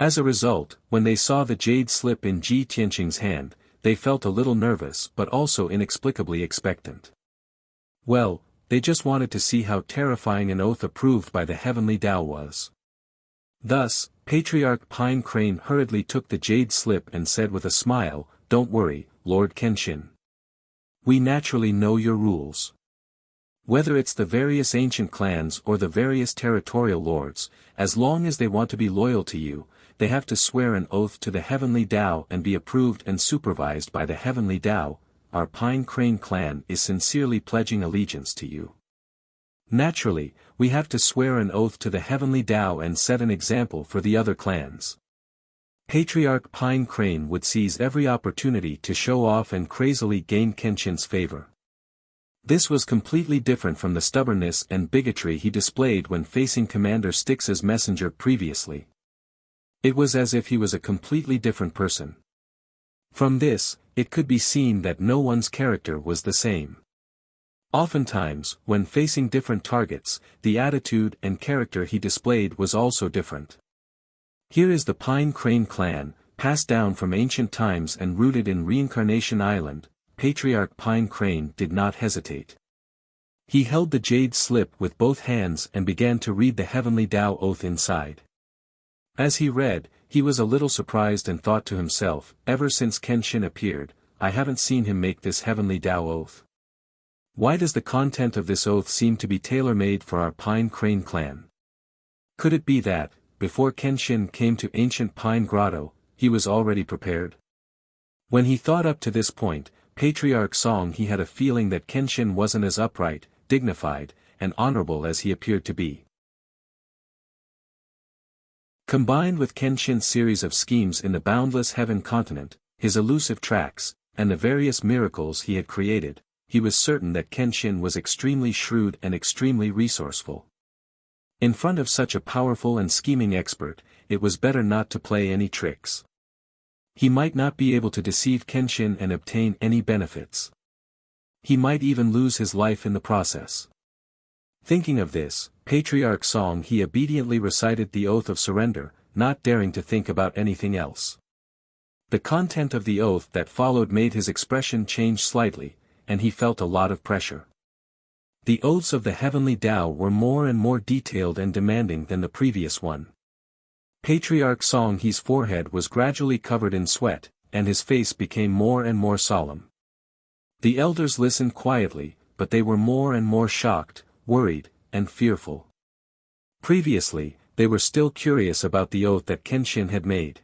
As a result, when they saw the jade slip in Ji Tianqing's hand, they felt a little nervous but also inexplicably expectant. Well, they just wanted to see how terrifying an oath approved by the Heavenly Tao was. Thus, Patriarch Pine Crane hurriedly took the jade slip and said with a smile, "Don't worry, Lord Kenshin. We naturally know your rules. Whether it's the various ancient clans or the various territorial lords, as long as they want to be loyal to you, they have to swear an oath to the Heavenly Tao and be approved and supervised by the Heavenly Tao. Our Pine Crane clan is sincerely pledging allegiance to you. Naturally, we have to swear an oath to the Heavenly Tao and set an example for the other clans." Patriarch Pine Crane would seize every opportunity to show off and crazily gain Kenshin's favor. This was completely different from the stubbornness and bigotry he displayed when facing Commander Styx's messenger previously. It was as if he was a completely different person. From this, it could be seen that no one's character was the same. Oftentimes, when facing different targets, the attitude and character he displayed was also different. Here is the Pine Crane clan, passed down from ancient times and rooted in Reincarnation Island. Patriarch Pine Crane did not hesitate. He held the jade slip with both hands and began to read the heavenly Tao oath inside. As he read, he was a little surprised and thought to himself, ever since Kenshin appeared, I haven't seen him make this heavenly Tao oath. Why does the content of this oath seem to be tailor-made for our Pine Crane clan? Could it be that, before Kenshin came to ancient Pine Grotto, he was already prepared? When he thought up to this point, Patriarch Song, he had a feeling that Kenshin wasn't as upright, dignified, and honorable as he appeared to be. Combined with Kenshin's series of schemes in the boundless heaven continent, his elusive tracks, and the various miracles he had created, he was certain that Kenshin was extremely shrewd and extremely resourceful. In front of such a powerful and scheming expert, it was better not to play any tricks. He might not be able to deceive Kenshin and obtain any benefits. He might even lose his life in the process. Thinking of this, Patriarch Song he obediently recited the oath of surrender, not daring to think about anything else. The content of the oath that followed made his expression change slightly, and he felt a lot of pressure. The oaths of the heavenly Tao were more and more detailed and demanding than the previous one. Patriarch Song he's forehead was gradually covered in sweat, and his face became more and more solemn. The elders listened quietly, but they were more and more shocked, worried, and fearful. Previously, they were still curious about the oath that Kenshin had made.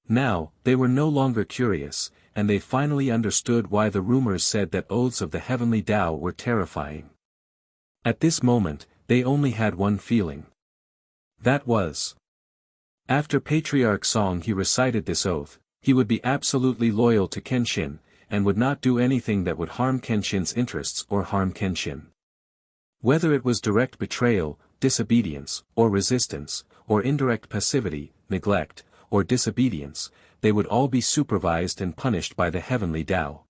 Now, they were no longer curious, and they finally understood why the rumors said that oaths of the heavenly Tao were terrifying. At this moment, they only had one feeling. That was, after Patriarch Song he recited this oath, he would be absolutely loyal to Kenshin, and would not do anything that would harm Kenshin's interests or harm Kenshin. Whether it was direct betrayal, disobedience, or resistance, or indirect passivity, neglect, or disobedience, they would all be supervised and punished by the heavenly Tao.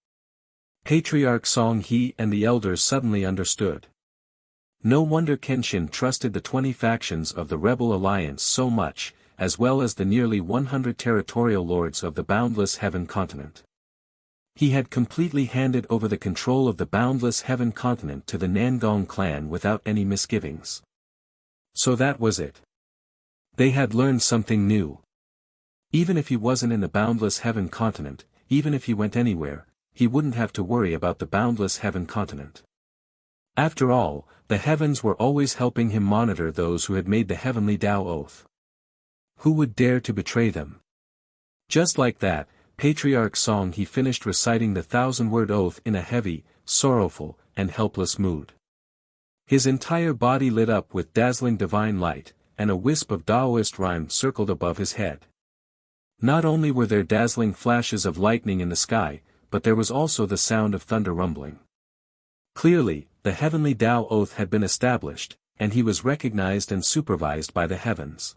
Patriarch Song he and the elders suddenly understood. No wonder Kenshin trusted the 20 factions of the rebel alliance so much, as well as the nearly 100 territorial lords of the boundless heaven continent. He had completely handed over the control of the boundless heaven continent to the Nangong clan without any misgivings. So that was it. They had learned something new. Even if he wasn't in the boundless heaven continent, even if he went anywhere, he wouldn't have to worry about the boundless heaven continent. After all, the heavens were always helping him monitor those who had made the heavenly Tao oath. Who would dare to betray them? Just like that, Patriarch Song he finished reciting the 1,000-word oath in a heavy, sorrowful, and helpless mood. His entire body lit up with dazzling divine light, and a wisp of Taoist rhyme circled above his head. Not only were there dazzling flashes of lightning in the sky, but there was also the sound of thunder rumbling. Clearly, the heavenly Tao oath had been established, and he was recognized and supervised by the heavens.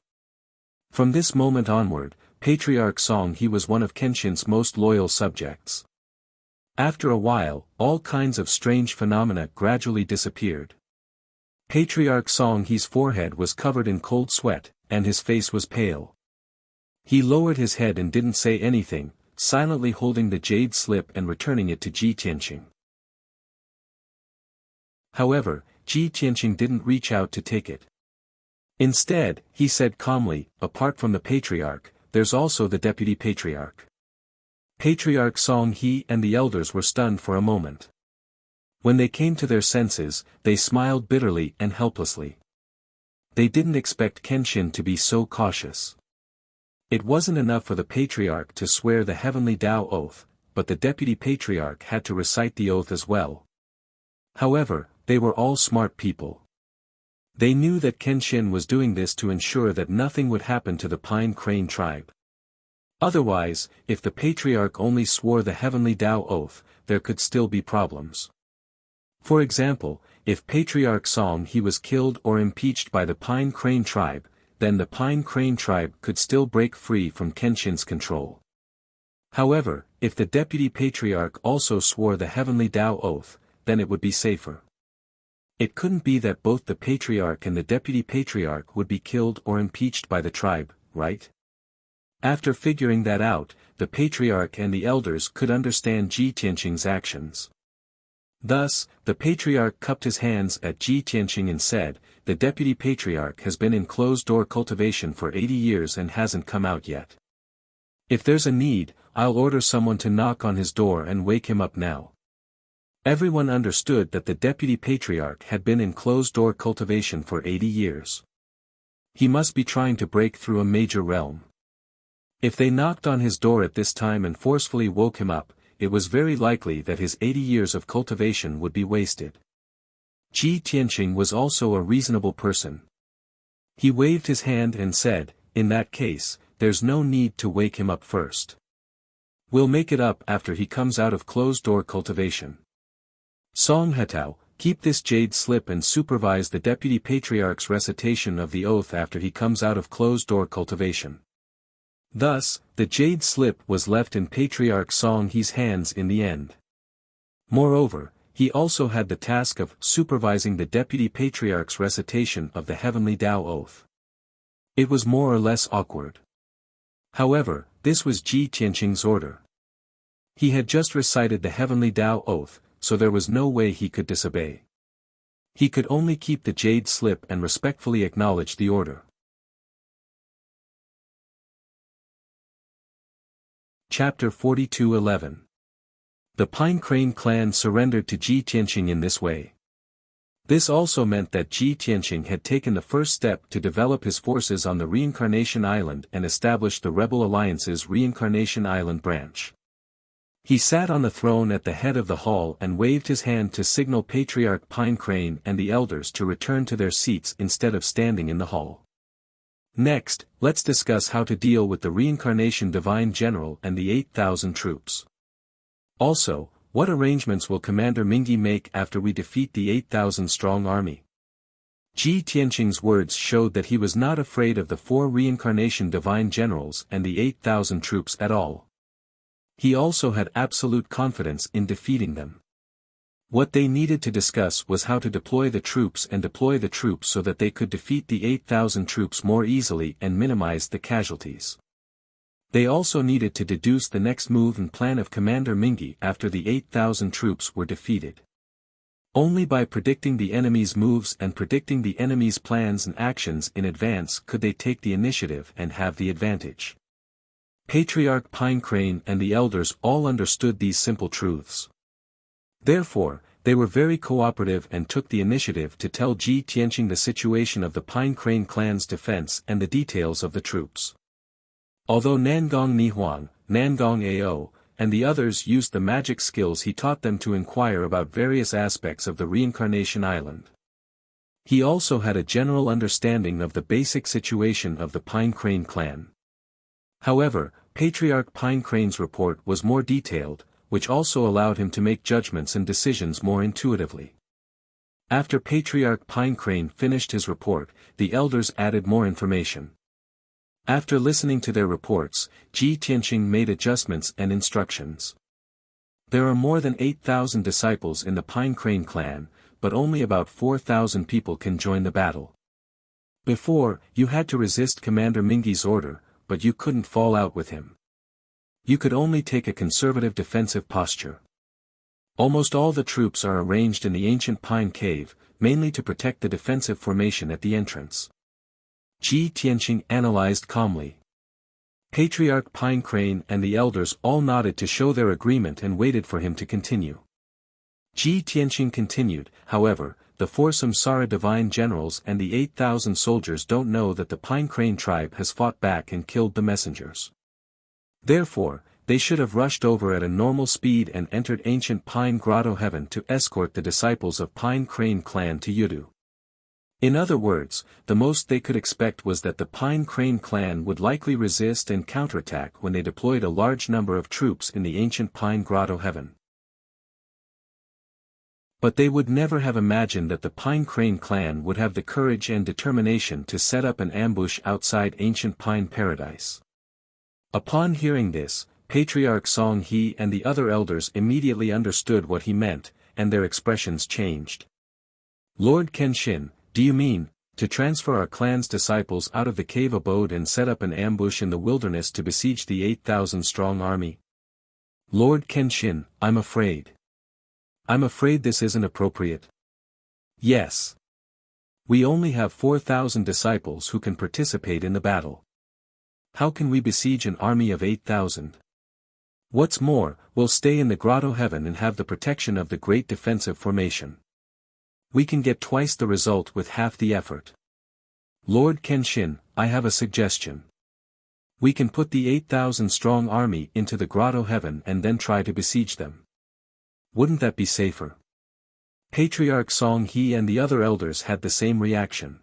From this moment onward, Patriarch Song he was one of Kenshin's most loyal subjects. After a while, all kinds of strange phenomena gradually disappeared. Patriarch Song he's forehead was covered in cold sweat, and his face was pale. He lowered his head and didn't say anything, silently holding the jade slip and returning it to Ji Tianqing. However, Ji Tianqing didn't reach out to take it. Instead, he said calmly, apart from the Patriarch, there's also the Deputy Patriarch. Patriarch Song he and the elders were stunned for a moment. When they came to their senses, they smiled bitterly and helplessly. They didn't expect Kenshin to be so cautious. It wasn't enough for the Patriarch to swear the heavenly Tao oath, but the Deputy Patriarch had to recite the oath as well. However, they were all smart people. They knew that Kenshin was doing this to ensure that nothing would happen to the Pine Crane tribe. Otherwise, if the Patriarch only swore the heavenly Tao oath, there could still be problems. For example, if Patriarch Song he was killed or impeached by the Pine Crane tribe, then the Pine Crane tribe could still break free from Kenshin's control. However, if the Deputy Patriarch also swore the heavenly Tao oath, then it would be safer. It couldn't be that both the Patriarch and the Deputy Patriarch would be killed or impeached by the tribe, right? After figuring that out, the Patriarch and the elders could understand Ji Tianqing's actions. Thus, the patriarch cupped his hands at Ji Tianqing and said, "The deputy patriarch has been in closed-door cultivation for 80 years and hasn't come out yet. If there's a need, I'll order someone to knock on his door and wake him up now." Everyone understood that the deputy patriarch had been in closed-door cultivation for 80 years. He must be trying to break through a major realm. If they knocked on his door at this time and forcefully woke him up, it was very likely that his 80 years of cultivation would be wasted. Ji Tianqing was also a reasonable person. He waved his hand and said, "In that case, there's no need to wake him up first. We'll make it up after he comes out of closed-door cultivation. Song Hetao, keep this jade slip and supervise the deputy patriarch's recitation of the oath after he comes out of closed-door cultivation." Thus, the jade slip was left in Patriarch Song He's hands in the end. Moreover, he also had the task of supervising the deputy patriarch's recitation of the heavenly Tao oath. It was more or less awkward. However, this was Ji Tianqing's order. He had just recited the heavenly Tao oath, so there was no way he could disobey. He could only keep the jade slip and respectfully acknowledge the order. Chapter 42:11. The Pine Crane clan surrendered to Ji Tianqing in this way. This also meant that Ji Tianqing had taken the first step to develop his forces on the Reincarnation Island and establish the Rebel Alliance's Reincarnation Island branch. He sat on the throne at the head of the hall and waved his hand to signal Patriarch Pine Crane and the elders to return to their seats instead of standing in the hall. Next, let's discuss how to deal with the Reincarnation Divine General and the 8,000 troops. Also, what arrangements will Commander Mingyi make after we defeat the 8,000-strong army? Ji Tianqing's words showed that he was not afraid of the 4 Reincarnation Divine Generals and the 8,000 troops at all. He also had absolute confidence in defeating them. What they needed to discuss was how to deploy the troops so that they could defeat the 8,000 troops more easily and minimize the casualties. They also needed to deduce the next move and plan of Commander Mingyi after the 8,000 troops were defeated. Only by predicting the enemy's moves and predicting the enemy's plans and actions in advance could they take the initiative and have the advantage. Patriarch Pine Crane and the elders all understood these simple truths. Therefore, they were very cooperative and took the initiative to tell Ji Tianqing the situation of the Pine Crane clan's defense and the details of the troops. Although Nangong Nihuang, Nangong Ao, and the others used the magic skills he taught them to inquire about various aspects of the Reincarnation Island. He also had a general understanding of the basic situation of the Pine Crane clan. However, Patriarch Pine Crane's report was more detailed, which also allowed him to make judgments and decisions more intuitively. After Patriarch Pine Crane finished his report, the elders added more information. After listening to their reports, Ji Tianqing made adjustments and instructions. There are more than 8,000 disciples in the Pine Crane clan, but only about 4,000 people can join the battle. Before, you had to resist Commander Mingyi's order, but you couldn't fall out with him. You could only take a conservative defensive posture. Almost all the troops are arranged in the ancient pine cave, mainly to protect the defensive formation at the entrance. Ji Tianqing analyzed calmly. Patriarch Pine Crane and the elders all nodded to show their agreement and waited for him to continue. Ji Tianqing continued, however, the 4 Samsara divine generals and the 8,000 soldiers don't know that the Pine Crane tribe has fought back and killed the messengers. Therefore, they should have rushed over at a normal speed and entered ancient Pine Grotto Heaven to escort the disciples of Pine Crane clan to Yudu. In other words, the most they could expect was that the Pine Crane clan would likely resist and counterattack when they deployed a large number of troops in the ancient Pine Grotto Heaven. But they would never have imagined that the Pine Crane clan would have the courage and determination to set up an ambush outside ancient Pine Paradise. Upon hearing this, Patriarch Song He and the other elders immediately understood what he meant, and their expressions changed. Lord Kenshin, do you mean, to transfer our clan's disciples out of the cave abode and set up an ambush in the wilderness to besiege the 8,000-strong army? Lord Kenshin, I'm afraid. I'm afraid this isn't appropriate. Yes. We only have 4,000 disciples who can participate in the battle. How can we besiege an army of 8,000? What's more, we'll stay in the grotto heaven and have the protection of the great defensive formation. We can get twice the result with half the effort. Lord Kenshin, I have a suggestion. We can put the 8,000-strong army into the grotto heaven and then try to besiege them. Wouldn't that be safer? Patriarch Song He and the other elders had the same reaction.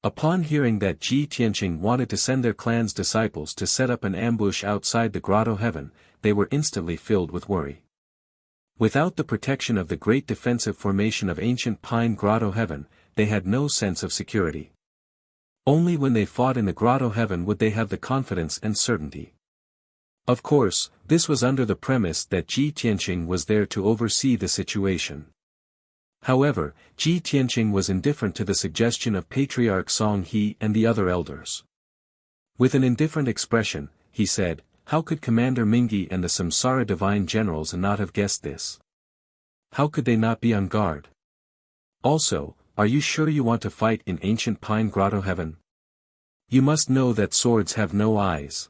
Upon hearing that Ji Tianqing wanted to send their clan's disciples to set up an ambush outside the grotto heaven, they were instantly filled with worry. Without the protection of the great defensive formation of ancient pine grotto heaven, they had no sense of security. Only when they fought in the grotto heaven would they have the confidence and certainty. Of course, this was under the premise that Ji Tianqing was there to oversee the situation. However, Ji Tianqing was indifferent to the suggestion of Patriarch Song He and the other elders. With an indifferent expression, he said, "How could Commander Mingi and the Samsara divine generals not have guessed this? How could they not be on guard? Also, are you sure you want to fight in ancient pine grotto heaven? You must know that swords have no eyes.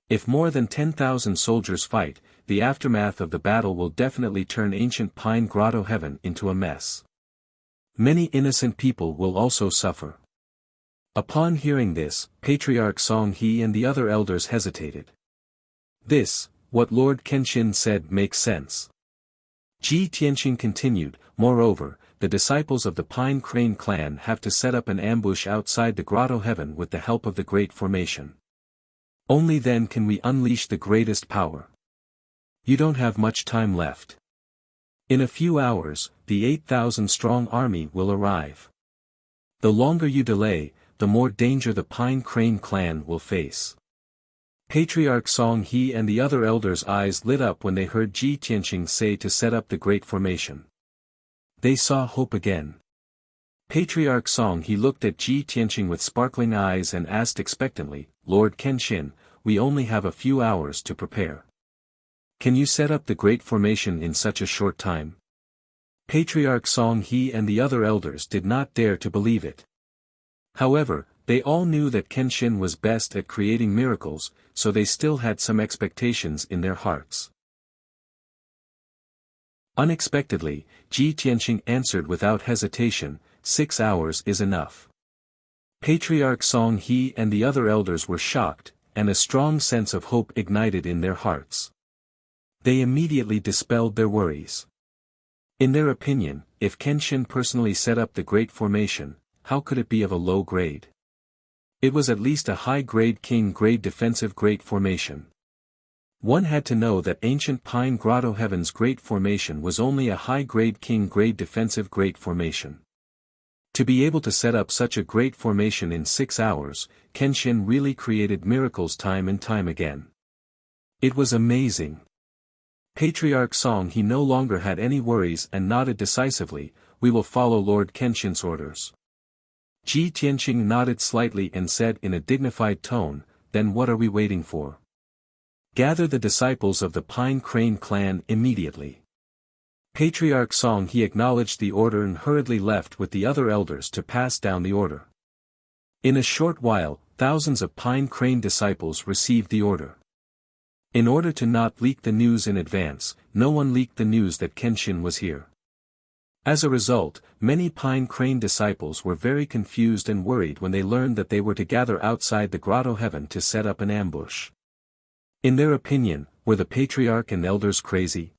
If more than 10,000 soldiers fight, the aftermath of the battle will definitely turn ancient pine grotto heaven into a mess. Many innocent people will also suffer." Upon hearing this, Patriarch Song He and the other elders hesitated. This, what Lord Kenshin said, makes sense. Ji Tianqing continued, "Moreover, the disciples of the Pine Crane clan have to set up an ambush outside the grotto heaven with the help of the Great Formation. Only then can we unleash the greatest power. You don't have much time left. In a few hours, the 8,000-strong army will arrive. The longer you delay, the more danger the Pine Crane clan will face." Patriarch Song He and the other elders' eyes lit up when they heard Ji Tianqing say to set up the Great Formation. They saw hope again. Patriarch Song He looked at Ji Tianqing with sparkling eyes and asked expectantly, "Lord Kenshin, we only have a few hours to prepare. Can you set up the Great Formation in such a short time?" Patriarch Song He and the other elders did not dare to believe it. However, they all knew that Kenshin was best at creating miracles, so they still had some expectations in their hearts. Unexpectedly, Ji Tianqing answered without hesitation, 6 hours is enough." Patriarch Song He and the other elders were shocked, and a strong sense of hope ignited in their hearts. They immediately dispelled their worries. In their opinion, if Kenshin personally set up the Great Formation, how could it be of a low grade? It was at least a high-grade king-grade defensive Great Formation. One had to know that ancient Pine Grotto Heaven's Great Formation was only a high-grade king-grade defensive Great Formation. To be able to set up such a great formation in 6 hours, Kenshin really created miracles time and time again. It was amazing. Patriarch Song He no longer had any worries and nodded decisively, "We will follow Lord Kenshin's orders." Ji Tianqing nodded slightly and said in a dignified tone, "Then what are we waiting for? Gather the disciples of the Pine Crane clan immediately." Patriarch Song He acknowledged the order and hurriedly left with the other elders to pass down the order. In a short while, thousands of Pine Crane disciples received the order. In order to not leak the news in advance, no one leaked the news that Kenshin was here. As a result, many Pine Crane disciples were very confused and worried when they learned that they were to gather outside the grotto heaven to set up an ambush. In their opinion, were the patriarch and elders crazy?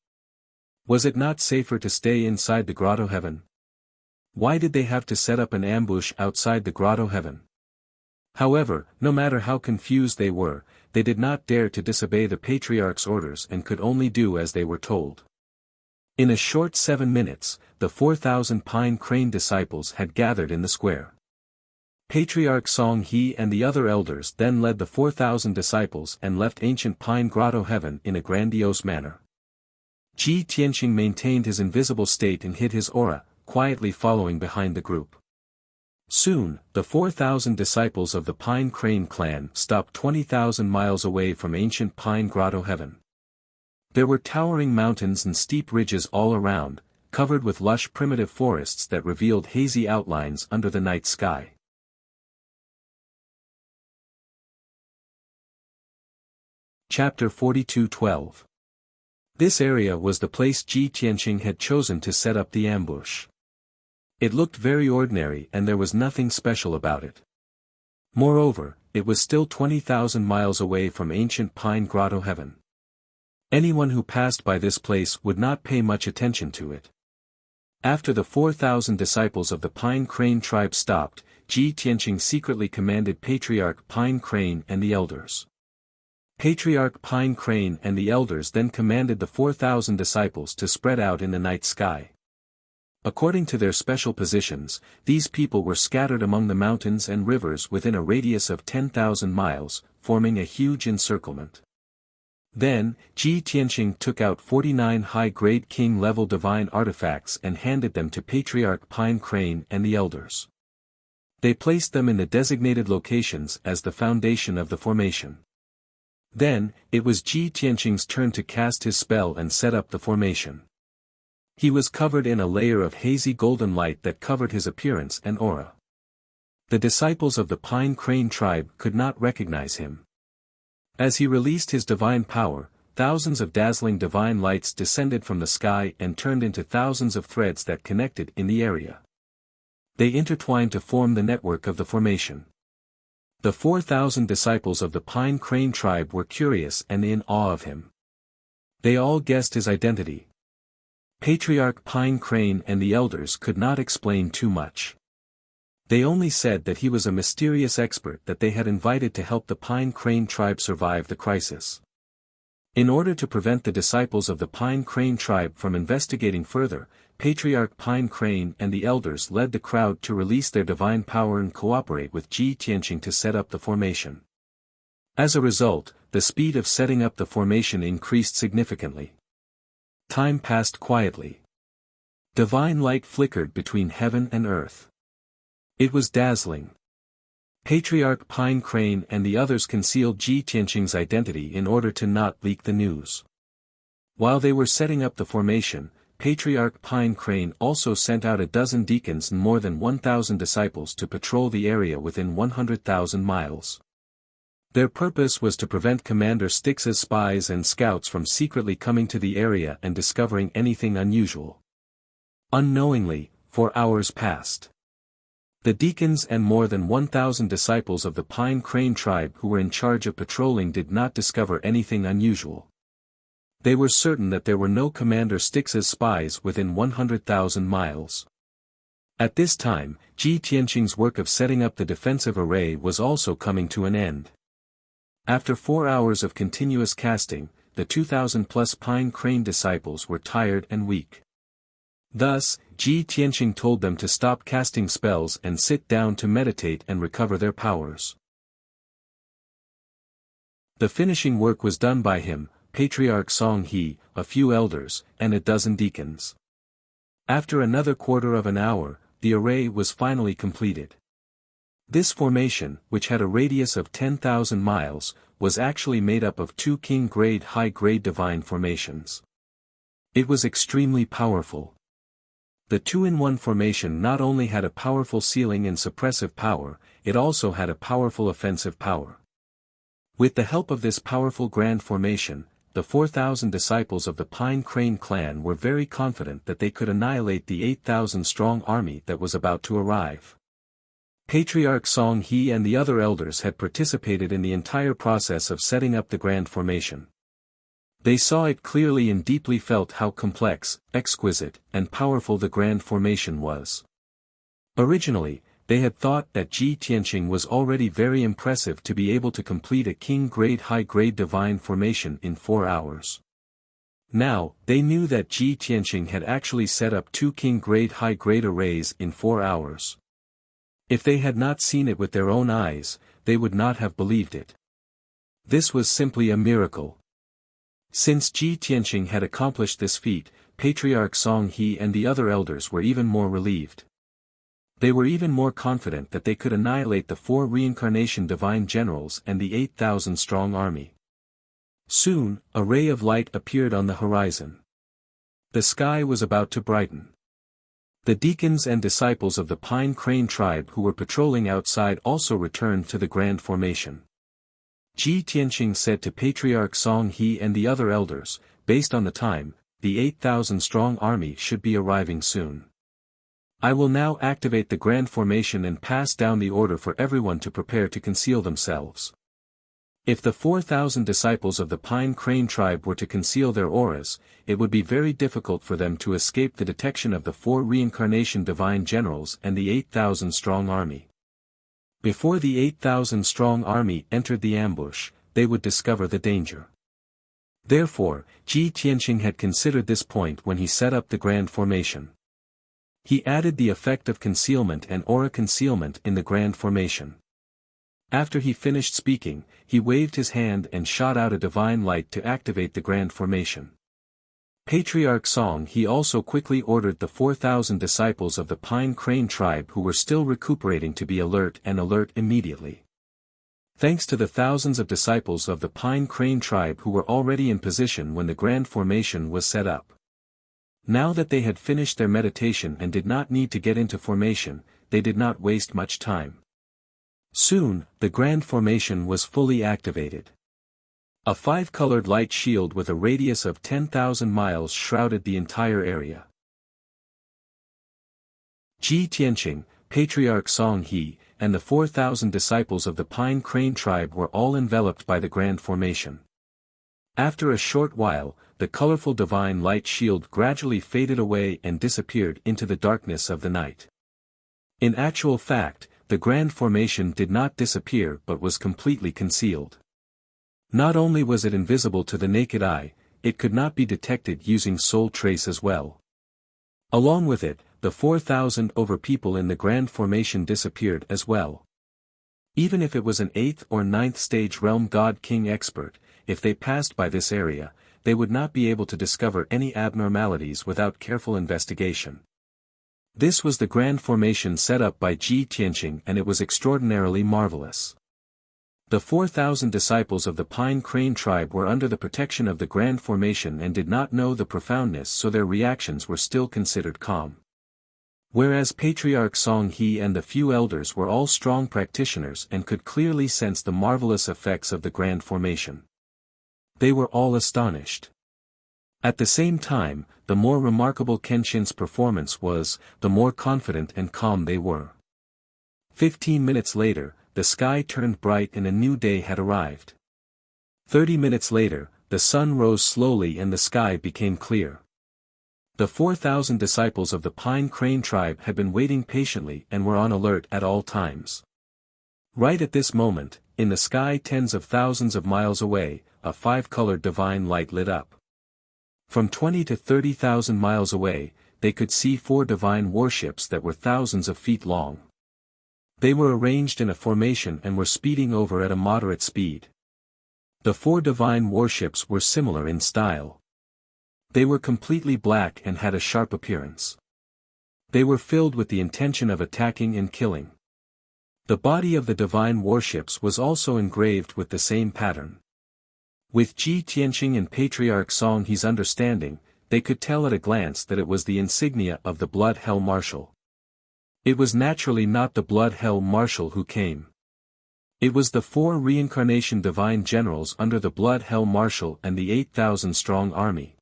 Was it not safer to stay inside the grotto heaven? Why did they have to set up an ambush outside the grotto heaven? However, no matter how confused they were, they did not dare to disobey the patriarch's orders and could only do as they were told. In a short 7 minutes, the 4,000 Pine Crane disciples had gathered in the square. Patriarch Song He and the other elders then led the 4,000 disciples and left ancient Pine Grotto Heaven in a grandiose manner. Ji Tianqing maintained his invisible state and hid his aura, quietly following behind the group. Soon, the 4,000 disciples of the Pine Crane clan stopped 20,000 miles away from ancient Pine Grotto Heaven. There were towering mountains and steep ridges all around, covered with lush primitive forests that revealed hazy outlines under the night sky. Chapter 42:12. This area was the place Ji Tianqing had chosen to set up the ambush. It looked very ordinary and there was nothing special about it. Moreover, it was still 20,000 miles away from ancient Pine Grotto heaven. Anyone who passed by this place would not pay much attention to it. After the 4,000 disciples of the Pine Crane tribe stopped, Ji Tianqing secretly commanded Patriarch Pine Crane and the elders. Patriarch Pine Crane and the elders then commanded the 4,000 disciples to spread out in the night sky. According to their special positions, these people were scattered among the mountains and rivers within a radius of 10,000 miles, forming a huge encirclement. Then, Ji Tianqing took out 49 high-grade king-level divine artifacts and handed them to Patriarch Pine Crane and the elders. They placed them in the designated locations as the foundation of the formation. Then, it was Ji Tianqing's turn to cast his spell and set up the formation. He was covered in a layer of hazy golden light that covered his appearance and aura. The disciples of the Pine Crane tribe could not recognize him. As he released his divine power, thousands of dazzling divine lights descended from the sky and turned into thousands of threads that connected in the area. They intertwined to form the network of the formation. The 4,000 disciples of the Pine Crane tribe were curious and in awe of him. They all guessed his identity. Patriarch Pine Crane and the elders could not explain too much. They only said that he was a mysterious expert that they had invited to help the Pine Crane tribe survive the crisis. In order to prevent the disciples of the Pine Crane tribe from investigating further, Patriarch Pine Crane and the elders led the crowd to release their divine power and cooperate with Ji Tianqing to set up the formation. As a result, the speed of setting up the formation increased significantly. Time passed quietly. Divine light flickered between heaven and earth. It was dazzling. Patriarch Pine Crane and the others concealed Ji Tianqing's identity in order to not leak the news. While they were setting up the formation, Patriarch Pine Crane also sent out a dozen deacons and more than 1,000 disciples to patrol the area within 100,000 miles. Their purpose was to prevent Commander Styx's spies and scouts from secretly coming to the area and discovering anything unusual. Unknowingly, 4 hours passed. The deacons and more than 1,000 disciples of the Pine Crane tribe who were in charge of patrolling did not discover anything unusual. They were certain that there were no Commander Styx's spies within 100,000 miles. At this time, Ji Tianqing's work of setting up the defensive array was also coming to an end. After 4 hours of continuous casting, the 2,000-plus Pine Crane disciples were tired and weak. Thus, Ji Tianqing told them to stop casting spells and sit down to meditate and recover their powers. The finishing work was done by him, Patriarch Song He, a few elders, and a dozen deacons. After another quarter of an hour, the array was finally completed. This formation, which had a radius of 10,000 miles, was actually made up of 2 king-grade high-grade divine formations. It was extremely powerful. The 2-in-1 formation not only had a powerful sealing and suppressive power, it also had a powerful offensive power. With the help of this powerful grand formation, the 4,000 disciples of the Pine Crane clan were very confident that they could annihilate the 8,000-strong army that was about to arrive. Patriarch Song He and the other elders had participated in the entire process of setting up the grand formation. They saw it clearly and deeply felt how complex, exquisite, and powerful the grand formation was. Originally, they had thought that Ji Tianqing was already very impressive to be able to complete a king-grade high-grade divine formation in 4 hours. Now, they knew that Ji Tianqing had actually set up 2 king-grade high-grade arrays in 4 hours. If they had not seen it with their own eyes, they would not have believed it. This was simply a miracle. Since Ji Tianqing had accomplished this feat, Patriarch Song He and the other elders were even more relieved. They were even more confident that they could annihilate the 4 reincarnation divine generals and the 8,000-strong army. Soon, a ray of light appeared on the horizon. The sky was about to brighten. The deacons and disciples of the Pine Crane tribe who were patrolling outside also returned to the grand formation. Ji Tianqing said to Patriarch Song He and the other elders, based on the time, the 8,000-strong army should be arriving soon. I will now activate the grand formation and pass down the order for everyone to prepare to conceal themselves. If the 4,000 disciples of the Pine Crane tribe were to conceal their auras, it would be very difficult for them to escape the detection of the 4 reincarnation divine generals and the 8,000-strong army. Before the 8,000-strong army entered the ambush, they would discover the danger. Therefore, Ji Tianqing had considered this point when he set up the grand formation. He added the effect of concealment and aura concealment in the grand formation. After he finished speaking, he waved his hand and shot out a divine light to activate the grand formation. Patriarch Song He also quickly ordered the 4,000 disciples of the Pine Crane tribe who were still recuperating to be alert immediately. Thanks to the thousands of disciples of the Pine Crane tribe who were already in position when the grand formation was set up. Now that they had finished their meditation and did not need to get into formation, they did not waste much time. Soon, the grand formation was fully activated. A 5-colored light shield with a radius of 10,000 miles shrouded the entire area. Ji Tianqing, Patriarch Song He, and the 4,000 disciples of the Pine Crane tribe were all enveloped by the grand formation. After a short while, the colorful divine light shield gradually faded away and disappeared into the darkness of the night. In actual fact, the grand formation did not disappear but was completely concealed. Not only was it invisible to the naked eye, it could not be detected using soul trace as well. Along with it, the 4,000 over people in the grand formation disappeared as well. Even if it was an 8th or 9th stage realm God King expert, if they passed by this area, they would not be able to discover any abnormalities without careful investigation. This was the grand formation set up by Ji Tianqing and it was extraordinarily marvelous. The 4,000 disciples of the Pine Crane tribe were under the protection of the grand formation and did not know the profoundness, so their reactions were still considered calm. Whereas Patriarch Song He and the few elders were all strong practitioners and could clearly sense the marvelous effects of the grand formation. They were all astonished. At the same time, the more remarkable Kenshin's performance was, the more confident and calm they were. 15 minutes later, the sky turned bright and a new day had arrived. 30 minutes later, the sun rose slowly and the sky became clear. The 4,000 disciples of the Pine Crane tribe had been waiting patiently and were on alert at all times. Right at this moment, in the sky tens of thousands of miles away, a 5-colored divine light lit up. From 20 to 30,000 miles away, they could see 4 divine warships that were thousands of feet long. They were arranged in a formation and were speeding over at a moderate speed. The 4 divine warships were similar in style. They were completely black and had a sharp appearance. They were filled with the intention of attacking and killing. The body of the divine warships was also engraved with the same pattern. With Ji Tianqing and Patriarch Song He's understanding, they could tell at a glance that it was the insignia of the Blood Hell Marshal. It was naturally not the Blood Hell Marshal who came. It was the 4 reincarnation divine generals under the Blood Hell Marshal and the 8,000-strong army.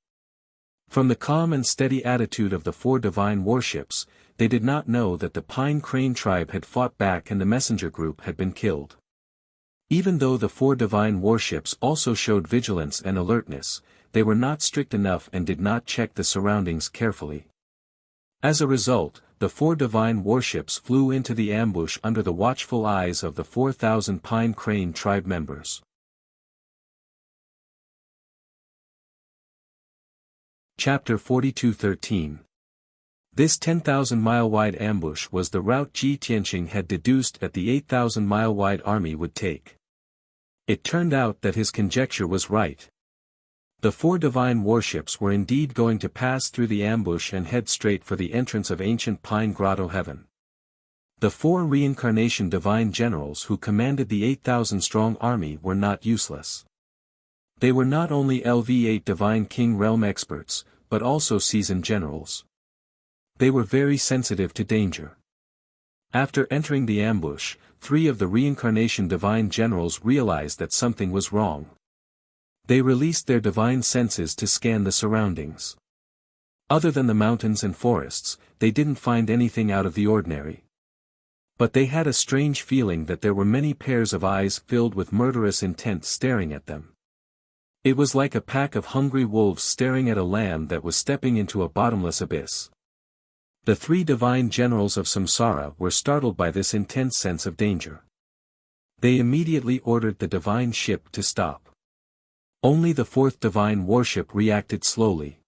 From the calm and steady attitude of the 4 divine warships, they did not know that the Pine Crane tribe had fought back and the messenger group had been killed. Even though the 4 divine warships also showed vigilance and alertness, they were not strict enough and did not check the surroundings carefully. As a result, the 4 divine warships flew into the ambush under the watchful eyes of the 4,000 Pine Crane tribe members. Chapter 42:13. This 10,000-mile-wide ambush was the route Ji Tianqing had deduced that the 8,000-mile-wide army would take. It turned out that his conjecture was right. The 4 divine warships were indeed going to pass through the ambush and head straight for the entrance of ancient Pine Grotto Heaven. The 4 reincarnation divine generals who commanded the 8,000-strong army were not useless. They were not only LV8 Divine King Realm experts, but also seasoned generals. They were very sensitive to danger. After entering the ambush, 3 of the reincarnation divine generals realized that something was wrong. They released their divine senses to scan the surroundings. Other than the mountains and forests, they didn't find anything out of the ordinary. But they had a strange feeling that there were many pairs of eyes filled with murderous intent staring at them. It was like a pack of hungry wolves staring at a lamb that was stepping into a bottomless abyss. The 3 divine generals of Samsara were startled by this intense sense of danger. They immediately ordered the divine ship to stop. Only the 4th divine warship reacted slowly.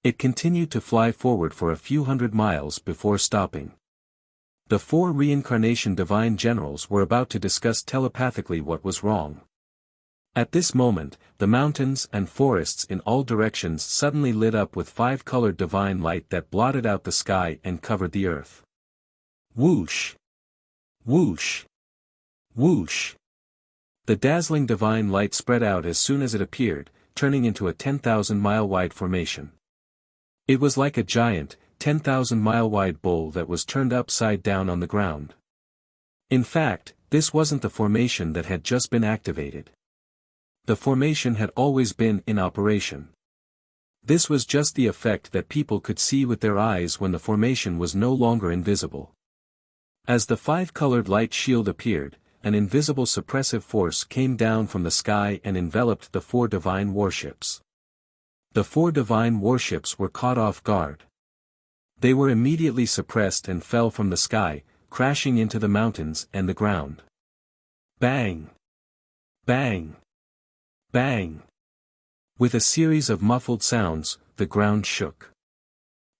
It continued to fly forward for a few hundred miles before stopping. The 4 reincarnation divine generals were about to discuss telepathically what was wrong. At this moment, the mountains and forests in all directions suddenly lit up with 5-colored divine light that blotted out the sky and covered the earth. Whoosh! Whoosh! Whoosh! The dazzling divine light spread out as soon as it appeared, turning into a 10,000-mile-wide formation. It was like a giant, 10,000-mile-wide bowl that was turned upside down on the ground. In fact, this wasn't the formation that had just been activated. The formation had always been in operation. This was just the effect that people could see with their eyes when the formation was no longer invisible. As the 5-colored light shield appeared, an invisible suppressive force came down from the sky and enveloped the 4 divine warships. The 4 divine warships were caught off guard. They were immediately suppressed and fell from the sky, crashing into the mountains and the ground. Bang! Bang! Bang! With a series of muffled sounds, the ground shook.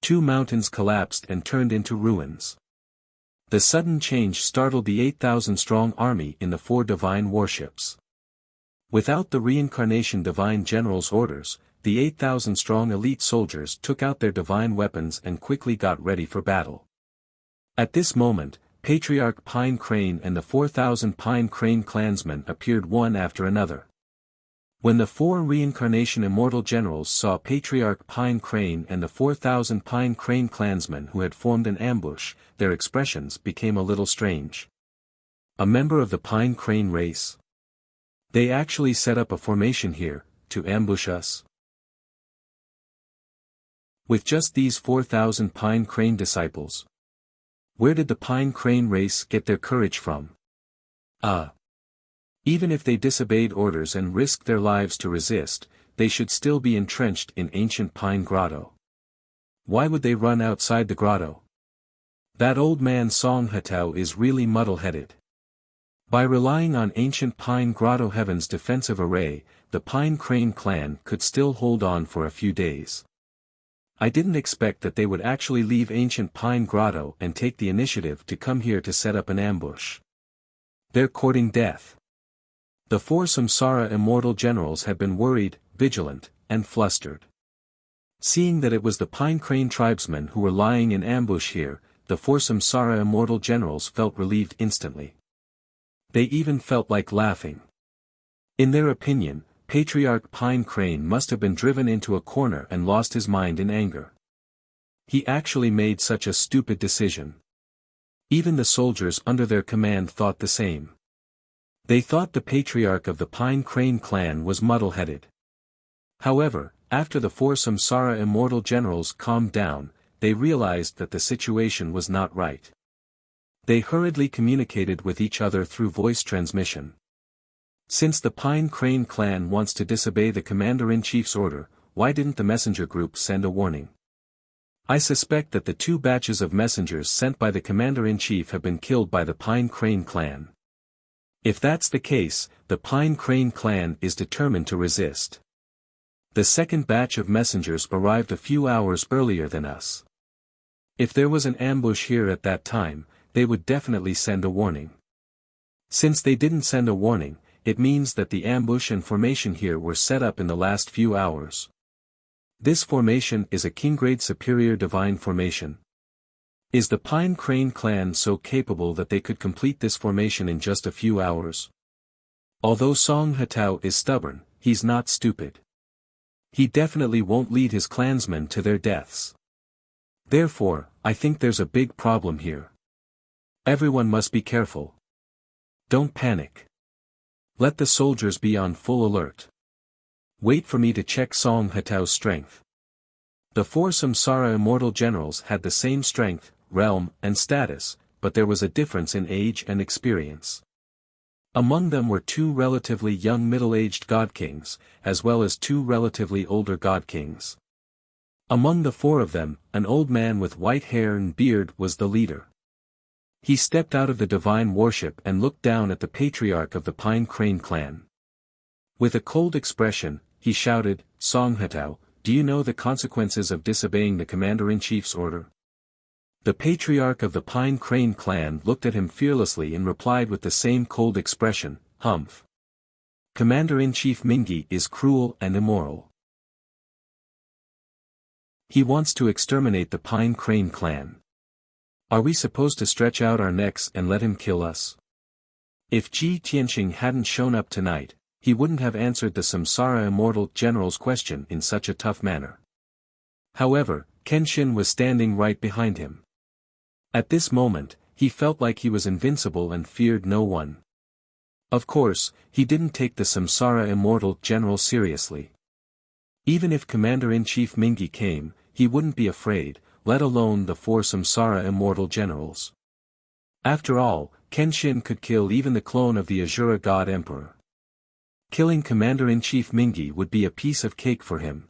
2 mountains collapsed and turned into ruins. The sudden change startled the 8,000-strong army in the 4 divine warships. Without the reincarnation divine general's orders, the 8,000-strong elite soldiers took out their divine weapons and quickly got ready for battle. At this moment, Patriarch Pine Crane and the 4,000 Pine Crane clansmen appeared one after another. When the 4 reincarnation immortal generals saw Patriarch Pine Crane and the 4,000 Pine Crane clansmen who had formed an ambush, their expressions became a little strange. A member of the Pine Crane race? They actually set up a formation here, to ambush us? With just these 4,000 Pine Crane disciples? Where did the Pine Crane race get their courage from? Even if they disobeyed orders and risked their lives to resist, they should still be entrenched in ancient Pine Grotto. Why would they run outside the grotto? That old man Song Hatao is really muddle-headed. By relying on ancient Pine Grotto Heaven's defensive array, the Pine Crane clan could still hold on for a few days. I didn't expect that they would actually leave ancient Pine Grotto and take the initiative to come here to set up an ambush. They're courting death. The 4 Samsara immortal generals had been worried, vigilant, and flustered. Seeing that it was the Pine Crane tribesmen who were lying in ambush here, the 4 Samsara immortal generals felt relieved instantly. They even felt like laughing. In their opinion, Patriarch Pine Crane must have been driven into a corner and lost his mind in anger. He actually made such a stupid decision. Even the soldiers under their command thought the same. They thought the patriarch of the Pine Crane clan was muddle-headed. However, after the 4 Samsara immortal generals calmed down, they realized that the situation was not right. They hurriedly communicated with each other through voice transmission. Since the Pine Crane clan wants to disobey the Commander-in-Chief's order, why didn't the messenger group send a warning? I suspect that the 2 batches of messengers sent by the Commander-in-Chief have been killed by the Pine Crane clan. If that's the case, the Pine Crane clan is determined to resist. The second batch of messengers arrived a few hours earlier than us. If there was an ambush here at that time, they would definitely send a warning. Since they didn't send a warning, it means that the ambush and formation here were set up in the last few hours. This formation is a King-grade superior divine formation. Is the Pine Crane clan so capable that they could complete this formation in just a few hours? Although Song Hatao is stubborn, he's not stupid. He definitely won't lead his clansmen to their deaths. Therefore, I think there's a big problem here. Everyone must be careful. Don't panic. Let the soldiers be on full alert. Wait for me to check Song Hatao's strength. The four Samsara immortal generals had the same strength, realm, and status, but there was a difference in age and experience. Among them were two relatively young middle-aged god-kings, as well as two relatively older god-kings. Among the four of them, an old man with white hair and beard was the leader. He stepped out of the divine worship and looked down at the patriarch of the Pine Crane clan. With a cold expression, he shouted, "Song Hatao, do you know the consequences of disobeying the commander-in-chief's order?" The patriarch of the Pine Crane clan looked at him fearlessly and replied with the same cold expression, "Humph. Commander-in-Chief Mingi is cruel and immoral. He wants to exterminate the Pine Crane clan. Are we supposed to stretch out our necks and let him kill us?" If Ji Tianqing hadn't shown up tonight, he wouldn't have answered the Samsara Immortal General's question in such a tough manner. However, Kenshin was standing right behind him. At this moment, he felt like he was invincible and feared no one. Of course, he didn't take the Samsara Immortal General seriously. Even if Commander-in-Chief Mingi came, he wouldn't be afraid, let alone the four Samsara Immortal Generals. After all, Kenshin could kill even the clone of the Azura God Emperor. Killing Commander-in-Chief Mingi would be a piece of cake for him.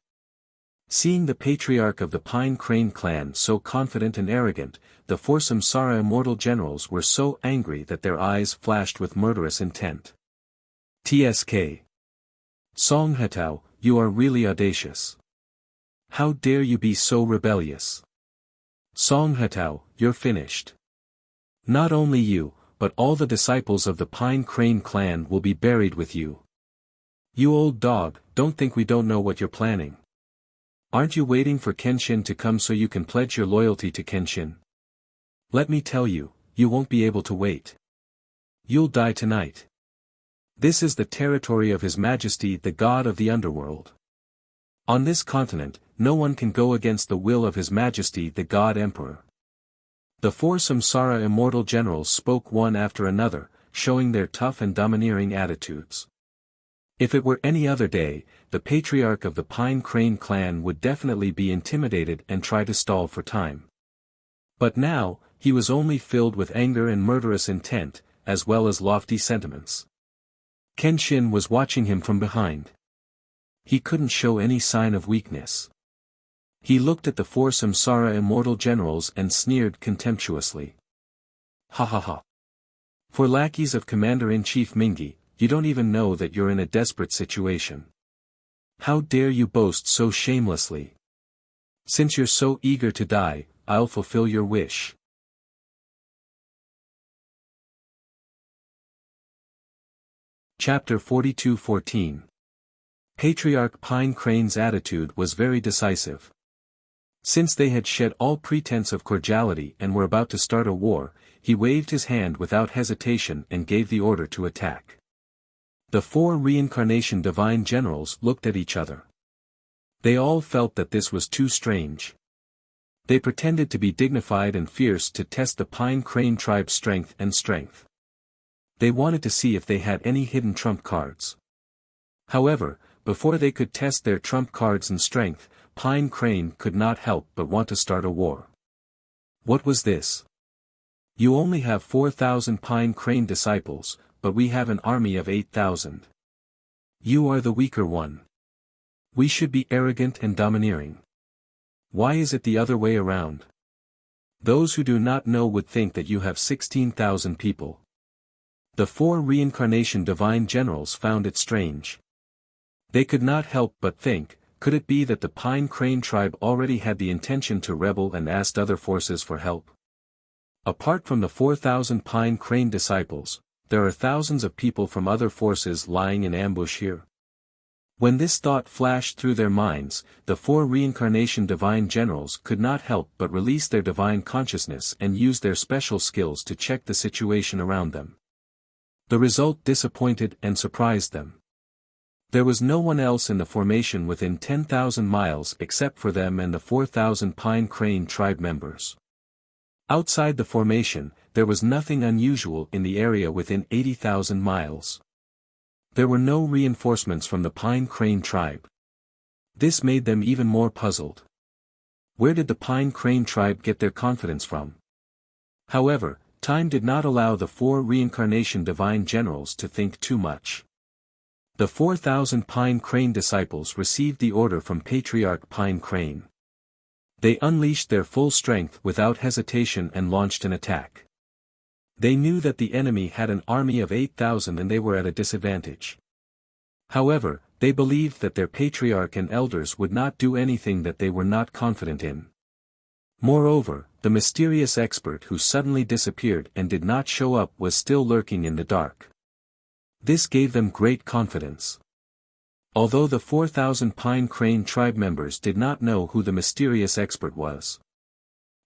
Seeing the patriarch of the Pine Crane clan so confident and arrogant, the four Samsara Immortal Generals were so angry that their eyes flashed with murderous intent. "TSK. Song Hatao, you are really audacious. How dare you be so rebellious? Song Hatao, you're finished. Not only you, but all the disciples of the Pine Crane clan will be buried with you. You old dog, don't think we don't know what you're planning. Aren't you waiting for Kenshin to come so you can pledge your loyalty to Kenshin? Let me tell you, you won't be able to wait. You'll die tonight. This is the territory of His Majesty the God of the Underworld. On this continent, no one can go against the will of His Majesty the God Emperor." The four Samsara Immortal Generals spoke one after another, showing their tough and domineering attitudes. If it were any other day, the patriarch of the Pine Crane clan would definitely be intimidated and try to stall for time. But now, he was only filled with anger and murderous intent, as well as lofty sentiments. Kenshin was watching him from behind. He couldn't show any sign of weakness. He looked at the four Samsara Immortal Generals and sneered contemptuously. "Ha ha ha. For lackeys of Commander-in-Chief Mingi, you don't even know that you're in a desperate situation. How dare you boast so shamelessly? Since you're so eager to die, I'll fulfill your wish." Chapter 42:14. Patriarch Pine Crane's attitude was very decisive. Since they had shed all pretense of cordiality and were about to start a war, he waved his hand without hesitation and gave the order to attack. The four reincarnation divine generals looked at each other. They all felt that this was too strange. They pretended to be dignified and fierce to test the Pine Crane tribe's strength. They wanted to see if they had any hidden trump cards. However, before they could test their trump cards and strength, Pine Crane could not help but want to start a war. What was this? You only have 4,000 Pine Crane disciples, but we have an army of 8,000. You are the weaker one. We should be arrogant and domineering. Why is it the other way around? Those who do not know would think that you have 16,000 people. The four reincarnation divine generals found it strange. They could not help but think, could it be that the Pine Crane tribe already had the intention to rebel and asked other forces for help? Apart from the 4,000 Pine Crane disciples, there are thousands of people from other forces lying in ambush here. When this thought flashed through their minds, the four reincarnation divine generals could not help but release their divine consciousness and use their special skills to check the situation around them. The result disappointed and surprised them. There was no one else in the formation within 10,000 miles except for them and the 4,000 Pine Crane tribe members. Outside the formation, there was nothing unusual in the area within 80,000 miles. There were no reinforcements from the Pine Crane tribe. This made them even more puzzled. Where did the Pine Crane tribe get their confidence from? However, time did not allow the 4 reincarnation divine generals to think too much. The 4,000 Pine Crane disciples received the order from Patriarch Pine Crane. They unleashed their full strength without hesitation and launched an attack. They knew that the enemy had an army of 8,000 and they were at a disadvantage. However, they believed that their patriarch and elders would not do anything that they were not confident in. Moreover, the mysterious expert who suddenly disappeared and did not show up was still lurking in the dark. This gave them great confidence. Although the 4,000 Pine Crane tribe members did not know who the mysterious expert was.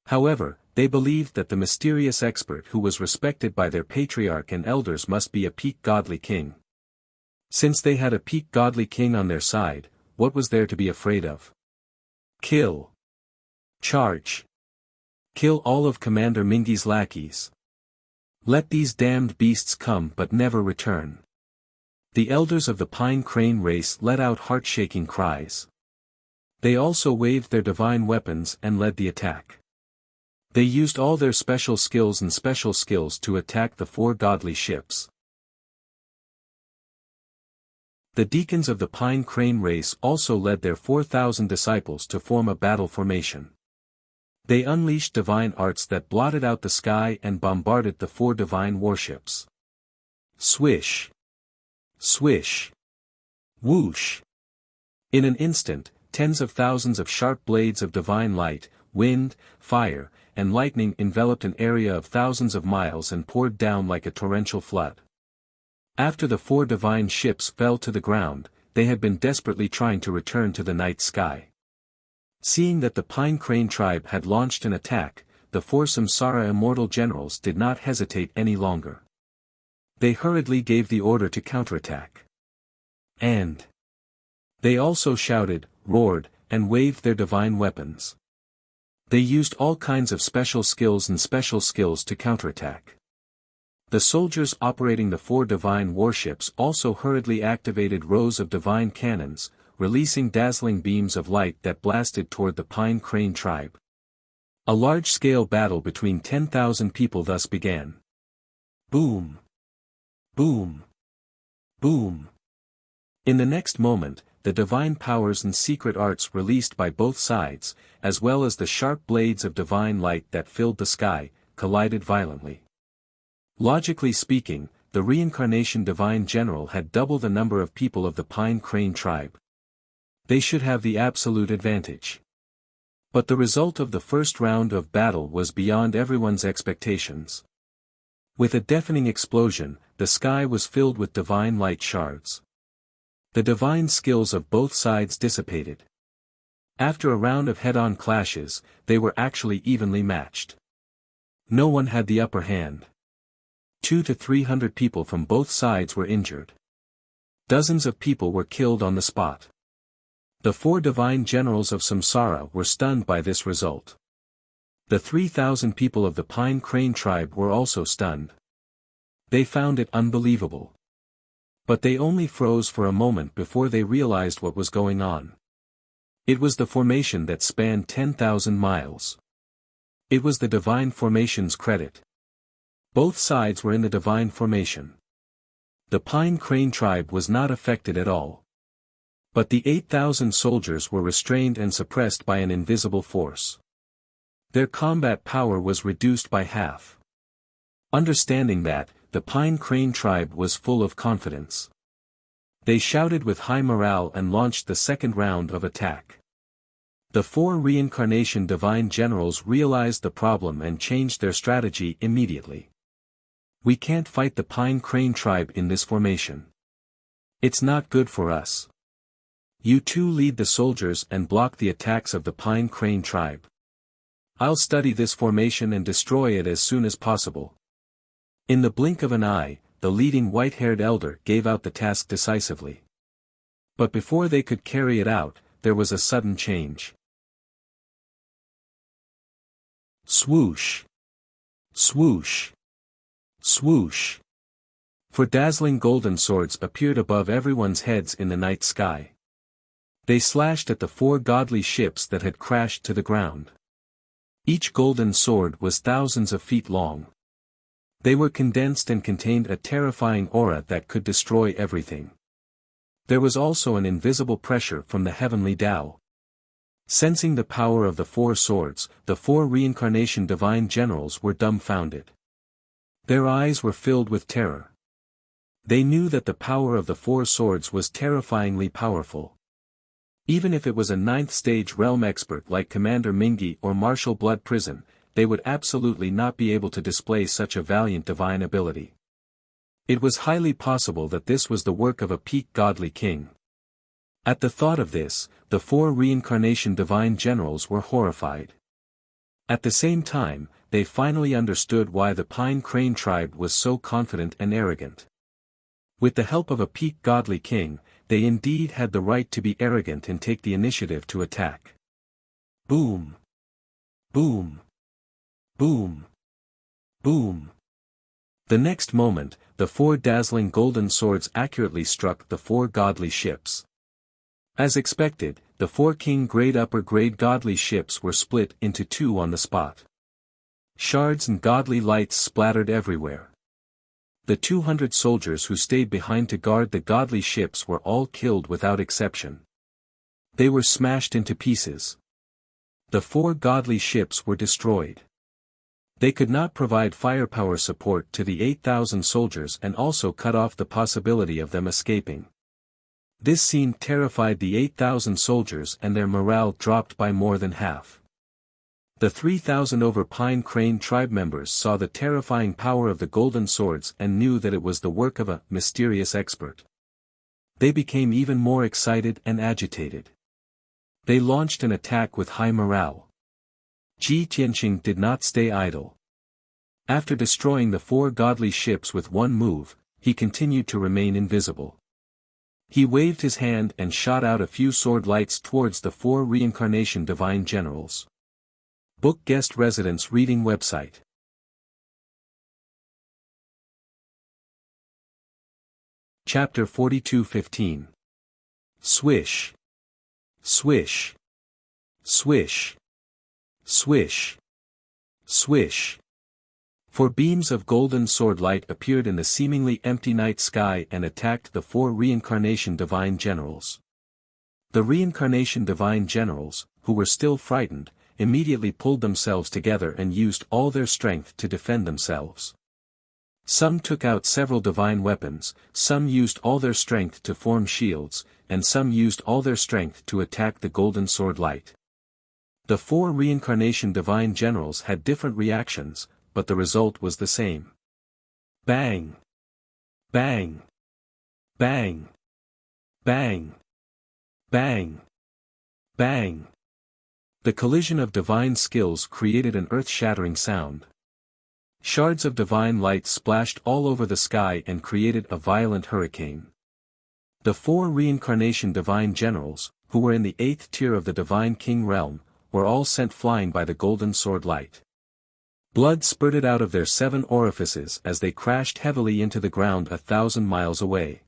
However, they believed that the mysterious expert who was respected by their patriarch and elders must be a peak godly king. Since they had a peak godly king on their side, what was there to be afraid of? Kill. Charge. Kill all of Commander Mingi's lackeys. Let these damned beasts come but never return. The elders of the Pine Crane race let out heart-shaking cries. They also waved their divine weapons and led the attack. They used all their special skills to attack the 4 godly ships. The deacons of the Pine Crane race also led their 4,000 disciples to form a battle formation. They unleashed divine arts that blotted out the sky and bombarded the 4 divine warships. Swish. Swish. Whoosh. In an instant, tens of thousands of sharp blades of divine light, wind, fire, and lightning enveloped an area of thousands of miles and poured down like a torrential flood. After the 4 divine ships fell to the ground, they had been desperately trying to return to the night sky. Seeing that the Pine Crane tribe had launched an attack, the 4 Samsara immortal generals did not hesitate any longer. They hurriedly gave the order to counterattack. And they also shouted, roared, and waved their divine weapons. They used all kinds of special skills to counterattack. The soldiers operating the 4 divine warships also hurriedly activated rows of divine cannons, releasing dazzling beams of light that blasted toward the Pine Crane tribe. A large-scale battle between 10,000 people thus began. Boom! Boom! Boom! In the next moment, the divine powers and secret arts released by both sides, as well as the sharp blades of divine light that filled the sky, collided violently. Logically speaking, the reincarnation divine general had double the number of people of the Pine Crane tribe. They should have the absolute advantage. But the result of the first round of battle was beyond everyone's expectations. With a deafening explosion, the sky was filled with divine light shards. The divine skills of both sides dissipated. After a round of head-on clashes, they were actually evenly matched. No one had the upper hand. 200 to 300 people from both sides were injured. Dozens of people were killed on the spot. The 4 divine generals of Samsara were stunned by this result. The 3,000 people of the Pine Crane tribe were also stunned. They found it unbelievable. But they only froze for a moment before they realized what was going on. It was the formation that spanned 10,000 miles. It was the divine formation's credit. Both sides were in the divine formation. The Pine Crane tribe was not affected at all. But the 8,000 soldiers were restrained and suppressed by an invisible force. Their combat power was reduced by half. Understanding that, the Pine Crane tribe was full of confidence. They shouted with high morale and launched the second round of attack. The 4 reincarnation divine generals realized the problem and changed their strategy immediately. We can't fight the Pine Crane tribe in this formation. It's not good for us. You 2 lead the soldiers and block the attacks of the Pine Crane tribe. I'll study this formation and destroy it as soon as possible. In the blink of an eye, the leading white-haired elder gave out the task decisively. But before they could carry it out, there was a sudden change. Swoosh! Swoosh! Swoosh! Four dazzling golden swords appeared above everyone's heads in the night sky. They slashed at the 4 godly ships that had crashed to the ground. Each golden sword was thousands of feet long. They were condensed and contained a terrifying aura that could destroy everything. There was also an invisible pressure from the heavenly Tao. Sensing the power of the 4 swords, the 4 reincarnation divine generals were dumbfounded. Their eyes were filled with terror. They knew that the power of the 4 swords was terrifyingly powerful. Even if it was a 9th stage realm expert like Commander Mingi or Marshal Blood Prison, they would absolutely not be able to display such a valiant divine ability. It was highly possible that this was the work of a peak godly king. At the thought of this, the 4 reincarnation divine generals were horrified. At the same time, they finally understood why the Pine Crane tribe was so confident and arrogant. With the help of a peak godly king, they indeed had the right to be arrogant and take the initiative to attack. Boom! Boom! Boom! Boom! The next moment, the 4 dazzling golden swords accurately struck the 4 godly ships. As expected, the 4 king-grade upper-grade godly ships were split into 2 on the spot. Shards and godly lights splattered everywhere. The 200 soldiers who stayed behind to guard the godly ships were all killed without exception. They were smashed into pieces. The 4 godly ships were destroyed. They could not provide firepower support to the 8,000 soldiers and also cut off the possibility of them escaping. This scene terrified the 8,000 soldiers and their morale dropped by more than half. The 3,000 over Pine Crane tribe members saw the terrifying power of the golden swords and knew that it was the work of a mysterious expert. They became even more excited and agitated. They launched an attack with high morale. Ji Tianqing did not stay idle. After destroying the 4 godly ships with one move, he continued to remain invisible. He waved his hand and shot out a few sword lights towards the 4 reincarnation divine generals. Book Guest Residence Reading Website. Chapter 42:15. Swish. Swish. Swish. Swish. Swish. 4 beams of golden sword light appeared in the seemingly empty night sky and attacked the 4 reincarnation divine generals. The reincarnation divine generals, who were still frightened, immediately pulled themselves together and used all their strength to defend themselves. Some took out several divine weapons, some used all their strength to form shields, and some used all their strength to attack the golden sword light. The 4 reincarnation divine generals had different reactions, but the result was the same. Bang! Bang! Bang! Bang! Bang! Bang! The collision of divine skills created an earth-shattering sound. Shards of divine light splashed all over the sky and created a violent hurricane. The 4 reincarnation divine generals, who were in the 8th tier of the divine king realm, were all sent flying by the golden sword light. Blood spurted out of their 7 orifices as they crashed heavily into the ground 1,000 miles away.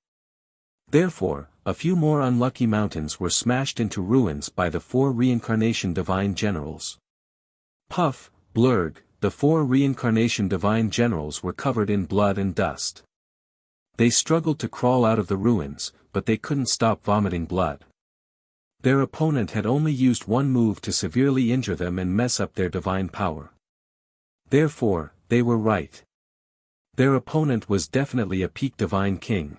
Therefore, a few more unlucky mountains were smashed into ruins by the 4 reincarnation divine generals. Puff, Blurg, the 4 reincarnation divine generals were covered in blood and dust. They struggled to crawl out of the ruins, but they couldn't stop vomiting blood. Their opponent had only used one move to severely injure them and mess up their divine power. Therefore, they were right. Their opponent was definitely a peak divine king.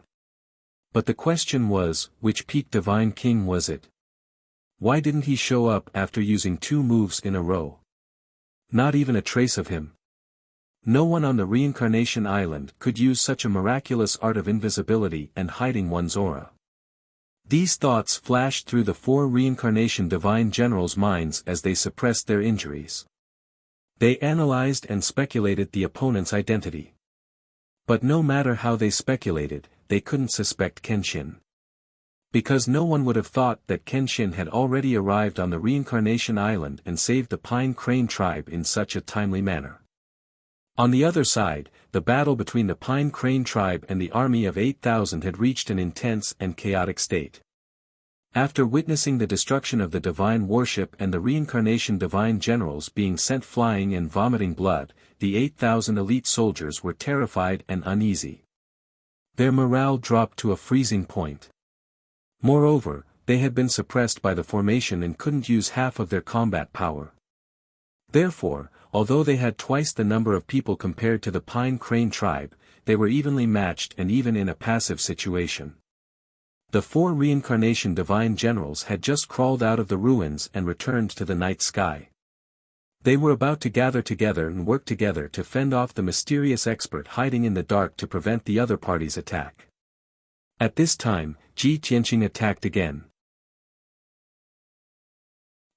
But the question was, which peak divine king was it? Why didn't he show up after using 2 moves in a row? Not even a trace of him. No one on the Reincarnation Island could use such a miraculous art of invisibility and hiding one's aura. These thoughts flashed through the 4 Reincarnation Divine Generals' minds as they suppressed their injuries. They analyzed and speculated the opponent's identity. But no matter how they speculated, they couldn't suspect Kenshin. Because no one would have thought that Kenshin had already arrived on the Reincarnation Island and saved the Pine Crane tribe in such a timely manner. On the other side, the battle between the Pine Crane tribe and the army of 8,000 had reached an intense and chaotic state. After witnessing the destruction of the divine warship and the reincarnation divine generals being sent flying and vomiting blood, the 8,000 elite soldiers were terrified and uneasy. Their morale dropped to a freezing point. Moreover, they had been suppressed by the formation and couldn't use half of their combat power. Therefore, although they had twice the number of people compared to the Pine Crane tribe, they were evenly matched and even in a passive situation. The 4 reincarnation divine generals had just crawled out of the ruins and returned to the night sky. They were about to gather together and work together to fend off the mysterious expert hiding in the dark to prevent the other party's attack. At this time, Ji Tianqing attacked again.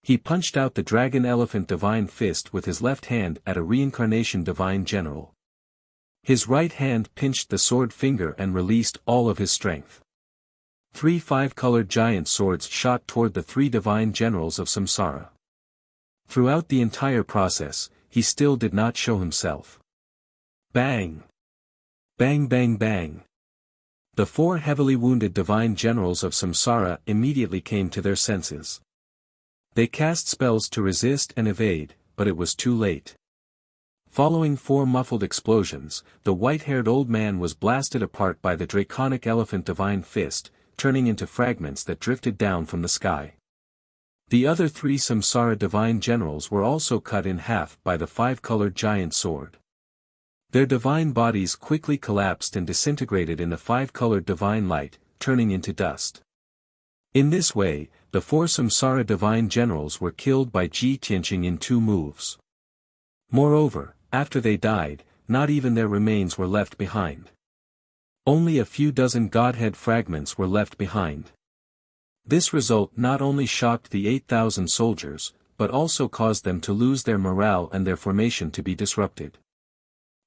He punched out the dragon elephant divine fist with his left hand at a reincarnation divine general. His right hand pinched the sword finger and released all of his strength. 3 5-colored giant swords shot toward the 3 divine generals of Samsara. Throughout the entire process, he still did not show himself. Bang! Bang bang bang! The 4 heavily wounded divine generals of Samsara immediately came to their senses. They cast spells to resist and evade, but it was too late. Following 4 muffled explosions, the white-haired old man was blasted apart by the draconic elephant divine fist, turning into fragments that drifted down from the sky. The other 3 Samsara divine generals were also cut in half by the 5-colored giant sword. Their divine bodies quickly collapsed and disintegrated in the 5-colored divine light, turning into dust. In this way, the 4 Samsara divine generals were killed by Ji Tianqing in 2 moves. Moreover, after they died, not even their remains were left behind. Only a few dozen godhead fragments were left behind. This result not only shocked the 8,000 soldiers, but also caused them to lose their morale and their formation to be disrupted.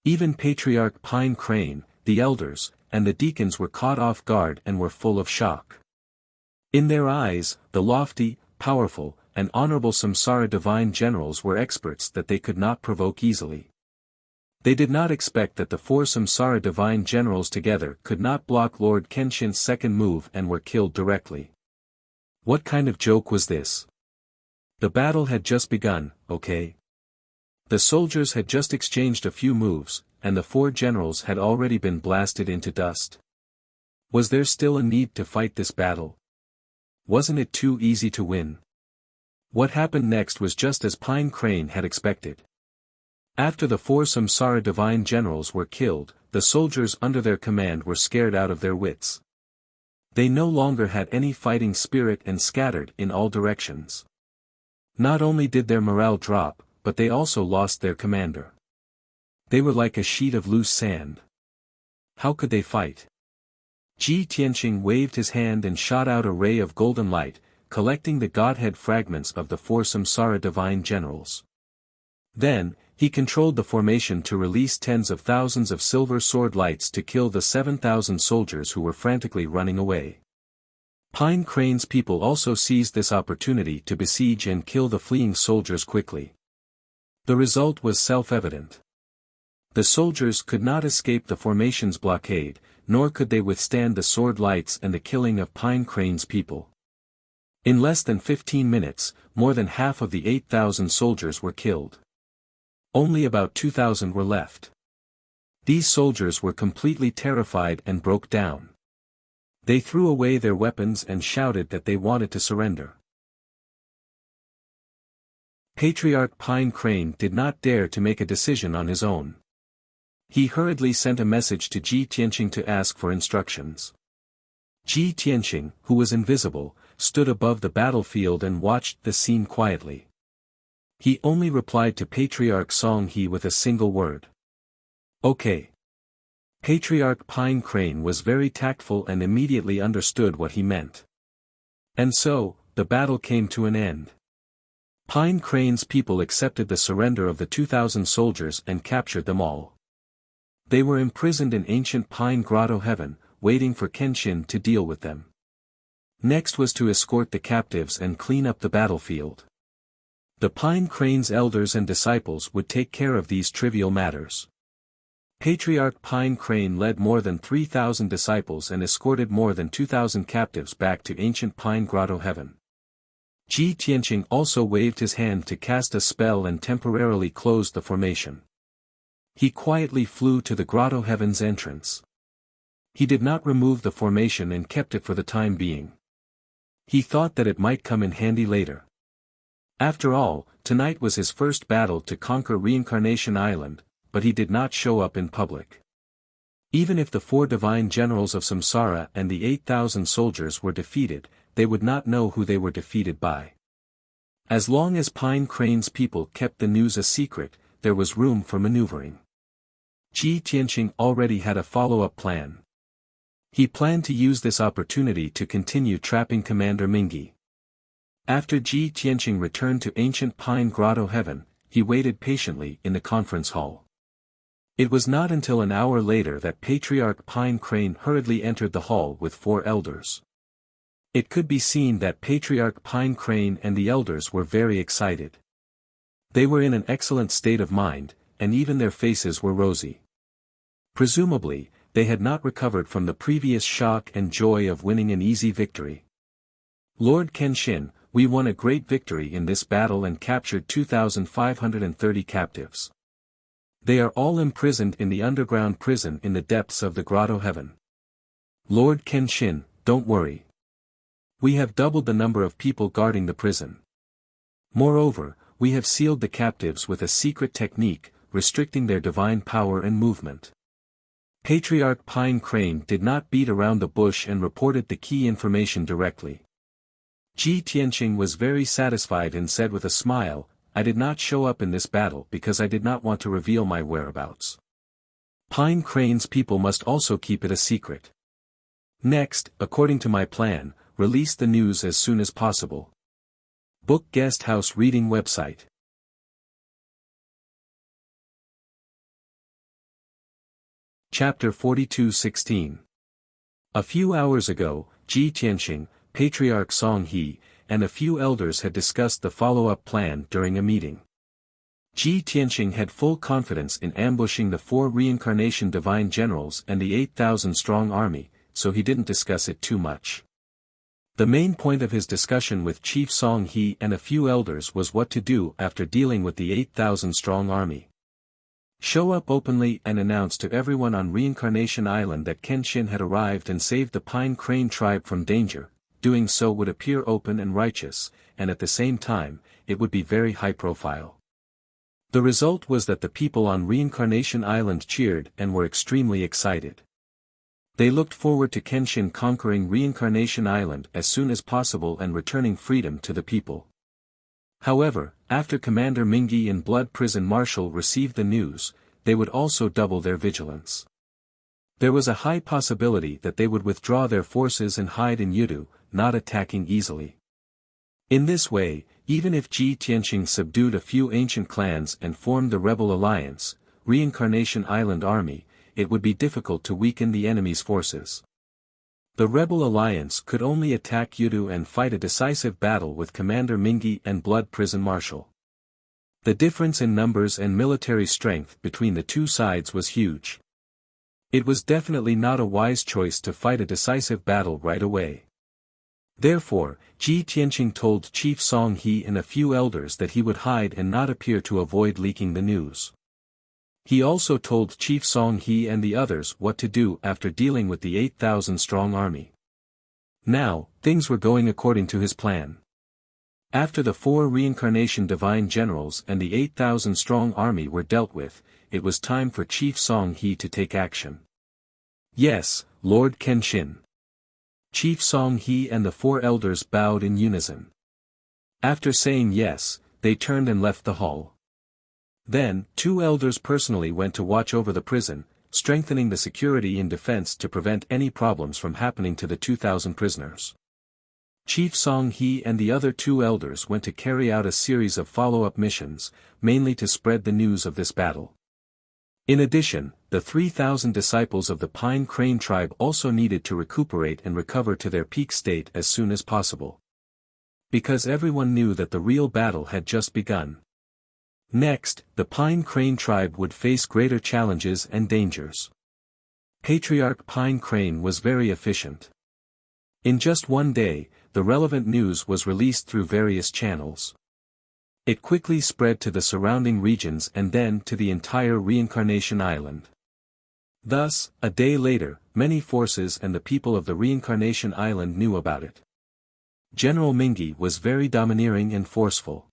Even Patriarch Pine Crane, the elders, and the deacons were caught off guard and were full of shock. In their eyes, the lofty, powerful, and honorable Samsara divine generals were experts that they could not provoke easily. They did not expect that the 4 Samsara divine generals together could not block Lord Kenshin's second move and were killed directly. What kind of joke was this? The battle had just begun, okay? The soldiers had just exchanged a few moves, and the 4 generals had already been blasted into dust. Was there still a need to fight this battle? Wasn't it too easy to win? What happened next was just as Pine Crane had expected. After the 4 Samsara divine generals were killed, the soldiers under their command were scared out of their wits. They no longer had any fighting spirit and scattered in all directions. Not only did their morale drop, but they also lost their commander. They were like a sheet of loose sand. How could they fight? Ji Tianqing waved his hand and shot out a ray of golden light, collecting the godhead fragments of the 4 Samsara divine generals. Then, he controlled the formation to release tens of thousands of silver sword lights to kill the 7,000 soldiers who were frantically running away. Pine Crane's people also seized this opportunity to besiege and kill the fleeing soldiers quickly. The result was self-evident. The soldiers could not escape the formation's blockade, nor could they withstand the sword lights and the killing of Pine Crane's people. In less than 15 minutes, more than half of the 8,000 soldiers were killed. Only about 2,000 were left. These soldiers were completely terrified and broke down. They threw away their weapons and shouted that they wanted to surrender. Patriarch Pine Crane did not dare to make a decision on his own. He hurriedly sent a message to Ji Tianqing to ask for instructions. Ji Tianqing, who was invisible, stood above the battlefield and watched the scene quietly. He only replied to Patriarch Song He with a single word. Okay. Patriarch Pine Crane was very tactful and immediately understood what he meant. And so, the battle came to an end. Pine Crane's people accepted the surrender of the 2,000 soldiers and captured them all. They were imprisoned in ancient Pine Grotto Heaven, waiting for Kenshin to deal with them. Next was to escort the captives and clean up the battlefield. The Pine Crane's elders and disciples would take care of these trivial matters. Patriarch Pine Crane led more than 3,000 disciples and escorted more than 2,000 captives back to ancient Pine Grotto Heaven. Ji Tianqing also waved his hand to cast a spell and temporarily closed the formation. He quietly flew to the Grotto Heaven's entrance. He did not remove the formation and kept it for the time being. He thought that it might come in handy later. After all, tonight was his first battle to conquer Reincarnation Island, but he did not show up in public. Even if the 4 divine generals of Samsara and the 8,000 soldiers were defeated, they would not know who they were defeated by. As long as Pine Crane's people kept the news a secret, there was room for maneuvering. Ji Tianqing already had a follow-up plan. He planned to use this opportunity to continue trapping Commander Mingi. After Ji Tianqing returned to ancient Pine Grotto Heaven, he waited patiently in the conference hall. It was not until an hour later that Patriarch Pine Crane hurriedly entered the hall with 4 elders. It could be seen that Patriarch Pine Crane and the elders were very excited. They were in an excellent state of mind, and even their faces were rosy. Presumably, they had not recovered from the previous shock and joy of winning an easy victory. Lord Kenshin, we won a great victory in this battle and captured 2,530 captives. They are all imprisoned in the underground prison in the depths of the Grotto Heaven. Lord Kenshin, don't worry. We have doubled the number of people guarding the prison. Moreover, we have sealed the captives with a secret technique, restricting their divine power and movement. Patriarch Pine Crane did not beat around the bush and reported the key information directly. Ji Tianqing was very satisfied and said with a smile, I did not show up in this battle because I did not want to reveal my whereabouts. Pine Crane's people must also keep it a secret. Next, according to my plan, release the news as soon as possible. Book Guest House Reading Website. Chapter 42:16. A few hours ago, Ji Tianqing, Patriarch Song He, and a few elders had discussed the follow-up plan during a meeting. Ji Tianqing had full confidence in ambushing the 4 reincarnation divine generals and the 8,000-strong army, so he didn't discuss it too much. The main point of his discussion with Chief Song He and a few elders was what to do after dealing with the 8,000-strong army. Show up openly and announce to everyone on Reincarnation Island that Kenshin had arrived and saved the Pine Crane tribe from danger. Doing so would appear open and righteous, and at the same time, it would be very high profile. The result was that the people on Reincarnation Island cheered and were extremely excited. They looked forward to Kenshin conquering Reincarnation Island as soon as possible and returning freedom to the people. However, after Commander Mingi and Blood Prison Marshal received the news, they would also double their vigilance. There was a high possibility that they would withdraw their forces and hide in Yudu, not attacking easily. In this way, even if Ji Tianqing subdued a few ancient clans and formed the Rebel Alliance, Reincarnation Island Army, it would be difficult to weaken the enemy's forces. The Rebel Alliance could only attack Yudu and fight a decisive battle with Commander Mingi and Blood Prison Marshal. The difference in numbers and military strength between the two sides was huge. It was definitely not a wise choice to fight a decisive battle right away. Therefore, Ji Tianqing told Chief Song He and a few elders that he would hide and not appear to avoid leaking the news. He also told Chief Song He and the others what to do after dealing with the 8,000-strong army. Now, things were going according to his plan. After the 4 reincarnation divine generals and the 8,000-strong army were dealt with, it was time for Chief Song He to take action. Yes, Lord Kenshin. Chief Song He and the 4 elders bowed in unison. After saying yes, they turned and left the hall. Then, 2 elders personally went to watch over the prison, strengthening the security in defense to prevent any problems from happening to the 2,000 prisoners. Chief Song He and the other 2 elders went to carry out a series of follow-up missions, mainly to spread the news of this battle. In addition, the 3,000 disciples of the Pine Crane tribe also needed to recuperate and recover to their peak state as soon as possible. Because everyone knew that the real battle had just begun. Next, the Pine Crane tribe would face greater challenges and dangers. Patriarch Pine Crane was very efficient. In just one day, the relevant news was released through various channels. It quickly spread to the surrounding regions and then to the entire Reincarnation Island. Thus, a day later, many forces and the people of the Reincarnation Island knew about it. General Mingi was very domineering and forceful.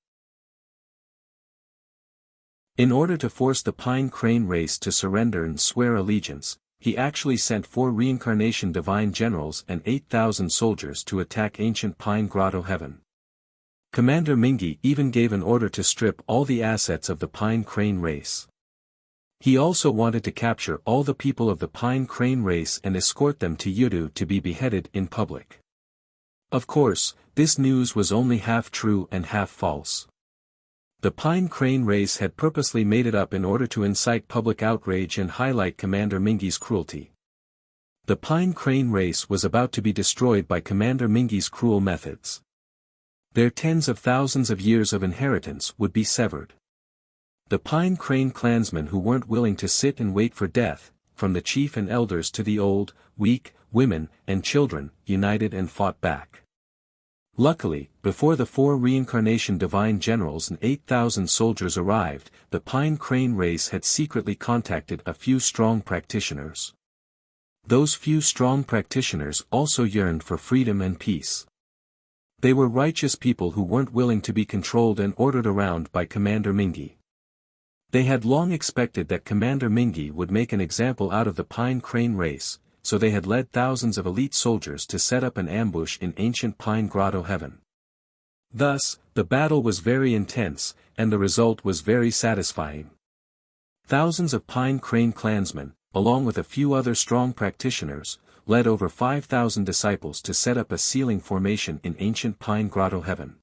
In order to force the Pine Crane race to surrender and swear allegiance, he actually sent 4 Reincarnation Divine Generals and 8,000 soldiers to attack ancient Pine Grotto Heaven. Commander Mingi even gave an order to strip all the assets of the Pine Crane race. He also wanted to capture all the people of the Pine Crane race and escort them to Yudu to be beheaded in public. Of course, this news was only half true and half false. The Pine Crane race had purposely made it up in order to incite public outrage and highlight Commander Mingi's cruelty. The Pine Crane race was about to be destroyed by Commander Mingi's cruel methods. Their tens of thousands of years of inheritance would be severed. The Pine Crane clansmen who weren't willing to sit and wait for death, from the chief and elders to the old, weak, women, and children, united and fought back. Luckily, before the 4 Reincarnation Divine Generals and 8,000 soldiers arrived, the Pine Crane race had secretly contacted a few strong practitioners. Those few strong practitioners also yearned for freedom and peace. They were righteous people who weren't willing to be controlled and ordered around by Commander Mingi. They had long expected that Commander Mingi would make an example out of the Pine Crane race, so they had led thousands of elite soldiers to set up an ambush in ancient Pine Grotto Heaven. Thus, the battle was very intense, and the result was very satisfying. Thousands of Pine Crane clansmen, along with a few other strong practitioners, led over 5,000 disciples to set up a sealing formation in ancient Pine Grotto Heaven.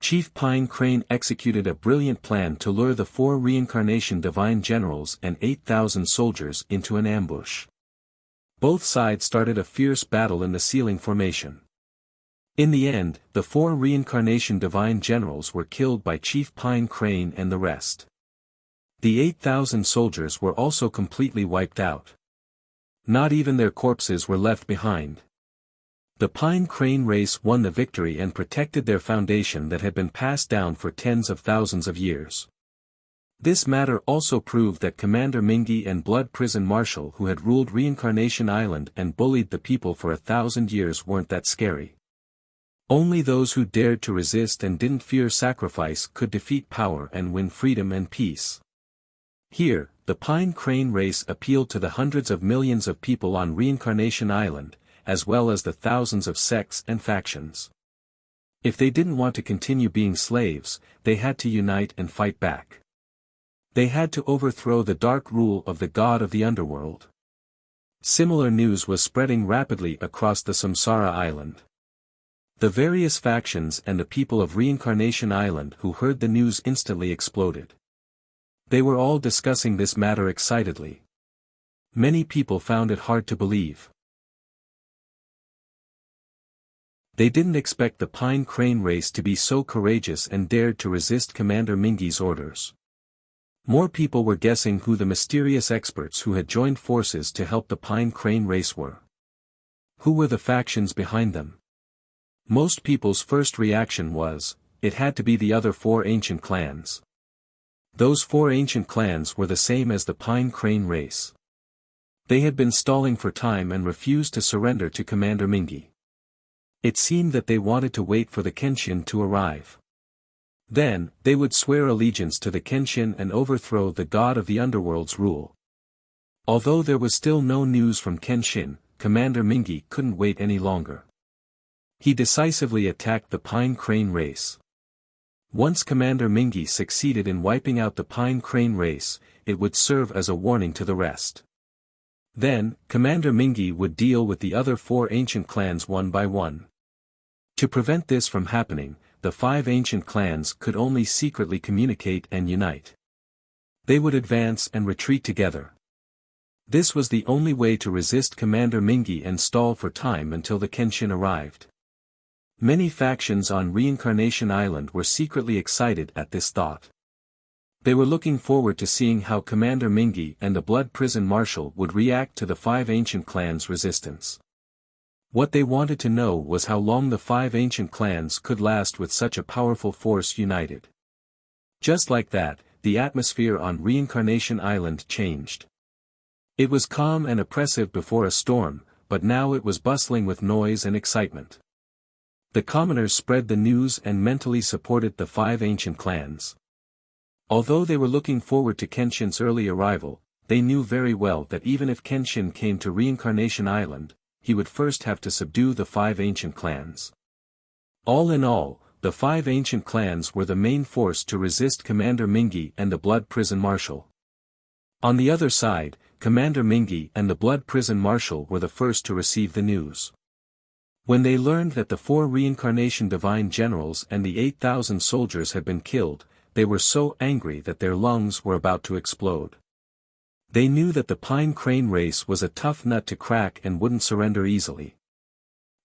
Chief Pine Crane executed a brilliant plan to lure the 4 Reincarnation Divine Generals and 8,000 soldiers into an ambush. Both sides started a fierce battle in the sealing formation. In the end, the 4 Reincarnation Divine Generals were killed by Chief Pine Crane and the rest. The 8,000 soldiers were also completely wiped out. Not even their corpses were left behind. The Pine Crane race won the victory and protected their foundation that had been passed down for tens of thousands of years. This matter also proved that Commander Mingi and Blood Prison Marshal who had ruled Reincarnation Island and bullied the people for 1,000 years weren't that scary. Only those who dared to resist and didn't fear sacrifice could defeat power and win freedom and peace. Here, the Pine Crane race appealed to the hundreds of millions of people on Reincarnation Island, as well as the thousands of sects and factions. If they didn't want to continue being slaves, they had to unite and fight back. They had to overthrow the dark rule of the god of the underworld. Similar news was spreading rapidly across the Samsara Island. The various factions and the people of Reincarnation Island who heard the news instantly exploded. They were all discussing this matter excitedly. Many people found it hard to believe. They didn't expect the Pine Crane race to be so courageous and dared to resist Commander Mingi's orders. More people were guessing who the mysterious experts who had joined forces to help the Pine Crane race were. Who were the factions behind them? Most people's first reaction was, it had to be the other 4 ancient clans. Those 4 ancient clans were the same as the Pine Crane race. They had been stalling for time and refused to surrender to Commander Mingi. It seemed that they wanted to wait for the Kenshin to arrive. Then, they would swear allegiance to the Kenshin and overthrow the god of the underworld's rule. Although there was still no news from Kenshin, Commander Mingi couldn't wait any longer. He decisively attacked the Pine Crane race. Once Commander Mingi succeeded in wiping out the Pine Crane race, it would serve as a warning to the rest. Then, Commander Mingi would deal with the other 4 ancient clans one by one. To prevent this from happening, the 5 ancient clans could only secretly communicate and unite. They would advance and retreat together. This was the only way to resist Commander Mingi and stall for time until the Kenshin arrived. Many factions on Reincarnation Island were secretly excited at this thought. They were looking forward to seeing how Commander Mingi and the Blood Prison Marshal would react to the 5 ancient clans' resistance. What they wanted to know was how long the 5 ancient clans could last with such a powerful force united. Just like that, the atmosphere on Reincarnation Island changed. It was calm and oppressive before a storm, but now it was bustling with noise and excitement. The commoners spread the news and mentally supported the 5 ancient clans. Although they were looking forward to Kenshin's early arrival, they knew very well that even if Kenshin came to Reincarnation Island, he would first have to subdue the 5 ancient clans. All in all, the 5 ancient clans were the main force to resist Commander Mingi and the Blood Prison Marshal. On the other side, Commander Mingi and the Blood Prison Marshal were the first to receive the news. When they learned that the 4 Reincarnation Divine Generals and the 8,000 soldiers had been killed, they were so angry that their lungs were about to explode. They knew that the Pine Crane race was a tough nut to crack and wouldn't surrender easily.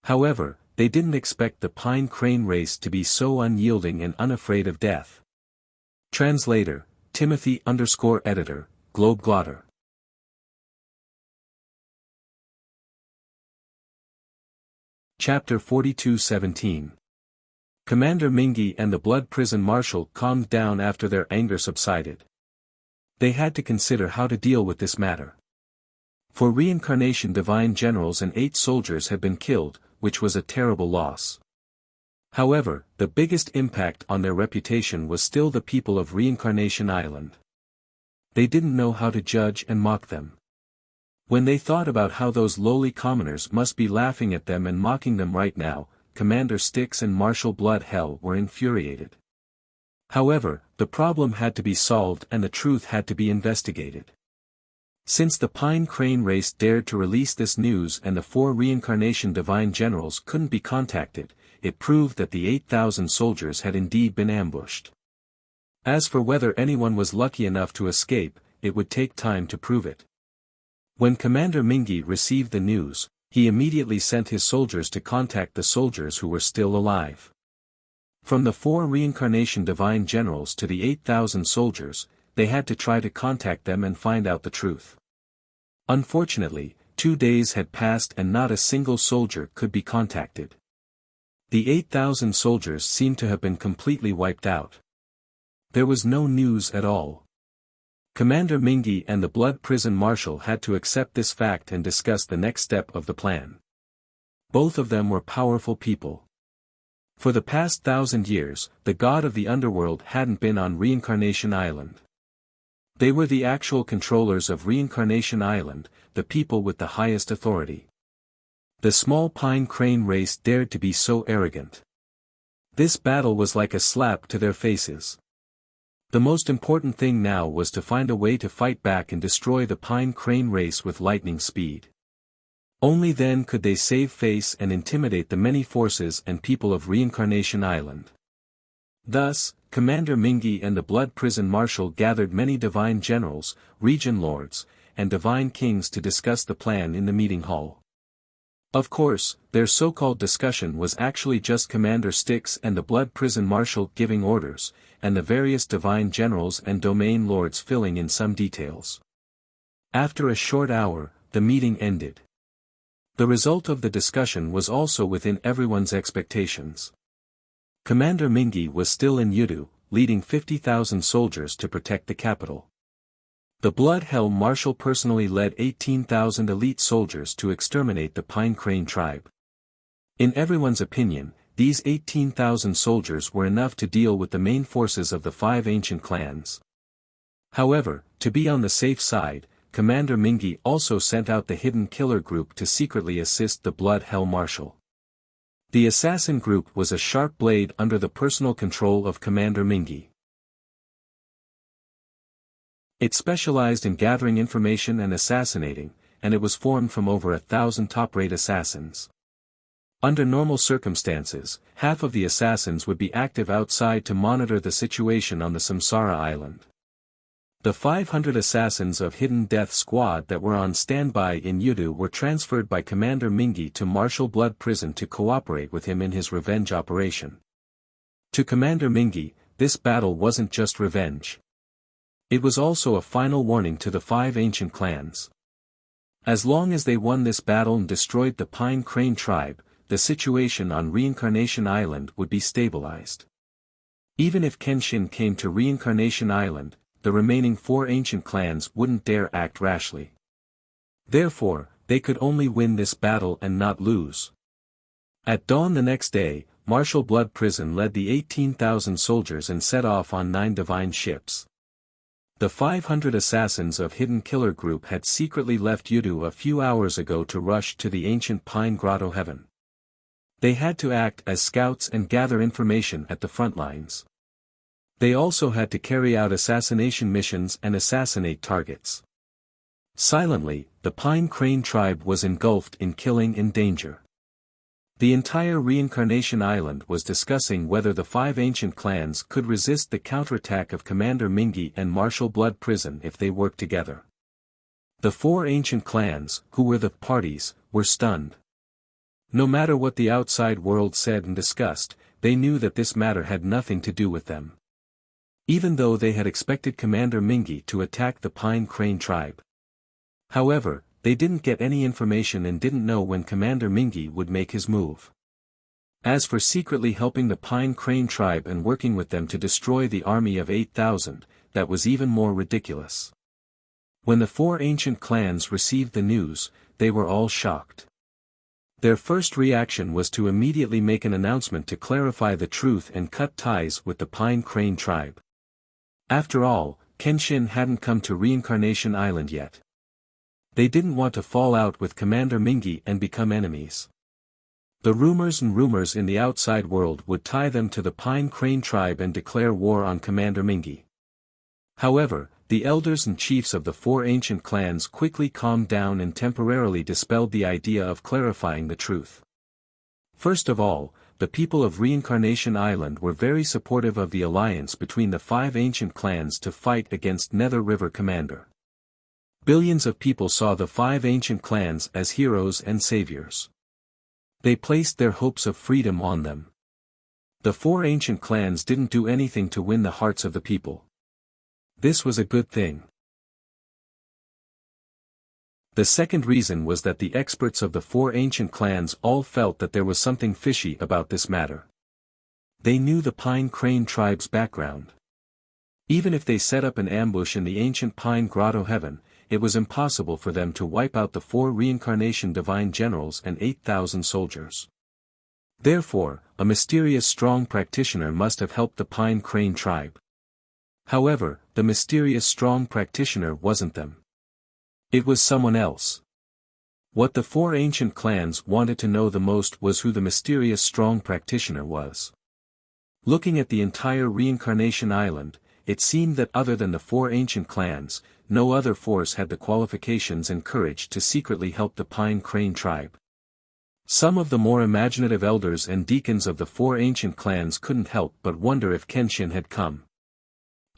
However, they didn't expect the Pine Crane race to be so unyielding and unafraid of death. Translator, Timothy_editor, Globeglotter. Chapter 42:17. Commander Mingi and the Blood Prison Marshal calmed down after their anger subsided. They had to consider how to deal with this matter. 4 Reincarnation Divine Generals and 8 soldiers had been killed, which was a terrible loss. However, the biggest impact on their reputation was still the people of Reincarnation Island. They didn't know how to judge and mock them. When they thought about how those lowly commoners must be laughing at them and mocking them right now, Commander Styx and Marshal Blood Hell were infuriated. However, the problem had to be solved and the truth had to be investigated. Since the Pine Crane race dared to release this news and the 4 Reincarnation Divine Generals couldn't be contacted, it proved that the 8,000 soldiers had indeed been ambushed. As for whether anyone was lucky enough to escape, it would take time to prove it. When Commander Mingi received the news, he immediately sent his soldiers to contact the soldiers who were still alive. From the 4 Reincarnation Divine Generals to the 8,000 soldiers, they had to try to contact them and find out the truth. Unfortunately, 2 days had passed and not a single soldier could be contacted. The 8,000 soldiers seemed to have been completely wiped out. There was no news at all. Commander Mingi and the Blood Prison Marshal had to accept this fact and discuss the next step of the plan. Both of them were powerful people. For the past 1,000 years, the god of the underworld hadn't been on Reincarnation Island. They were the actual controllers of Reincarnation Island, the people with the highest authority. The small Pine Crane race dared to be so arrogant. This battle was like a slap to their faces. The most important thing now was to find a way to fight back and destroy the Pine Crane race with lightning speed. Only then could they save face and intimidate the many forces and people of Reincarnation Island. Thus, Commander Mingi and the Blood Prison Marshal gathered many divine generals, region lords, and divine kings to discuss the plan in the meeting hall. Of course, their so-called discussion was actually just Commander Styx and the Blood Prison Marshal giving orders, and the various divine generals and domain lords filling in some details. After a short hour, the meeting ended. The result of the discussion was also within everyone's expectations. Commander Mingi was still in Yudu, leading 50,000 soldiers to protect the capital. The Blood Hell Marshal personally led 18,000 elite soldiers to exterminate the Pine Crane tribe. In everyone's opinion, these 18,000 soldiers were enough to deal with the main forces of the 5 ancient clans. However, to be on the safe side, Commander Mingi also sent out the hidden killer group to secretly assist the Blood Hell Marshal. The assassin group was a sharp blade under the personal control of Commander Mingi. It specialized in gathering information and assassinating, and it was formed from over 1,000 top-rate assassins. Under normal circumstances, half of the assassins would be active outside to monitor the situation on the Samsara Island. The 500 assassins of Hidden Death Squad that were on standby in Yudu were transferred by Commander Mingi to Martial Blood Prison to cooperate with him in his revenge operation. To Commander Mingi, this battle wasn't just revenge. It was also a final warning to the 5 ancient clans. As long as they won this battle and destroyed the Pine Crane tribe, the situation on Reincarnation Island would be stabilized. Even if Kenshin came to Reincarnation Island, the remaining 4 ancient clans wouldn't dare act rashly. Therefore, they could only win this battle and not lose. At dawn the next day, Martial Blood Prison led the 18,000 soldiers and set off on 9 divine ships. The 500 assassins of Hidden Killer Group had secretly left Yudu a few hours ago to rush to the ancient Pine Grotto Heaven. They had to act as scouts and gather information at the front lines. They also had to carry out assassination missions and assassinate targets. Silently, the Pine Crane tribe was engulfed in killing and danger. The entire Reincarnation Island was discussing whether the 5 ancient clans could resist the counterattack of Commander Mingi and Martial Blood Prison if they worked together. The 4 ancient clans, who were the parties, were stunned. No matter what the outside world said and discussed, they knew that this matter had nothing to do with them. Even though they had expected Commander Mingi to attack the Pine Crane tribe. However, they didn't get any information and didn't know when Commander Mingi would make his move. As for secretly helping the Pine Crane tribe and working with them to destroy the army of 8,000, that was even more ridiculous. When the 4 ancient clans received the news, they were all shocked. Their first reaction was to immediately make an announcement to clarify the truth and cut ties with the Pine Crane tribe. After all, Kenshin hadn't come to Reincarnation Island yet. They didn't want to fall out with Commander Mingi and become enemies. The rumors in the outside world would tie them to the Pine Crane tribe and declare war on Commander Mingi. However, the elders and chiefs of the 4 ancient clans quickly calmed down and temporarily dispelled the idea of clarifying the truth. First of all, the people of Reincarnation Island were very supportive of the alliance between the 5 ancient clans to fight against Nether River Commander. Billions of people saw the 5 ancient clans as heroes and saviors. They placed their hopes of freedom on them. The 4 ancient clans didn't do anything to win the hearts of the people. This was a good thing. The second reason was that the experts of the 4 ancient clans all felt that there was something fishy about this matter. They knew the Pine Crane tribe's background. Even if they set up an ambush in the ancient Pine Grotto Heaven, it was impossible for them to wipe out the 4 Reincarnation Divine Generals and 8,000 soldiers. Therefore, a mysterious strong practitioner must have helped the Pine Crane tribe. However, the mysterious strong practitioner wasn't them. It was someone else. What the 4 ancient clans wanted to know the most was who the mysterious strong practitioner was. Looking at the entire Reincarnation Island, it seemed that other than the 4 ancient clans, no other force had the qualifications and courage to secretly help the Pine Crane tribe. Some of the more imaginative elders and deacons of the 4 ancient clans couldn't help but wonder if Kenshin had come.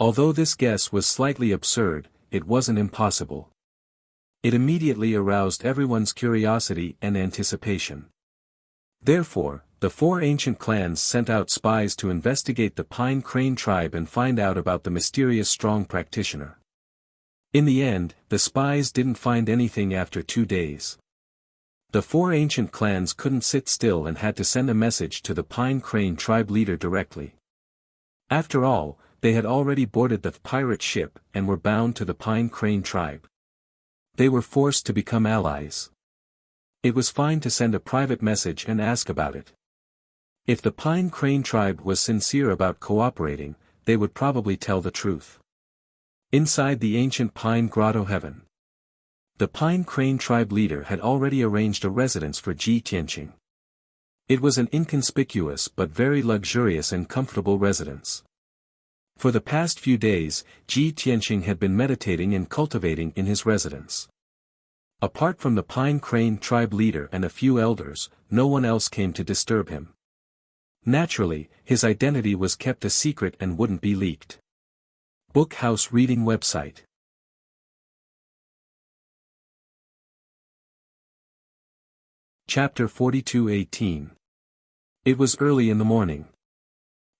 Although this guess was slightly absurd, it wasn't impossible. It immediately aroused everyone's curiosity and anticipation. Therefore, the 4 ancient clans sent out spies to investigate the Pine Crane tribe and find out about the mysterious strong practitioner. In the end, the spies didn't find anything after 2 days. The 4 ancient clans couldn't sit still and had to send a message to the Pine Crane tribe leader directly. After all, they had already boarded the pirate ship and were bound to the Pine Crane tribe. They were forced to become allies. It was fine to send a private message and ask about it. If the Pine Crane tribe was sincere about cooperating, they would probably tell the truth. Inside the ancient Pine Grotto Heaven, the Pine Crane tribe leader had already arranged a residence for Ji Tianqing. It was an inconspicuous but very luxurious and comfortable residence. For the past few days, Ji Tianqing had been meditating and cultivating in his residence. Apart from the Pine Crane tribe leader and a few elders, no one else came to disturb him. Naturally, his identity was kept a secret and wouldn't be leaked. Book House Reading Website. Chapter 42:18. It was early in the morning.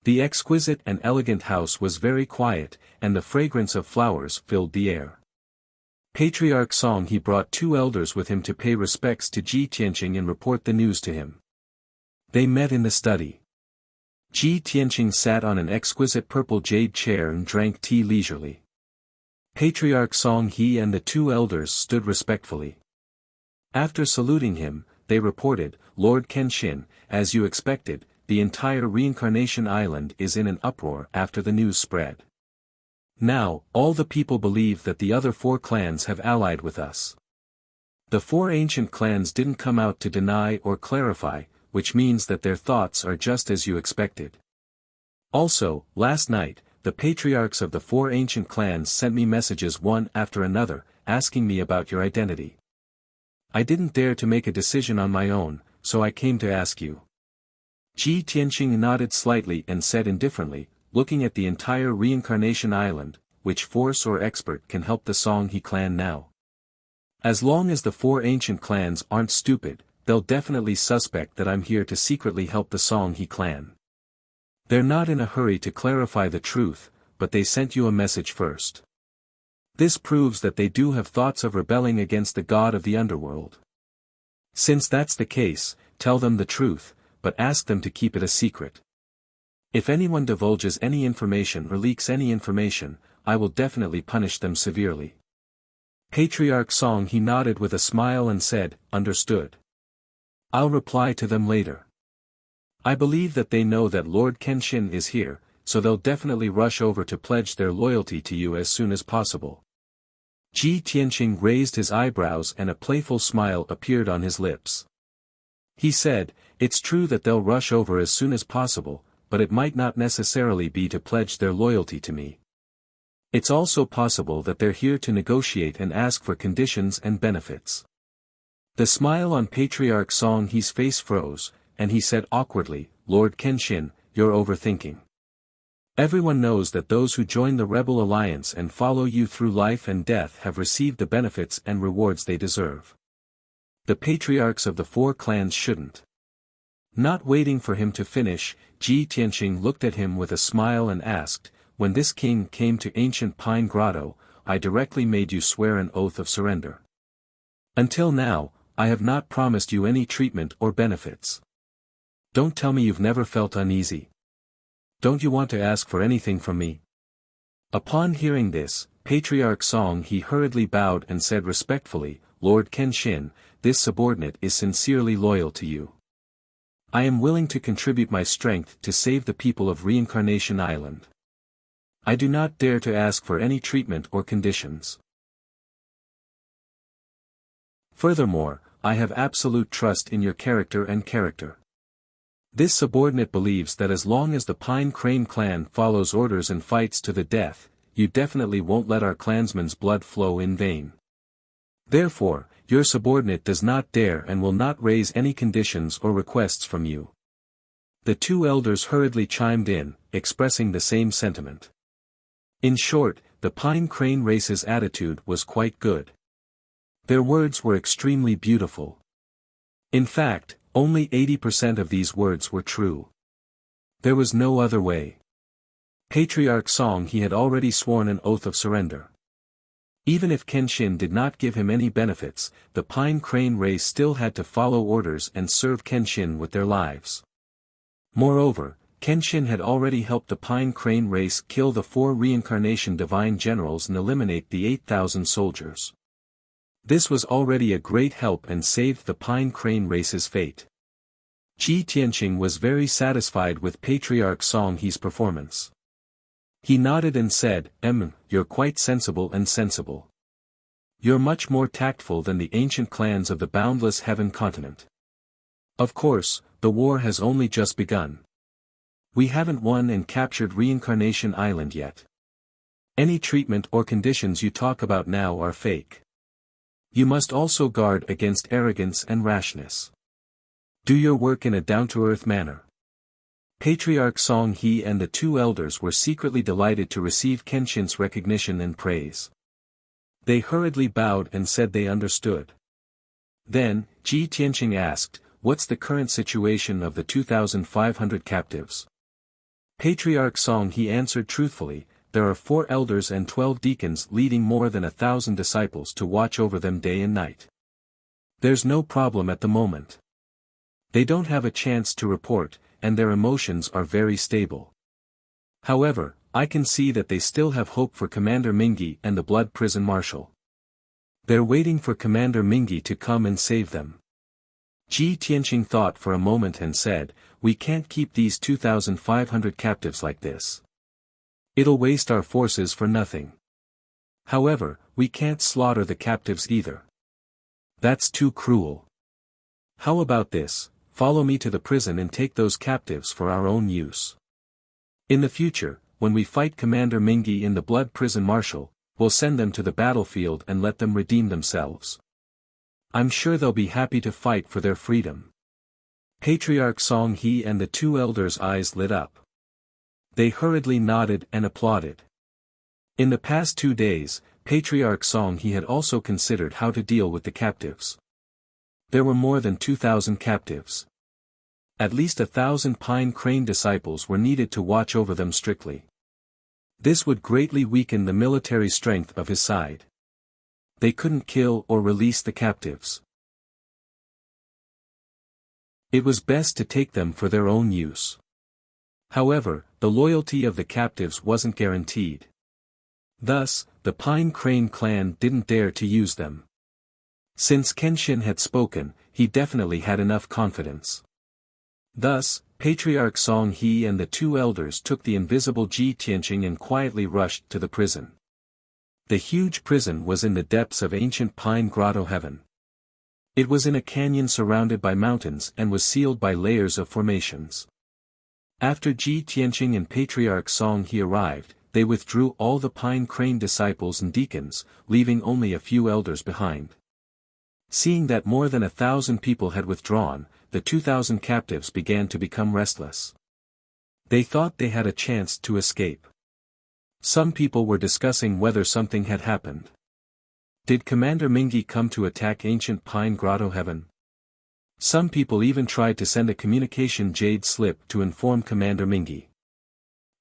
The exquisite and elegant house was very quiet, and the fragrance of flowers filled the air. Patriarch Song he brought 2 elders with him to pay respects to Ji Tianqing and report the news to him. They met in the study. Ji Tianqing sat on an exquisite purple jade chair and drank tea leisurely. Patriarch Song he and the 2 elders stood respectfully. After saluting him, they reported, "Lord Kenshin, as you expected, the entire Reincarnation Island is in an uproar after the news spread. Now, all the people believe that the other 4 clans have allied with us. The 4 ancient clans didn't come out to deny or clarify, which means that their thoughts are just as you expected. Also, last night, the patriarchs of the 4 ancient clans sent me messages one after another, asking me about your identity. I didn't dare to make a decision on my own, so I came to ask you." Ji Tianqing nodded slightly and said indifferently, looking at the entire Reincarnation Island, "Which force or expert can help the Song he clan now? As long as the 4 ancient clans aren't stupid, they'll definitely suspect that I'm here to secretly help the Song he clan. They're not in a hurry to clarify the truth, but they sent you a message first. This proves that they do have thoughts of rebelling against the god of the underworld. Since that's the case, tell them the truth, but ask them to keep it a secret. If anyone divulges any information or leaks any information, I will definitely punish them severely." Patriarch Song he nodded with a smile and said, "Understood. I'll reply to them later. I believe that they know that Lord Kenshin is here, so they'll definitely rush over to pledge their loyalty to you as soon as possible." Ji Tianqing raised his eyebrows and a playful smile appeared on his lips. He said, "It's true that they'll rush over as soon as possible, but it might not necessarily be to pledge their loyalty to me. It's also possible that they're here to negotiate and ask for conditions and benefits." The smile on Patriarch Song he's face froze, and he said awkwardly, "Lord Kenshin, you're overthinking. Everyone knows that those who join the Rebel Alliance and follow you through life and death have received the benefits and rewards they deserve. The patriarchs of the 4 clans shouldn't." Not waiting for him to finish, Ji Tianqing looked at him with a smile and asked, "When this king came to ancient Pine Grotto, I directly made you swear an oath of surrender. Until now, I have not promised you any treatment or benefits. Don't tell me you've never felt uneasy. Don't you want to ask for anything from me?" Upon hearing this, Patriarch Song he hurriedly bowed and said respectfully, "Lord Kenshin, this subordinate is sincerely loyal to you. I am willing to contribute my strength to save the people of Reincarnation Island. I do not dare to ask for any treatment or conditions. Furthermore, I have absolute trust in your character and character. This subordinate believes that as long as the Pine Crane clan follows orders and fights to the death, you definitely won't let our clansmen's blood flow in vain. Therefore, your subordinate does not dare and will not raise any conditions or requests from you." The 2 elders hurriedly chimed in, expressing the same sentiment. In short, the Pine Crane race's attitude was quite good. Their words were extremely beautiful. In fact, only 80% of these words were true. There was no other way. Patriarch Song he had already sworn an oath of surrender. Even if Kenshin did not give him any benefits, the Pine Crane race still had to follow orders and serve Kenshin with their lives. Moreover, Kenshin had already helped the Pine Crane race kill the 4 reincarnation divine generals and eliminate the 8,000 soldiers. This was already a great help and saved the Pine Crane race's fate. Ji Tianqing was very satisfied with Patriarch Song he's performance. He nodded and said, "You're quite sensible and sensible. You're much more tactful than the ancient clans of the boundless heaven continent. Of course, the war has only just begun. We haven't won and captured Reincarnation Island yet. Any treatment or conditions you talk about now are fake. You must also guard against arrogance and rashness. Do your work in a down-to-earth manner. Patriarch Song He and the two elders were secretly delighted to receive Kenshin's recognition and praise. They hurriedly bowed and said they understood. Then, Ji Tianqing asked, "What's the current situation of the 2,500 captives?" Patriarch Song He answered truthfully, "There are 4 elders and 12 deacons leading more than 1,000 disciples to watch over them day and night. There's no problem at the moment. They don't have a chance to report, and their emotions are very stable. However, I can see that they still have hope for Commander Mingyi and the Blood Prison Marshal. They're waiting for Commander Mingyi to come and save them." Ji Tianqing thought for a moment and said, "We can't keep these 2,500 captives like this. It'll waste our forces for nothing. However, we can't slaughter the captives either. That's too cruel. How about this? Follow me to the prison and take those captives for our own use. In the future, when we fight Commander Mingyi in the Blood Prison Marshal, we'll send them to the battlefield and let them redeem themselves. I'm sure they'll be happy to fight for their freedom." Patriarch Song He and the two elders' eyes lit up. They hurriedly nodded and applauded. In the past 2 days, Patriarch Song He had also considered how to deal with the captives. There were more than 2,000 captives. At least 1,000 Pine Crane disciples were needed to watch over them strictly. This would greatly weaken the military strength of his side. They couldn't kill or release the captives. It was best to take them for their own use. However, the loyalty of the captives wasn't guaranteed. Thus, the Pine Crane clan didn't dare to use them. Since Kenshin had spoken, he definitely had enough confidence. Thus, Patriarch Song He and the two elders took the invisible Ji Tianqing and quietly rushed to the prison. The huge prison was in the depths of ancient Pine Grotto Heaven. It was in a canyon surrounded by mountains and was sealed by layers of formations. After Ji Tianqing and Patriarch Song He arrived, they withdrew all the Pine Crane disciples and deacons, leaving only a few elders behind. Seeing that more than 1,000 people had withdrawn, the 2,000 captives began to become restless. They thought they had a chance to escape. Some people were discussing whether something had happened. Did Commander Mingyi come to attack ancient Pine Grotto Heaven? Some people even tried to send a communication jade slip to inform Commander Mingyi.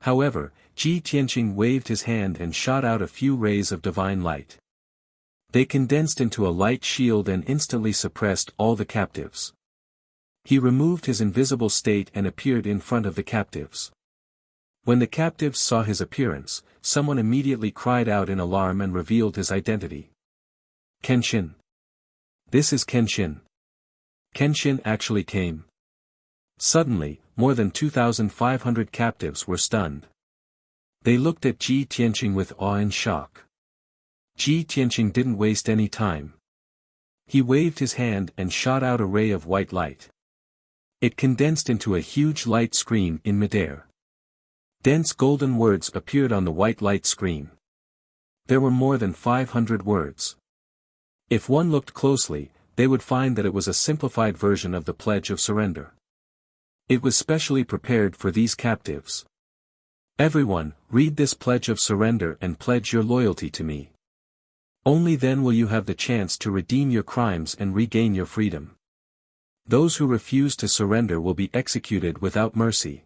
However, Ji Tianqing waved his hand and shot out a few rays of divine light. They condensed into a light shield and instantly suppressed all the captives. He removed his invisible state and appeared in front of the captives. When the captives saw his appearance, someone immediately cried out in alarm and revealed his identity. "Kenshin. This is Kenshin." Kenshin actually came. Suddenly, more than 2,500 captives were stunned. They looked at Ji Tianqing with awe and shock. Ji Tianqing didn't waste any time. He waved his hand and shot out a ray of white light. It condensed into a huge light screen in midair. Dense golden words appeared on the white light screen. There were more than 500 words. If one looked closely, they would find that it was a simplified version of the Pledge of Surrender. It was specially prepared for these captives. "Everyone, read this Pledge of Surrender and pledge your loyalty to me. Only then will you have the chance to redeem your crimes and regain your freedom. Those who refuse to surrender will be executed without mercy."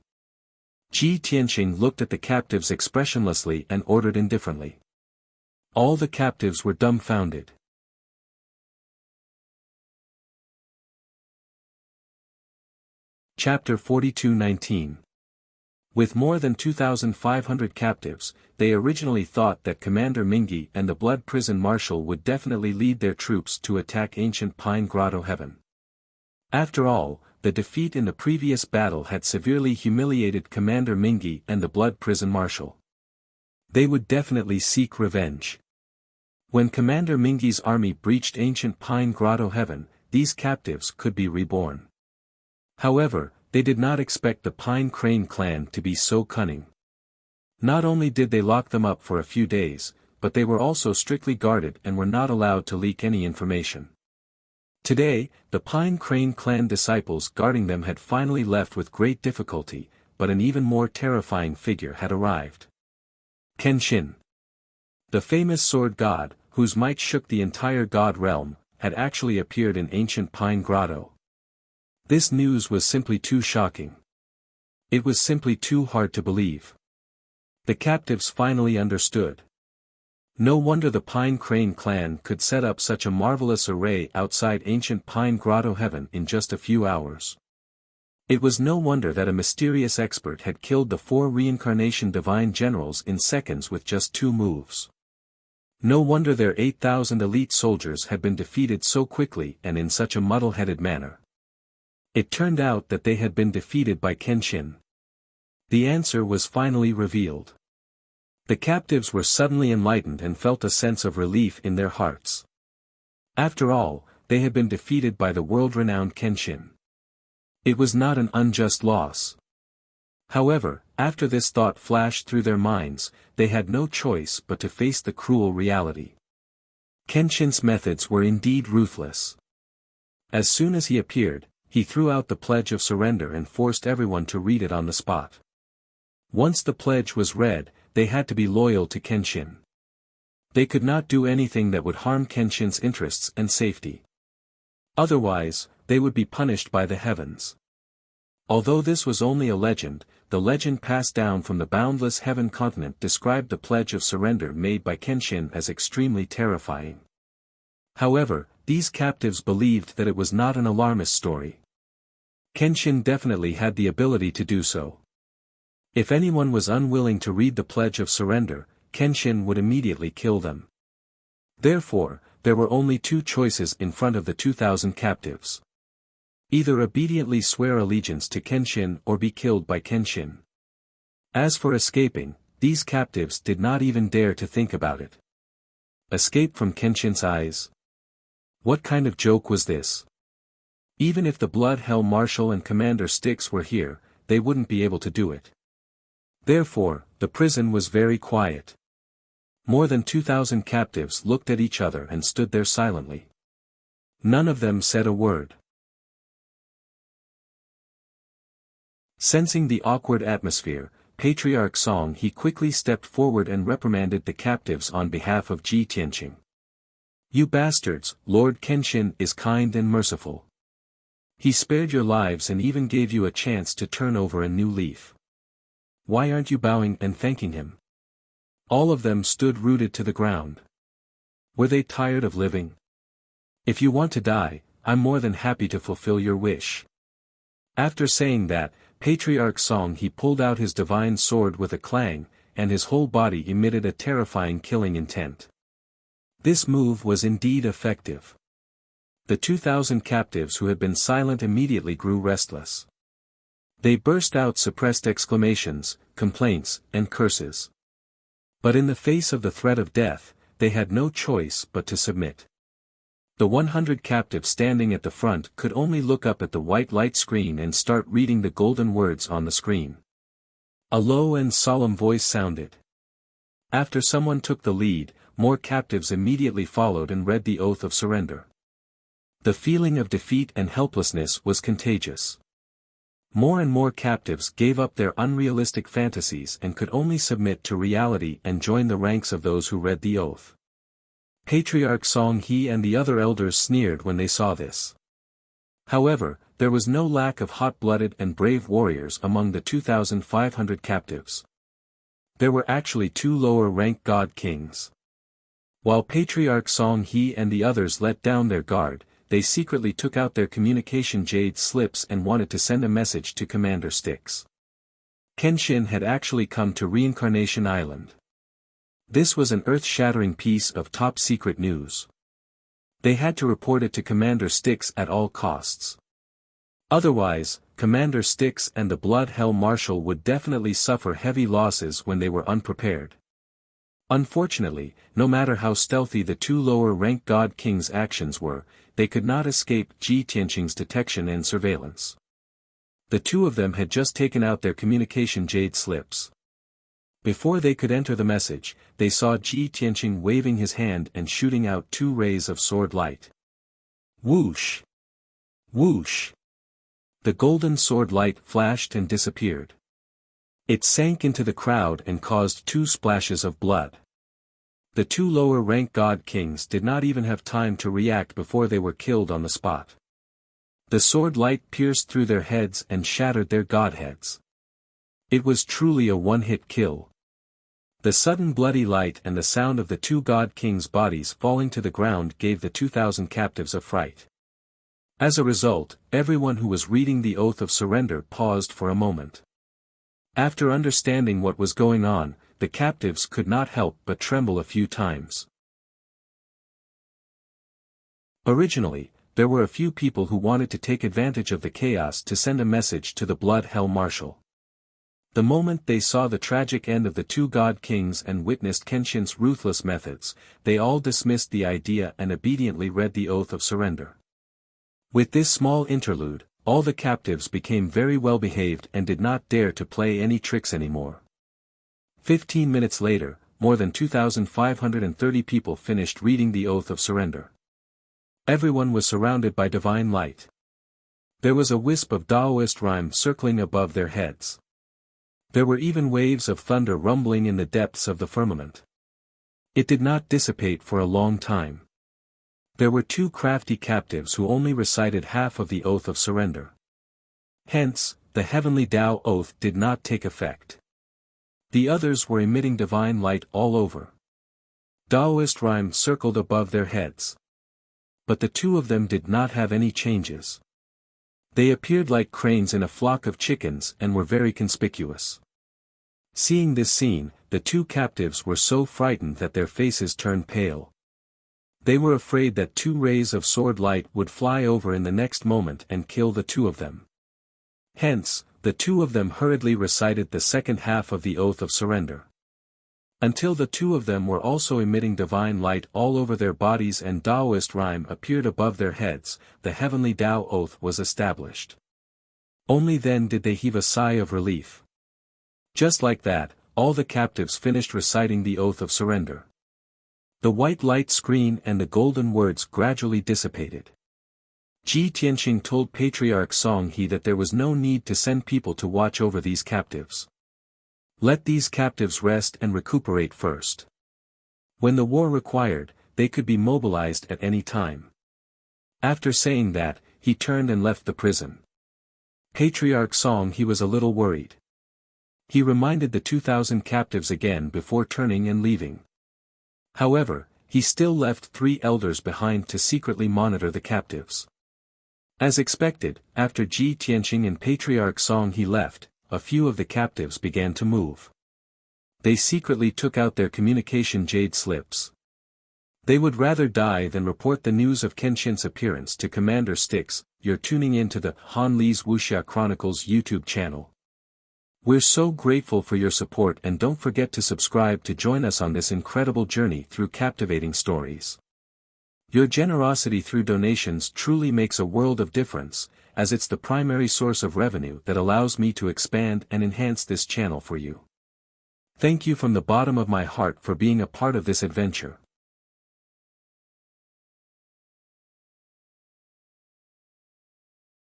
Ji Tianqing looked at the captives expressionlessly and ordered indifferently. All the captives were dumbfounded. Chapter 42:19. With more than 2,500 captives, they originally thought that Commander Mingyi and the Blood Prison Marshal would definitely lead their troops to attack ancient Pine Grotto Heaven. After all, the defeat in the previous battle had severely humiliated Commander Mingyi and the Blood Prison Marshal. They would definitely seek revenge. When Commander Mingyi's army breached ancient Pine Grotto Heaven, these captives could be reborn. However, they did not expect the Pine Crane clan to be so cunning. Not only did they lock them up for a few days, but they were also strictly guarded and were not allowed to leak any information. Today, the Pine Crane clan disciples guarding them had finally left with great difficulty, but an even more terrifying figure had arrived. Kenshin. The famous sword god, whose might shook the entire god realm, had actually appeared in ancient Pine Grotto. This news was simply too shocking. It was simply too hard to believe. The captives finally understood. No wonder the Pine Crane clan could set up such a marvelous array outside ancient Pine Grotto heaven in just a few hours. It was no wonder that a mysterious expert had killed the 4 reincarnation divine generals in seconds with just 2 moves. No wonder their 8,000 elite soldiers had been defeated so quickly and in such a muddle-headed manner. It turned out that they had been defeated by Kenshin. The answer was finally revealed. The captives were suddenly enlightened and felt a sense of relief in their hearts. After all, they had been defeated by the world-renowned Kenshin. It was not an unjust loss. However, after this thought flashed through their minds, they had no choice but to face the cruel reality. Kenshin's methods were indeed ruthless. As soon as he appeared, he threw out the pledge of surrender and forced everyone to read it on the spot. Once the pledge was read, they had to be loyal to Kenshin. They could not do anything that would harm Kenshin's interests and safety. Otherwise, they would be punished by the heavens. Although this was only a legend, the legend passed down from the boundless heaven continent described the pledge of surrender made by Kenshin as extremely terrifying. However, these captives believed that it was not an alarmist story. Kenshin definitely had the ability to do so. If anyone was unwilling to read the pledge of surrender, Kenshin would immediately kill them. Therefore, there were only 2 choices in front of the 2,000 captives. Either obediently swear allegiance to Kenshin or be killed by Kenshin. As for escaping, these captives did not even dare to think about it. Escape from Kenshin's eyes? What kind of joke was this? Even if the Blood Hell Marshal and Commander Styx were here, they wouldn't be able to do it. Therefore, the prison was very quiet. More than 2,000 captives looked at each other and stood there silently. None of them said a word. Sensing the awkward atmosphere, Patriarch Song He quickly stepped forward and reprimanded the captives on behalf of Ji Tianqing. You bastards, Lord Kenshin is kind and merciful. He spared your lives and even gave you a chance to turn over a new leaf. Why aren't you bowing and thanking him? All of them stood rooted to the ground. Were they tired of living? If you want to die, I'm more than happy to fulfill your wish. After saying that, Patriarch Song He pulled out his divine sword with a clang, and his whole body emitted a terrifying killing intent. This move was indeed effective. The 2,000 captives who had been silent immediately grew restless. They burst out suppressed exclamations, complaints, and curses. But in the face of the threat of death, they had no choice but to submit. The 100 captives standing at the front could only look up at the white light screen and start reading the golden words on the screen. A low and solemn voice sounded. After someone took the lead, more captives immediately followed and read the oath of surrender. The feeling of defeat and helplessness was contagious. More and more captives gave up their unrealistic fantasies and could only submit to reality and join the ranks of those who read the oath. Patriarch Song He and the other elders sneered when they saw this. However, there was no lack of hot-blooded and brave warriors among the 2,500 captives. There were actually 2 lower-ranked god kings. While Patriarch Song He and the others let down their guard, they secretly took out their communication jade slips and wanted to send a message to Commander Styx. Kenshin had actually come to Reincarnation Island. This was an earth-shattering piece of top-secret news. They had to report it to Commander Styx at all costs. Otherwise, Commander Styx and the Blood Hell Marshal would definitely suffer heavy losses when they were unprepared. Unfortunately, no matter how stealthy the 2 lower-ranked god kings' actions were, they could not escape Ji Tianqing's detection and surveillance. The 2 of them had just taken out their communication jade slips. Before they could enter the message, they saw Ji Tianqing waving his hand and shooting out 2 rays of sword light. Whoosh! Whoosh! The golden sword light flashed and disappeared. It sank into the crowd and caused 2 splashes of blood. The 2 lower-rank god kings did not even have time to react before they were killed on the spot. The sword light pierced through their heads and shattered their godheads. It was truly a one-hit kill. The sudden bloody light and the sound of the 2 god kings' bodies falling to the ground gave the 2,000 captives a fright. As a result, everyone who was reading the oath of surrender paused for a moment. After understanding what was going on, the captives could not help but tremble a few times. Originally, there were a few people who wanted to take advantage of the chaos to send a message to the Blood Hell Marshal. The moment they saw the tragic end of the 2 god kings and witnessed Kenshin's ruthless methods, they all dismissed the idea and obediently read the oath of surrender. With this small interlude, all the captives became very well behaved and did not dare to play any tricks anymore. 15 minutes later, more than 2,530 people finished reading the oath of surrender. Everyone was surrounded by divine light. There was a wisp of Taoist rhyme circling above their heads. There were even waves of thunder rumbling in the depths of the firmament. It did not dissipate for a long time. There were 2 crafty captives who only recited half of the oath of surrender. Hence, the heavenly Tao oath did not take effect. The others were emitting divine light all over. Taoist rhyme circled above their heads. But the 2 of them did not have any changes. They appeared like cranes in a flock of chickens and were very conspicuous. Seeing this scene, the 2 captives were so frightened that their faces turned pale. They were afraid that 2 rays of sword light would fly over in the next moment and kill the 2 of them. Hence, the 2 of them hurriedly recited the second half of the oath of surrender. Until the 2 of them were also emitting divine light all over their bodies and Taoist rhyme appeared above their heads, the heavenly Tao oath was established. Only then did they heave a sigh of relief. Just like that, all the captives finished reciting the oath of surrender. The white light screen and the golden words gradually dissipated. Ji Tianqing told Patriarch Song He that there was no need to send people to watch over these captives. Let these captives rest and recuperate first. When the war required, they could be mobilized at any time. After saying that, he turned and left the prison. Patriarch Song He was a little worried. He reminded the 2,000 captives again before turning and leaving. However, he still left 3 elders behind to secretly monitor the captives. As expected, after Ji Tianqing and Patriarch Song He left, a few of the captives began to move. They secretly took out their communication jade slips. They would rather die than report the news of Kenshin's appearance to Commander Styx. You're tuning in to the Han Li's Wuxia Chronicles YouTube channel. We're so grateful for your support and don't forget to subscribe to join us on this incredible journey through captivating stories. Your generosity through donations truly makes a world of difference, as it's the primary source of revenue that allows me to expand and enhance this channel for you. Thank you from the bottom of my heart for being a part of this adventure.